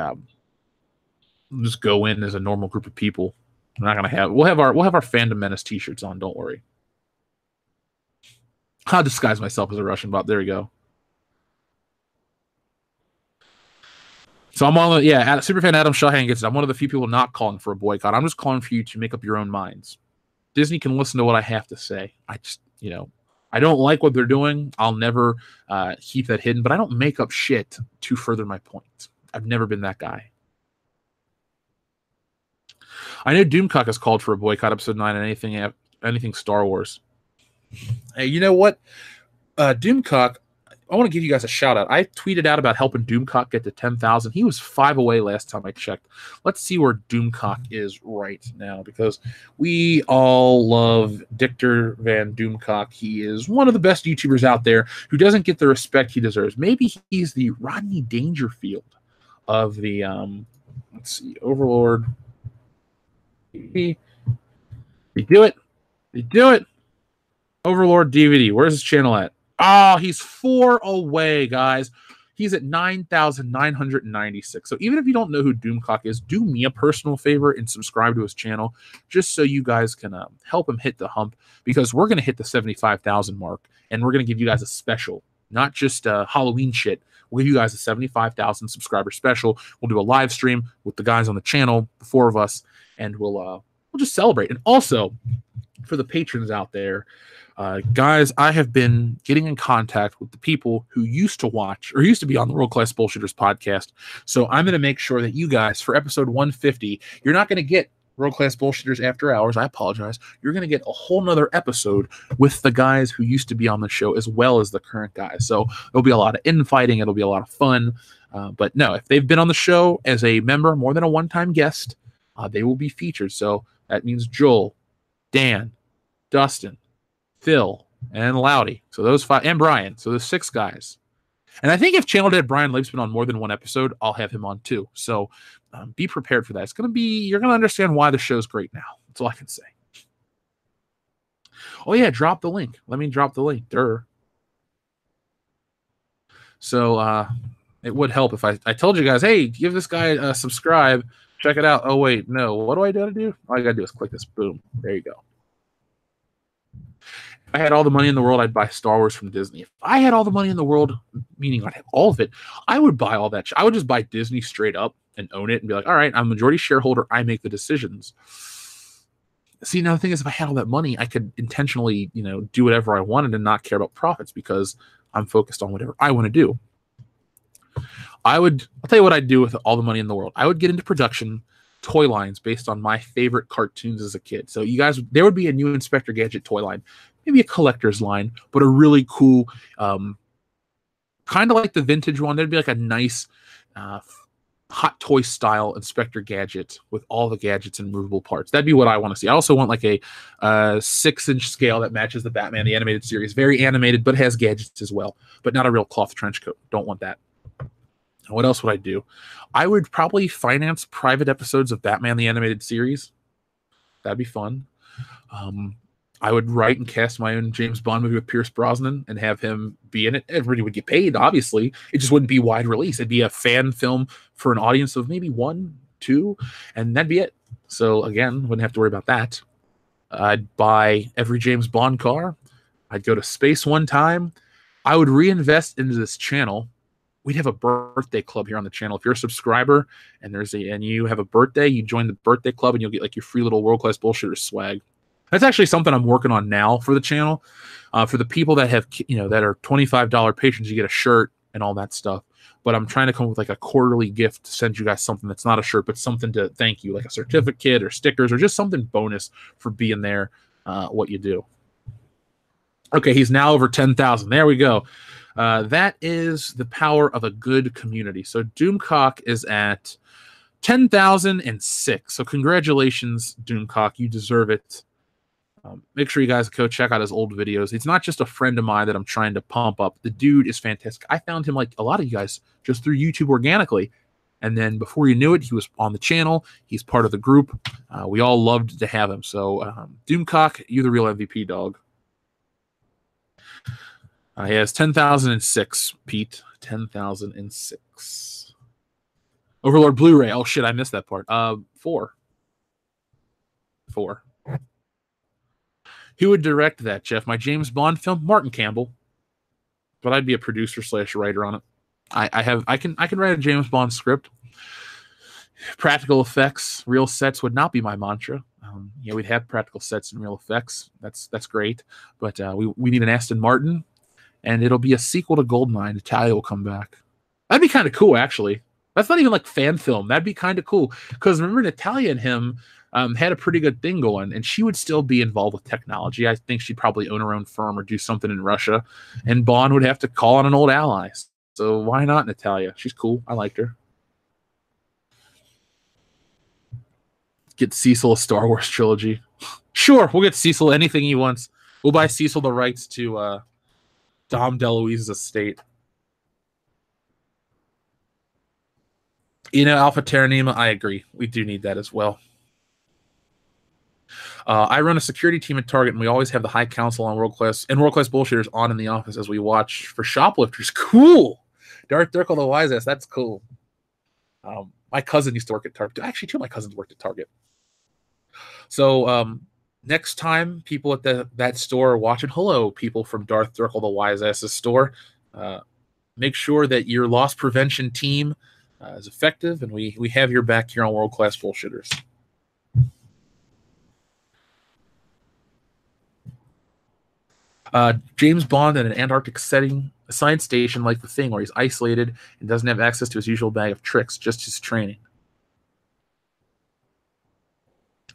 just go in as a normal group of people. We're not gonna have we'll have our Fandom Menace t-shirts on, don't worry. I'll disguise myself as a Russian bot. There we go. So I'm on the Superfan Adam Shawhan gets it. I'm one of the few people not calling for a boycott. I'm just calling for you to make up your own minds. Disney can listen to what I have to say. I just, I don't like what they're doing. I'll never keep that hidden, but I don't make up shit to further my point. I've never been that guy. I know Doomcock has called for a boycott episode 9 and anything Star Wars. Hey, you know what? Doomcock, I want to give you guys a shout out. I tweeted out about helping Doomcock get to 10,000. He was 5 away last time I checked. Let's see where Doomcock is right now, because we all love Dictor Van Doomcock. He is one of the best YouTubers out there who doesn't get the respect he deserves. Maybe he's the Rodney Dangerfield of the let's see, Overlord. They do it. Overlord DVD. Where's his channel at? Oh, he's 4 away, guys. He's at 9,996. So even if you don't know who Doomcock is, do me a personal favor and subscribe to his channel, just so you guys can help him hit the hump, because we're going to hit the 75,000 mark, and we're going to give you guys a special, not just Halloween shit. We'll give you guys a 75,000 subscriber special. We'll do a live stream with the guys on the channel, the 4 of us, and we'll just celebrate. And also, for the patrons out there, guys, I have been getting in contact with the people who used to watch or used to be on the World Class Bullshitters podcast. So I'm going to make sure that you guys, for episode 150, you're not going to get World Class Bullshitters After Hours. I apologize. You're going to get a whole nother episode with the guys who used to be on the show as well as the current guys. So there'll be a lot of infighting. It'll be a lot of fun. But no, if they've been on the show as a member, more than a one-time guest, they will be featured. So that means Joel, Dan, Dustin, Phil, and Loudy. So those 5, and Brian. So those 6 guys. And I think if Channel Dad Brian Lape's been on more than one episode, I'll have him on too. So be prepared for that. You're going to understand why the show's great now. That's all I can say. Oh yeah, drop the link. Let me drop the link. So it would help if I told you guys, hey, give this guy a subscribe. Check it out. Oh wait, no. What do I got to do? All I got to do is click this. Boom. There you go. If I had all the money in the world, I'd buy Star Wars from Disney. If I had all the money in the world, meaning I'd have all of it, I would buy all that. I would just buy Disney straight up and own it and be like, all right, I'm a majority shareholder. I make the decisions. See, now the thing is, if I had all that money, I could intentionally, do whatever I wanted and not care about profits, because I'm focused on whatever I want to do. I'll tell you what I'd do with all the money in the world. I would get into production toy lines based on my favorite cartoons as a kid. So you guys, there would be a new Inspector Gadget toy line, maybe a collector's line, but a really cool, kind of like the vintage one. There'd be like a nice Hot Toy style Inspector Gadget with all the gadgets and movable parts. That'd be what I want to see. I also want like a 6-inch scale that matches the Batman, the animated series. Very animated, but has gadgets as well, but not a real cloth trench coat. Don't want that. What else would I do? I would probably finance private episodes of Batman the Animated Series. That'd be fun. I would write and cast my own James Bond movie with Pierce Brosnan and have him be in it. Everybody would get paid, obviously. It just wouldn't be wide release. It'd be a fan film for an audience of maybe 1, 2, and that'd be it. So again, wouldn't have to worry about that. I'd buy every James Bond car. I'd go to space one time. I would reinvest into this channel. We'd have a birthday club here on the channel. If you're a subscriber and you have a birthday, you join the birthday club and you'll get like your free little World Class Bullshitters swag. That's actually something I'm working on now for the channel. For the people that have, that are $25 patrons, you get a shirt and all that stuff. But I'm trying to come up with like a quarterly gift to send you guys something that's not a shirt, but something to thank you, like a certificate or stickers or just something bonus for being there, what you do. Okay, he's now over 10,000. There we go. That is the power of a good community. So Doomcock is at 10,006. So congratulations, Doomcock. You deserve it. Make sure you guys go check out his old videos. He's not just a friend of mine that I'm trying to pump up. The dude is fantastic. I found him, like a lot of you guys, just through YouTube organically. And then before you knew it, he was on the channel. He's part of the group. We all loved to have him. So Doomcock, you're the real MVP, dog. He has 10,006, Pete. 10,006. Overlord Blu-ray. Oh shit, I missed that part. Four. Four. Who would direct that, Jeff? My James Bond film? Martin Campbell. But I'd be a producer slash writer on it. I can write a James Bond script. Practical effects, real sets would not be my mantra. We'd have practical sets and real effects. That's great. But we need an Aston Martin, and it'll be a sequel to Goldeneye. Natalia will come back. That'd be kind of cool, actually. That's not even like fan film. That'd be kind of cool. Because remember, Natalia and him had a pretty good thing going, and she would still be involved with technology. I think she'd probably own her own firm or do something in Russia, and Bond would have to call on an old ally. So why not Natalia? She's cool. I liked her. Get Cecil a Star Wars trilogy. Sure, we'll get Cecil anything he wants. We'll buy Cecil the rights to Dom DeLuise's estate. Alpha Terra Nemo, I agree. We do need that as well. I run a security team at Target, and we always have the High Council on World Class Bullshitters on in the office as we watch for shoplifters. Cool. Darth Dirkle the Wise Ass. That's cool. My cousin used to work at Target. Actually, two of my cousins worked at Target. So next time people at that store are watching, hello, people from Darth Dirkle the Wise Ass's store. Make sure that your loss prevention team is effective, and we have your back here on World Class Bullshitters. James Bond in an Antarctic setting, a science station like The Thing, where he's isolated and doesn't have access to his usual bag of tricks, just his training.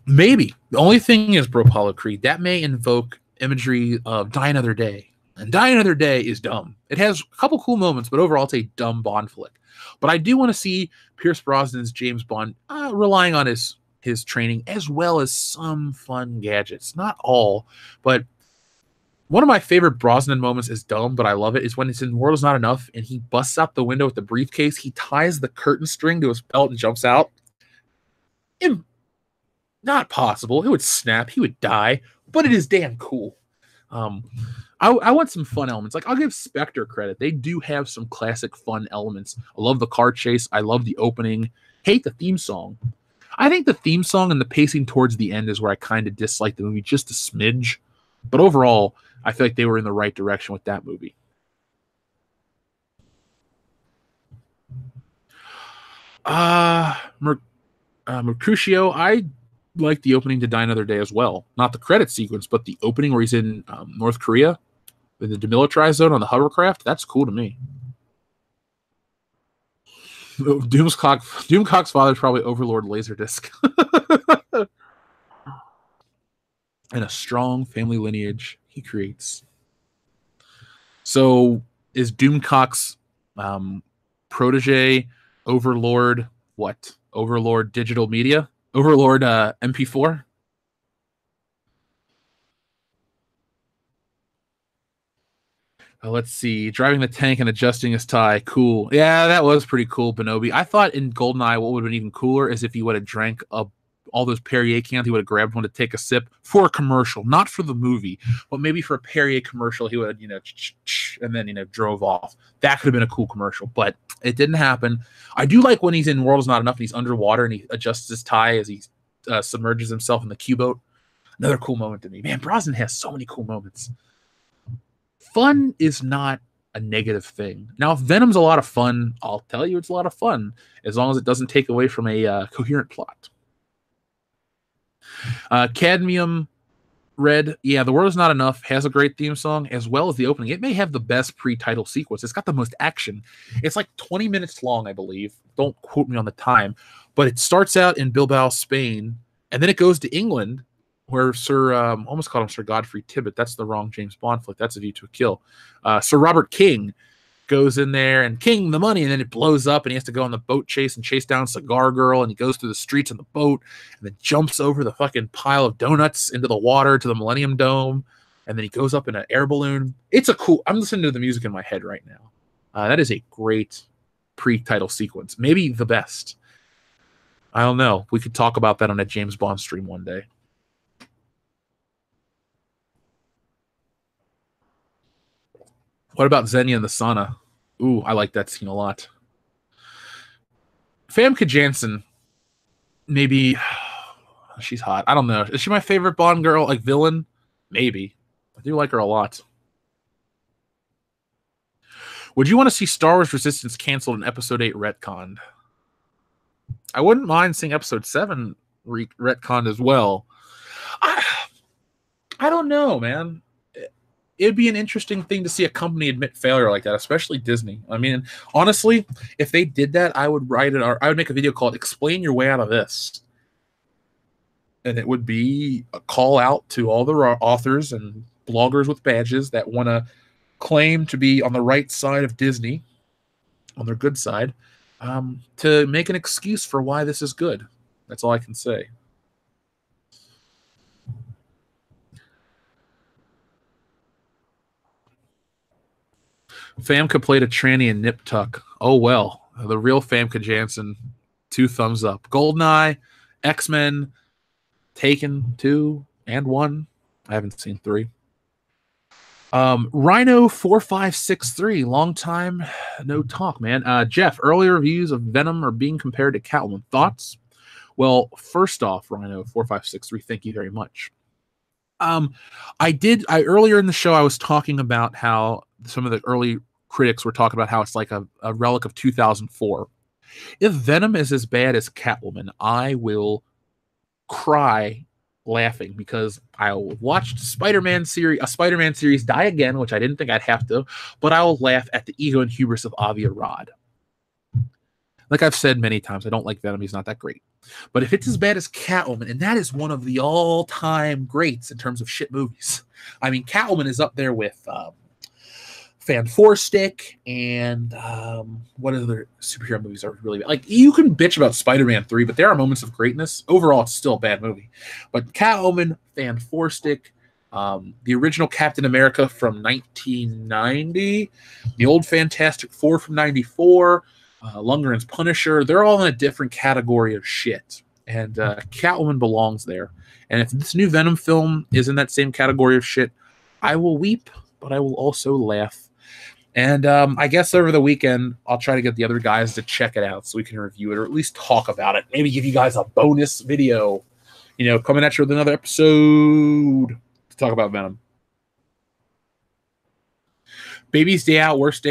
Maybe. The only thing is, Bro Apollo Creed, that may invoke imagery of Die Another Day. And Die Another Day is dumb. It has a couple cool moments, but overall it's a dumb Bond flick. But I do want to see Pierce Brosnan's James Bond relying on his training as well as some fun gadgets. Not all, but one of my favorite Brosnan moments is dumb, but I love it, is when it's in World Is Not Enough and he busts out the window with the briefcase. He ties the curtain string to his belt and jumps out. Not possible. It would snap. He would die, but it is damn cool. I want some fun elements. Like, I'll give Spectre credit. They do have some classic fun elements. I love the car chase. I love the opening. Hate the theme song. I think the theme song and the pacing towards the end is where I kind of dislike the movie just a smidge. But overall, I feel like they were in the right direction with that movie. Mercutio, I like the opening to Die Another Day as well. Not the credit sequence, but the opening where he's in North Korea in the demilitarized zone on the hovercraft. That's cool to me. Doomcock's father is probably Overlord Laserdisc. And a strong family lineage he creates. So is Doomcock's protege Overlord what? Overlord Digital Media? Overlord MP4? Let's see. Driving the tank and adjusting his tie. Cool. Yeah, that was pretty cool, Benobi. I thought in Goldeneye what would have been even cooler is if he would have drank all those Perrier cans. He would have grabbed one to take a sip for a commercial, not for the movie, but maybe for a Perrier commercial. He would, and then, drove off. That could have been a cool commercial, but it didn't happen. I do like when he's in World Is Not Enough and he's underwater and he adjusts his tie as he submerges himself in the Q-boat. Another cool moment to me. Man, Brosnan has so many cool moments. Fun is not a negative thing. Now, if Venom's a lot of fun, I'll tell you it's a lot of fun, as long as it doesn't take away from a coherent plot. Cadmium Red, yeah, The World Is Not Enough has a great theme song, as well as the opening. It may have the best pre-title sequence. It's got the most action. It's like 20 minutes long, I believe. Don't quote me on the time. But it starts out in Bilbao, Spain, and then it goes to England, where almost called him Sir Godfrey Tibbett. That's the wrong James Bond flick. That's A View to a Kill. Sir Robert King goes in there and King the money, and then it blows up, and he has to go on the boat chase and chase down Cigar Girl, and he goes through the streets in the boat, and then jumps over the fucking pile of donuts into the water to the Millennium Dome, and then he goes up in an air balloon. I'm listening to the music in my head right now. That is a great pre-title sequence. Maybe the best. I don't know. We could talk about that on a James Bond stream one day. What about Xenia in the sauna? Ooh, I like that scene a lot. Famke Janssen, maybe she's hot. I don't know. Is she my favorite Bond girl? Like villain? Maybe. I do like her a lot. Would you want to see Star Wars Resistance canceled and Episode 8 retconned? I wouldn't mind seeing Episode 7 retconned as well. I don't know, man. It'd be an interesting thing to see a company admit failure like that, especially Disney. I mean, honestly, if they did that, I would write it, or I would make a video called "Explain Your Way Out of This," and it would be a call out to all the authors and bloggers with badges that want to claim to be on the right side of Disney, on their good side, to make an excuse for why this is good. That's all I can say. Famke played a tranny in Nip Tuck. Oh, well. The real Famke Janssen. 2 thumbs up. Goldeneye, X-Men, Taken 2 and 1. I haven't seen 3. Rhino4563. Long time no talk, man. Jeff, early reviews of Venom are being compared to Catwoman. Thoughts? Well, first off, Rhino4563, thank you very much. Earlier in the show, I was talking about how some of the early critics were talking about how it's like a relic of 2004. If Venom is as bad as Catwoman, I will cry laughing because I watched a Spider-Man series die again, which I didn't think I'd have to, but I will laugh at the ego and hubris of Avi Arad. Like I've said many times, I don't like Venom. He's not that great. But if it's as bad as Catwoman, and that is one of the all-time greats in terms of shit movies. I mean, Catwoman is up there with Fan Four Stick and what other superhero movies are really bad? Like, you can bitch about Spider-Man 3, but there are moments of greatness. Overall, it's still a bad movie. But Catwoman, Fan Four Stick, the original Captain America from 1990, the old Fantastic Four from 94, Lundgren's Punisher, they're all in a different category of shit. And Catwoman belongs there. And if this new Venom film is in that same category of shit, I will weep, but I will also laugh. And I guess over the weekend, I'll try to get the other guys to check it out so we can review it or at least talk about it. Maybe give you guys a bonus video, coming at you with another episode to talk about Venom. Baby's Day Out, worst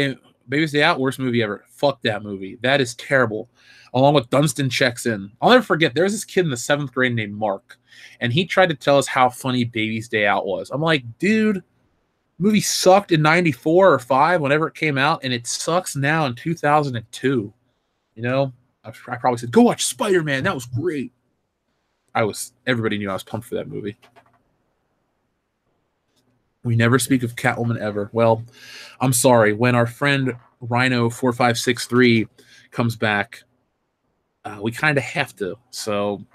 movie ever. Fuck that movie. That is terrible. Along with Dunstan Checks In. I'll never forget, there was this kid in the 7th grade named Mark, and he tried to tell us how funny Baby's Day Out was. I'm like, dude, movie sucked in 94 or 5, whenever it came out, and it sucks now in 2002. I probably said, go watch Spider-Man. That was great. Everybody knew I was pumped for that movie. We never speak of Catwoman ever. Well, I'm sorry. When our friend Rhino4563 comes back, we kind of have to. So,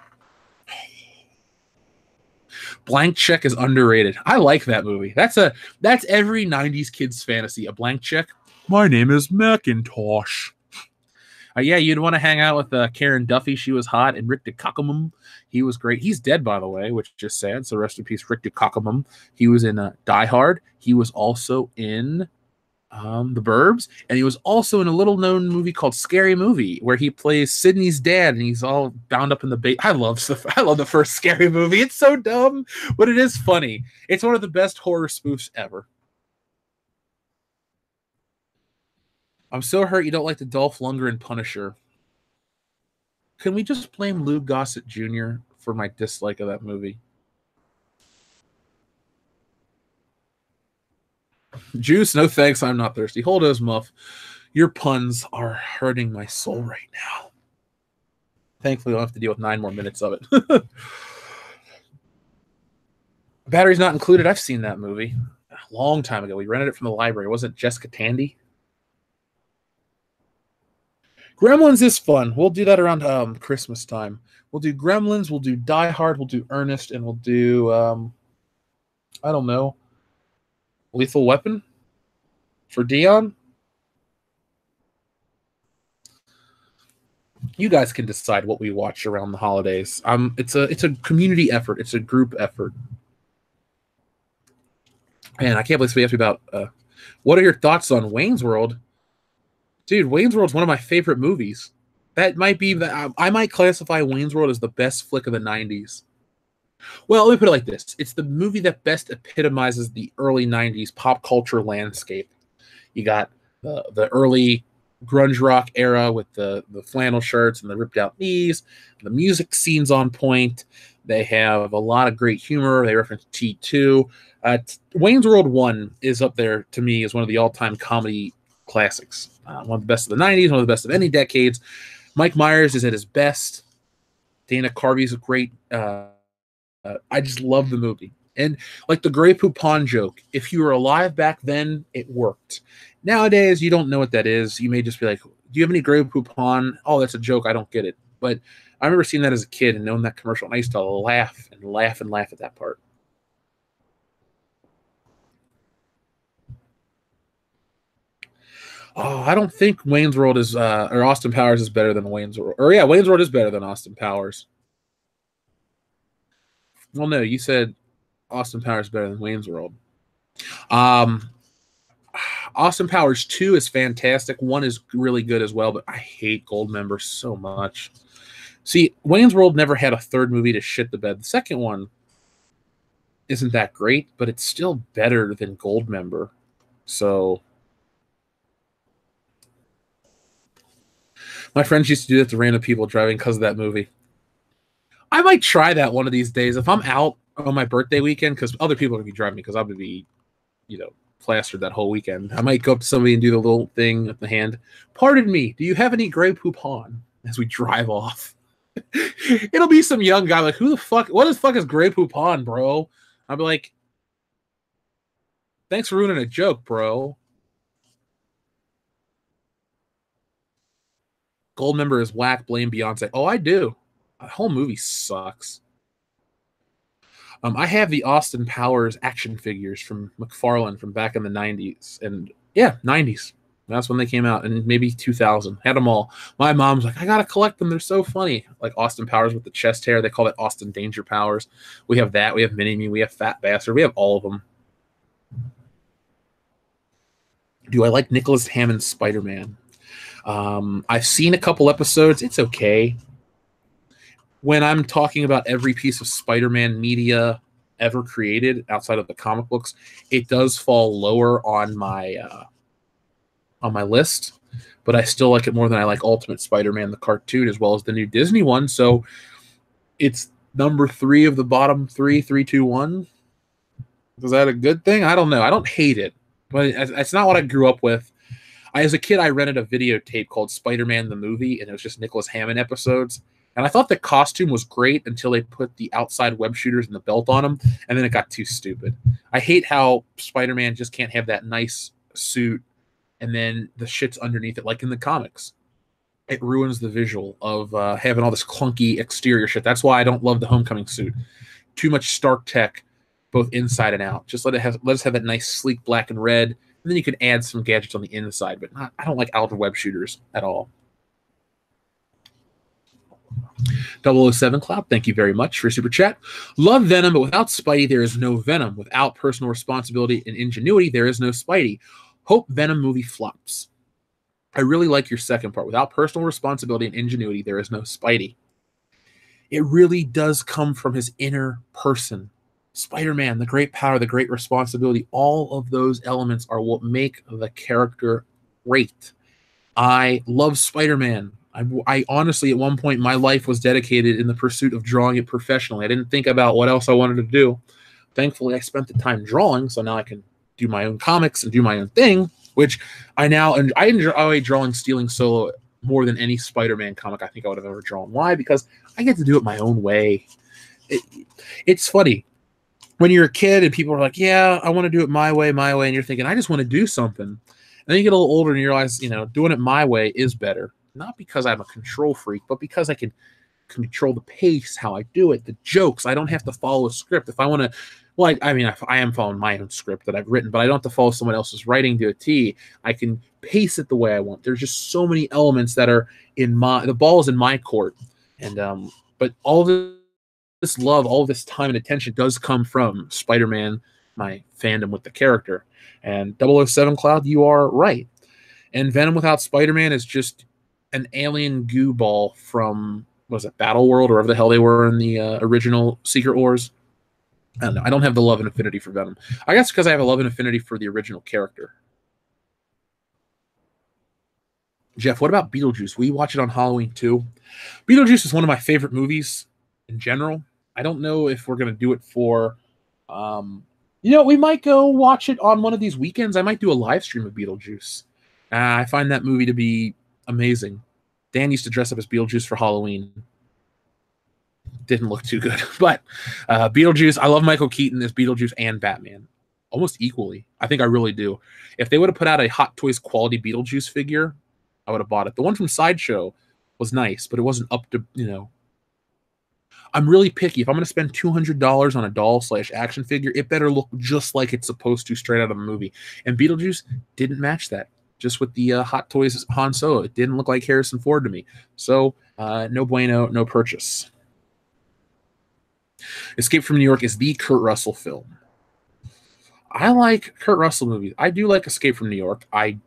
Blank Check is underrated. I like that movie. That's every 90s kid's fantasy. A blank check. My name is Macintosh. Yeah, you'd want to hang out with Karen Duffy. She was hot. And Rick DeCockamum. He was great. He's dead, by the way, which is just sad. So rest in peace, Rick DeCockamum. He was in Die Hard. He was also in The Burbs. And he was also in a little-known movie called Scary Movie, where he plays Sidney's dad, and he's all bound up in the I love the first Scary Movie. It's so dumb, but it is funny. It's one of the best horror spoofs ever. I'm so hurt you don't like the Dolph Lundgren Punisher. Can we just blame Lou Gossett Jr. for my dislike of that movie? Juice, no thanks. I'm not thirsty. Hold those, Muff. Your puns are hurting my soul right now. Thankfully, I don't have to deal with 9 more minutes of it. Batteries not included. I've seen that movie a long time ago. We rented it from the library. Wasn't it Jessica Tandy? Gremlins is fun. We'll do that around Christmas time. We'll do Gremlins, we'll do Die Hard, we'll do Ernest, and we'll do, I don't know, Lethal Weapon for Dion. You guys can decide what we watch around the holidays. It's a community effort. It's a group effort. Man, I can't believe we asked me about what are your thoughts on Wayne's World? Dude, Wayne's World's one of my favorite movies. That might be the I might classify Wayne's World as the best flick of the '90s. Well, let me put it like this: it's the movie that best epitomizes the early '90s pop culture landscape. You got the early grunge rock era with the flannel shirts and the ripped out knees. The music scene's on point. They have a lot of great humor. They reference T2. Wayne's World 1 is up there to me as one of the all-time comedy classics. One of the best of the '90s, one of the best of any decades. Mike Myers is at his best. Dana Carvey's a great. I just love the movie. And like the Grey Poupon joke, if you were alive back then, it worked. Nowadays, you don't know what that is. You may just be like, do you have any Grey Poupon? Oh, that's a joke. I don't get it. But I remember seeing that as a kid and knowing that commercial, and I used to laugh and laugh and laugh at that part. Oh, I don't think Wayne's World is, or Austin Powers is better than Wayne's World. Or yeah, Wayne's World is better than Austin Powers. Well, no, you said Austin Powers is better than Wayne's World. Um, Austin Powers 2 is fantastic. 1 is really good as well, but I hate Goldmember so much. See, Wayne's World never had a third movie to shit the bed. The second one isn't that great, but it's still better than Goldmember. So my friends used to do that to random people driving because of that movie. I might try that one of these days if I'm out on my birthday weekend, because other people are gonna be driving me because I'm gonna be, plastered that whole weekend. I might go up to somebody and do the little thing with the hand. Pardon me, do you have any Grey Poupon? As we drive off. It'll be some young guy like, who the fuck, what the fuck is Grey Poupon, bro? I'll be like, thanks for ruining a joke, bro. Goldmember is whack, blame Beyonce. Oh, I do. The whole movie sucks. I have the Austin Powers action figures from McFarlane from back in the '90s, and yeah, '90s. That's when they came out, and maybe 2000. Had them all. My mom's like, I gotta collect them. They're so funny. Like Austin Powers with the chest hair. They call it Austin Danger Powers. We have that. We have Mini Me. We have Fat Bastard. We have all of them. Do I like Nicholas Hammond's Spider-Man? I've seen a couple episodes. It's okay. When I'm talking about every piece of Spider-Man media ever created outside of the comic books, it does fall lower on my list, but I still like it more than I like Ultimate Spider-Man, the cartoon, as well as the new Disney one. So it's number 3 of the bottom 3, 3, 2, 1. Is that a good thing? I don't know. I don't hate it, but it's not what I grew up with. As a kid, I rented a videotape called Spider-Man the Movie, and it was just Nicholas Hammond episodes. And I thought the costume was great until they put the outside web shooters and the belt on him, and then it got too stupid. I hate how Spider-Man just can't have that nice suit, and then the shit's underneath it, like in the comics. It ruins the visual of having all this clunky exterior shit. That's why I don't love the Homecoming suit. Too much Stark tech, both inside and out. Just let us have that nice, sleek black and red, and then you can add some gadgets on the inside. But I don't like outer web shooters at all. 007 Cloud, thank you very much for your super chat. Love Venom, but without Spidey, there is no Venom. Without personal responsibility and ingenuity, there is no Spidey. Hope Venom movie flops. I really like your second part. Without personal responsibility and ingenuity, there is no Spidey. It really does come from his inner person. Spider-Man, the great power, the great responsibility, all of those elements are what make the character great. I love Spider-Man. I honestly, at one point, my life was dedicated in the pursuit of drawing it professionally. I didn't think about what else I wanted to do. Thankfully, I spent the time drawing, so now I can do my own comics and do my own thing, which I enjoy drawing Stealing Solo more than any Spider-Man comic I think I would have ever drawn. Why? Because I get to do it my own way. It's funny. When you're a kid and people are like, yeah, I want to do it my way, and you're thinking, I just want to do something. And then you get a little older and you realize, doing it my way is better. Not because I'm a control freak, but because I can control the pace, how I do it, the jokes. I don't have to follow a script. If I want to, well, I am following my own script that I've written, but I don't have to follow someone else's writing to a T. I can pace it the way I want. There's just so many elements that are the ball is in my court. And, but all this love, all this time and attention does come from Spider-Man, my fandom with the character. And 007 Cloud, you are right. And Venom without Spider-Man is just an alien goo ball from, was it Battle World or whatever the hell they were in the original Secret Wars. I don't know. I don't have the love and affinity for Venom. I guess because I have a love and affinity for the original character. Jeff, what about Beetlejuice? Will you watch it on Halloween too? Beetlejuice is one of my favorite movies in general. I don't know if we're going to do it for, we might go watch it on one of these weekends. I might do a live stream of Beetlejuice. I find that movie to be amazing. Dan used to dress up as Beetlejuice for Halloween. Didn't look too good, but Beetlejuice, I love Michael Keaton as Beetlejuice and Batman almost equally. I think I really do. If they would have put out a Hot Toys quality Beetlejuice figure, I would have bought it. The one from Sideshow was nice, but it wasn't up to, I'm really picky. If I'm going to spend $200 on a doll/action figure, it better look just like it's supposed to straight out of the movie. And Beetlejuice didn't match that. Just with the Hot Toys Han Solo, it didn't look like Harrison Ford to me. So no bueno, no purchase. Escape from New York is the Kurt Russell film. I like Kurt Russell movies. I do like Escape from New York. I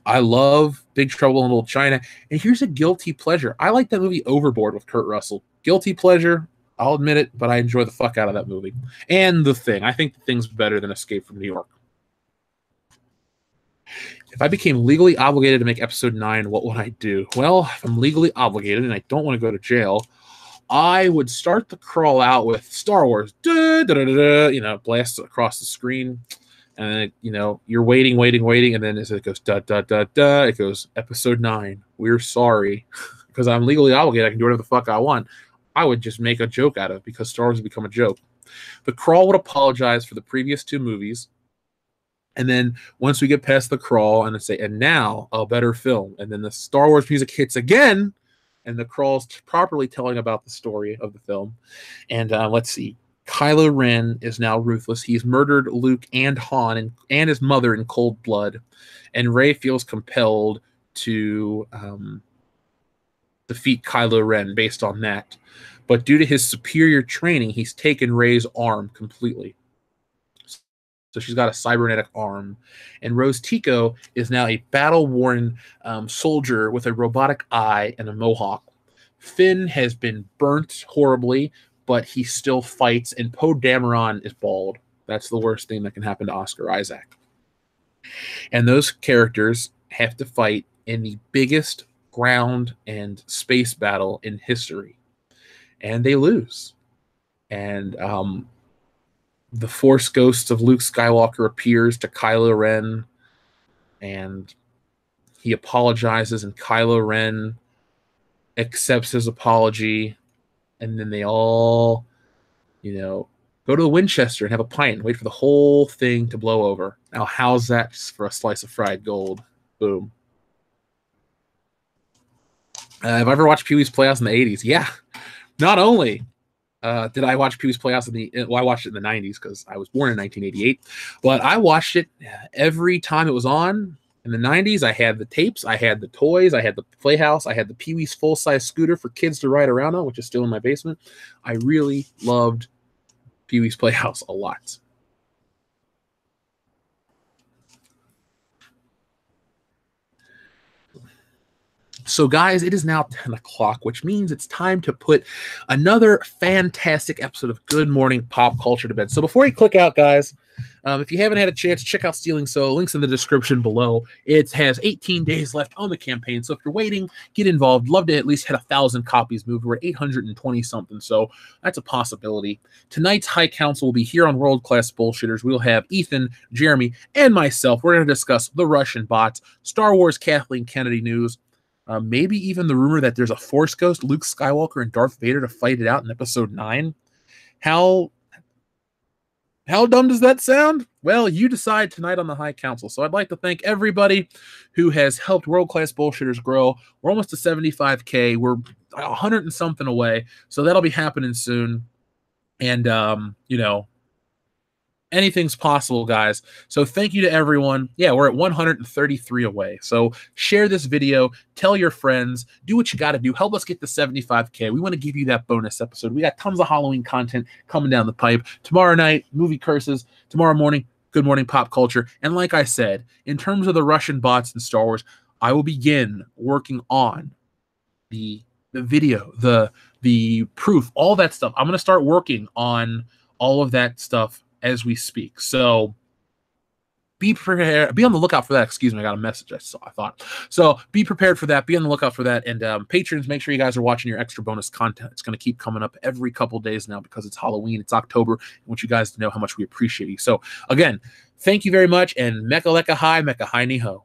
love Big Trouble in Little China. And here's a guilty pleasure. I like that movie Overboard with Kurt Russell. Guilty pleasure, I'll admit it, but I enjoy the fuck out of that movie. And The Thing. I think The Thing's better than Escape from New York. If I became legally obligated to make episode 9, what would I do? Well, if I'm legally obligated and I don't want to go to jail, I would start the crawl out with Star Wars, blast across the screen, and you're waiting, and then as it goes it goes episode 9. We're sorry, because I'm legally obligated. I can do whatever the fuck I want. I would just make a joke out of it because Star Wars has become a joke. The crawl would apologize for the previous 2 movies, and then once we get past the crawl, and say, and now a better film, and then the Star Wars music hits again. And the crawl's properly telling about the story of the film. And let's see. Kylo Ren is now ruthless. He's murdered Luke and Han and his mother in cold blood. And Rey feels compelled to defeat Kylo Ren based on that. But due to his superior training, he's taken Rey's arm completely. So she's got a cybernetic arm. And Rose Tico is now a battle-worn soldier with a robotic eye and a mohawk. Finn has been burnt horribly, but he still fights. And Poe Dameron is bald. That's the worst thing that can happen to Oscar Isaac. And those characters have to fight in the biggest ground and space battle in history. And they lose. And the Force Ghost of Luke Skywalker appears to Kylo Ren, and he apologizes, and Kylo Ren accepts his apology, and then they all, go to the Winchester and have a pint and wait for the whole thing to blow over. Now, how's that for a slice of fried gold? Boom. Have I ever watched Pee-wee's Playhouse in the 80s? Yeah. Not only did I watch Pee-wee's Playhouse I watched it in the 90s because I was born in 1988, but I watched it every time it was on. In the 90s, I had the tapes, I had the toys, I had the Playhouse, I had the Pee-wee's full-size scooter for kids to ride around on, which is still in my basement. I really loved Pee-wee's Playhouse a lot. So, guys, it is now 10 o'clock, which means it's time to put another fantastic episode of Good Morning Pop Culture to bed. So before you click out, guys, if you haven't had a chance, check out Stealing So. Links in the description below. It has 18 days left on the campaign. So if you're waiting, get involved. Love to at least hit 1,000 copies moved. We're at 820-something, so that's a possibility. Tonight's High Council will be here on World Class Bullshitters. We'll have Ethan, Jeremy, and myself. We're going to discuss the Russian bots, Star Wars Kathleen Kennedy news, maybe even the rumor that there's a Force Ghost, Luke Skywalker, and Darth Vader to fight it out in Episode 9. How dumb does that sound? Well, you decide tonight on the High Council. So I'd like to thank everybody who has helped World Class Bullshitters grow. We're almost to 75K. We're 100 and something away. So that'll be happening soon. And, anything's possible, guys. So thank you to everyone. Yeah, we're at 133 away. So share this video. Tell your friends. Do what you got to do. Help us get to 75K. We want to give you that bonus episode. We got tons of Halloween content coming down the pipe. Tomorrow night, movie curses. Tomorrow morning, Good Morning Pop Culture. And like I said, in terms of the Russian bots and Star Wars, I will begin working on the video, the proof, all that stuff. I'm going to start working on all of that stuff as we speak. So be prepared. Be on the lookout for that. Excuse me, I got a message I thought. So be prepared for that. Be on the lookout for that. And patrons, make sure you guys are watching your extra bonus content. It's going to keep coming up every couple days now because it's Halloween. It's October. I want you guys to know how much we appreciate you. So again, thank you very much. And Mecha Leka Hi, Mecha Hi Ni Ho.